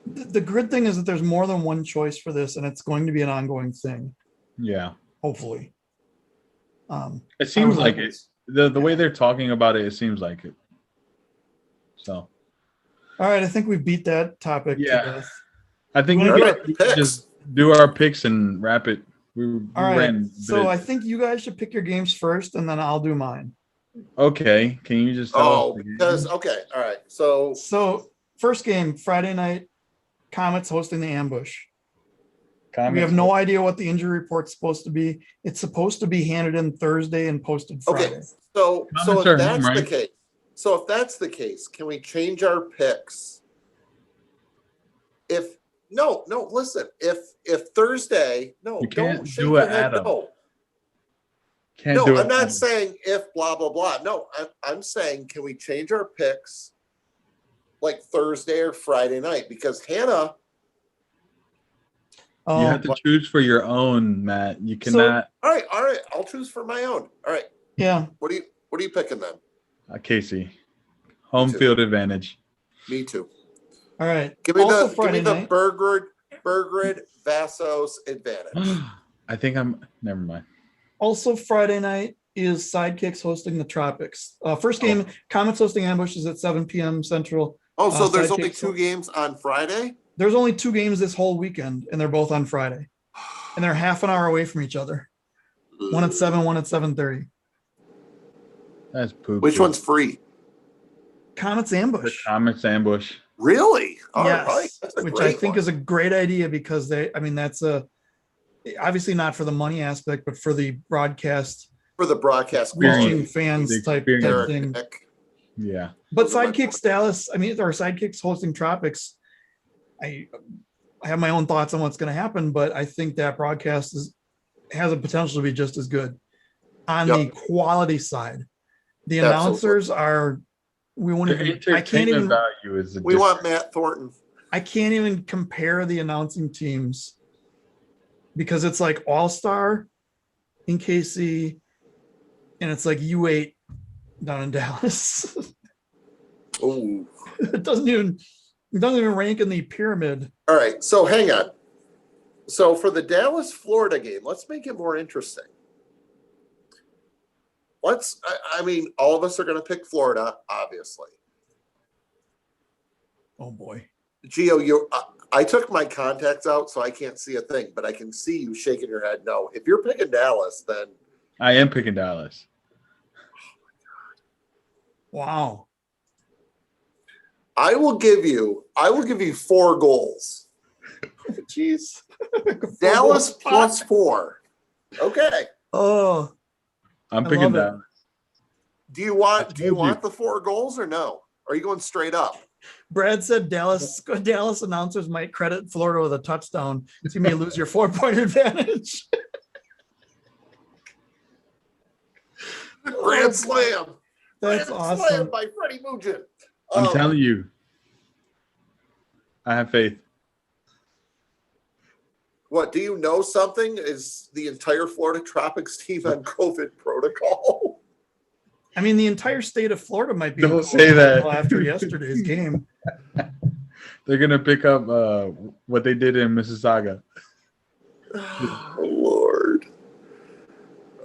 the good thing is that there's more than one choice for this, and it's going to be an ongoing thing. Yeah. Hopefully. It seems like it. The way they're talking about it, it seems like it. So. All right, I think we beat that topic. Yeah. I think we just do our picks and wrap it. We right. So I think you guys should pick your games first, and then I'll do mine. Okay. Can you just tell us okay. All right. So first game, Friday night, Comets hosting the Ambush. We have no idea what the injury report's supposed to be. It's supposed to be handed in Thursday and posted Friday. Okay. So if that's the case, if that's the case, can we change our picks? Listen. If Thursday, you don't shake do your it, head. Adam. I'm not saying if blah blah blah. No, I'm saying can we change our picks like Thursday or Friday night? Because Hannah. You have to choose for your own, Matt. You cannot. All right. I'll choose for my own. All right. Yeah. What are you picking then? Casey, home field advantage. Me too. All right. Give me the Bergrid Vassos advantage. I think never mind. Also Friday night is Sidekicks hosting the Tropics. First game, Comets hosting Ambush is at 7 p.m. Central. Oh, so there's only 2 games on Friday? There's only 2 games this whole weekend, and they're both on Friday. And they're half an hour away from each other. One at 7, one at 7:30. That's poop. Which one's free? Comets The ambush. Comets ambush. Really? All right. Yes, That's a which great I think one. is a great idea because that's obviously not for the money aspect, but for the broadcast For the broadcast reaching quality. fans The type experience. Eric, thing. Nick. Yeah. But Those are my Sidekicks Dallas, or Sidekicks hosting Tropics, I have my own thoughts on what's going to happen, but I think that broadcast has a potential to be just as good on Yep. the quality side. The Absolutely. announcers are, we won't The even, I can't entertainment even, value is We want Matt Thornton. I can't even compare the announcing teams because it's like All-Star in KC and it's like U8 down in Dallas. Ooh. It doesn't even rank in the pyramid. All right. So hang on. So for the Dallas, Florida game, let's make it more interesting. I mean, all of us are going to pick Florida, obviously. Oh boy. Gio, I took my contacts out, so I can't see a thing, but I can see you shaking your head no. If you're picking Dallas, then I am picking Dallas. Wow. I will give you 4 goals. Jeez. Dallas plus 4. Okay. Oh, I'm I picking love it. Dallas. Do you want told you. the 4 goals or no? Or are you going straight up? Brad said Dallas announcers might credit Florida with a touchdown, so you may lose your 4-point advantage. Grand slam. That's Grand awesome. slam by Freddie Mugin. I'm telling you. I have faith. What, do you know something? Is the entire Florida Tropics team on COVID protocol? I mean, the entire state of Florida might be Don't say that. after yesterday's game. They're gonna pick up what they did in Mississauga. Oh, Lord.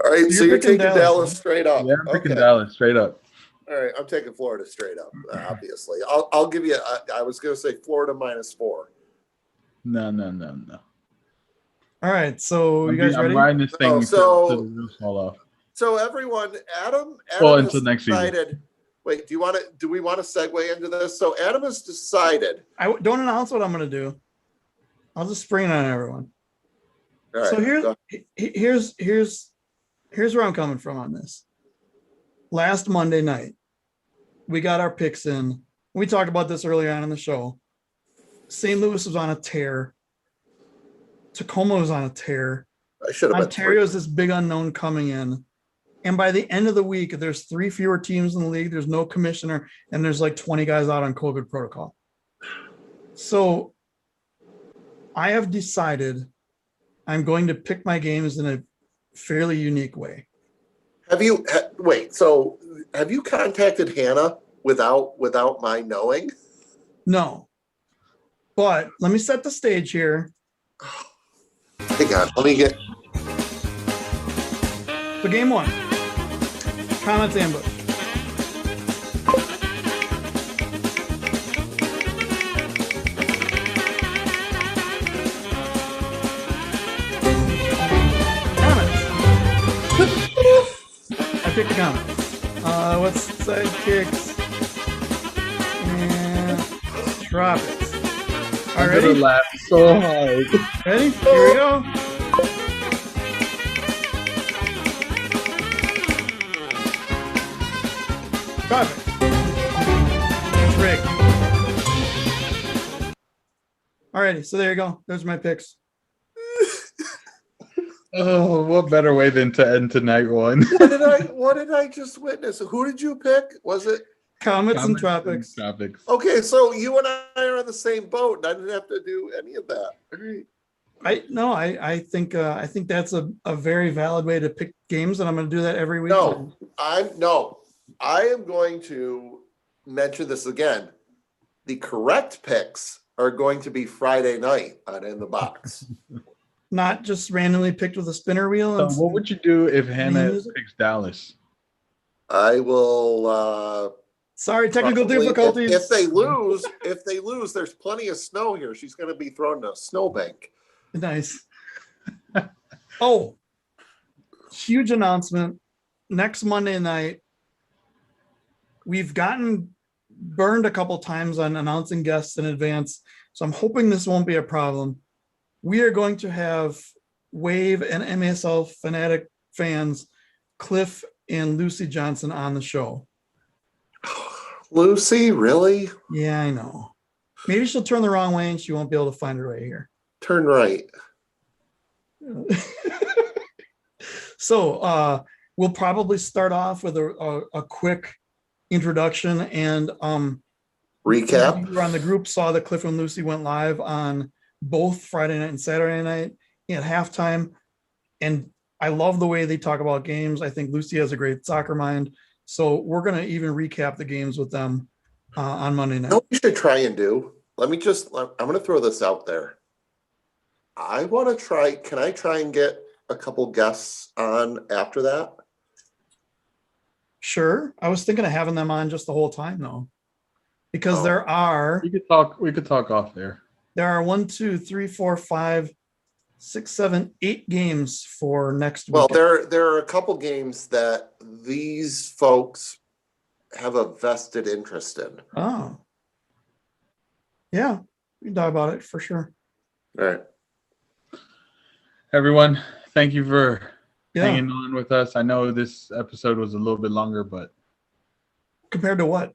All right, So so you're you're picking taking Dallas, Dallas huh? straight up. Yeah, I'm picking Okay. Dallas straight up. All right, I'm taking Florida straight up, obviously. I'll give you, I was going to say Florida minus 4. No. All right, so you guys I'm ready? riding this thing Oh, until so- the wheels fall off. So everyone, Adam Well, has until next season. decided. Wait, do we want to segue into this? So Adam has decided. I don't announce what I'm going to do. I'll just spring it on everyone. All right, So go- here's where I'm coming from on this. Last Monday night, we got our picks in. We talked about this earlier on in the show. St. Louis was on a tear. Tacoma was on a tear. I should have been Ontario's this big unknown coming in. And by the end of the week, there's 3 fewer teams in the league. There's no commissioner, and there's like 20 guys out on COVID protocol. So I have decided I'm going to pick my games in a fairly unique way. Have you contacted Hannah without my knowing? No. But let me set the stage here. Hang on, let me get. So game 1, Comets ambush. I picked the Comets. What's sidekicks? And Tropics. All I'm right, gonna ready? laugh so hard. Ready? Here we go. Tropics. It's rigged. Alrighty, so there you go. Those are my picks. Oh, what better way than to end tonight one? What did I just witness? Who did you pick? Was it? Comets and Tropics. Tropics. Okay, so you and I are on the same boat, and I didn't have to do any of that. All right. I think that's a very valid way to pick games, and I'm going to do that every week. No, I am going to mention this again. The correct picks are going to be Friday night on In the Box. Not just randomly picked with a spinner wheel. So And what would you do if Hannah music? picks Dallas? I will. Sorry, technical Probably, difficulties. If they lose, there's plenty of snow here. She's going to be thrown in a snowbank. Nice. Oh, huge announcement. Next Monday night, we've gotten burned a couple times on announcing guests in advance, so I'm hoping this won't be a problem. We are going to have Wave and MASL Fanatic fans, Cliff and Lucy Johnson, on the show. Lucy, really? Yeah, I know. Maybe she'll turn the wrong way and she won't be able to find her way here. Turn right. So we'll probably start off with a quick introduction and Recap. you were on the group, saw that Cliff and Lucy went live on both Friday night and Saturday night at halftime. And I love the way they talk about games. I think Lucy has a great soccer mind. So we're going to even recap the games with them on Monday night. You know what we should try and do? I'm going to throw this out there. I want to try, can I try and get a couple guests on after that? Sure. I was thinking of having them on just the whole time though, because there are We could talk off there. 1, 2, 3, 4, 5, 6, 7, 8 games for next week. Well, there are a couple games that these folks have a vested interest in. Oh. Yeah, we can talk about it for sure. All right. Everyone, thank you for Yeah. hanging on with us. I know this episode was a little bit longer, but Compared to what?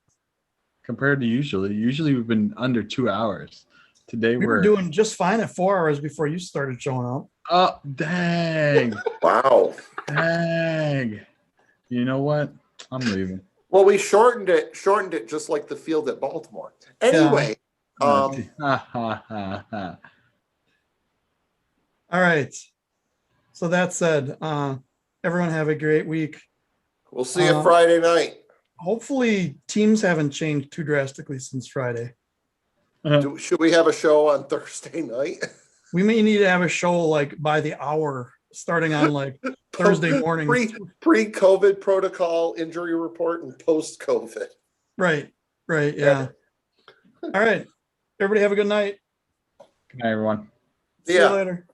compared to usually we've been under 2 hours. Today We were doing just fine at 4 hours before you started showing up. Oh, dang. Wow. Dang. You know what? I'm leaving. Well, we shortened it just like the field at Baltimore. Anyway, All right. So that said, everyone have a great week. we'll see you Friday night. Hopefully teams haven't changed too drastically since Friday. Should we have a show on Thursday night? We may need to have a show like by the hour, starting on like Thursday morning. Pre-COVID protocol injury report and post-COVID. Right. Yeah. All right. Everybody have a good night. Good night, everyone. See you later.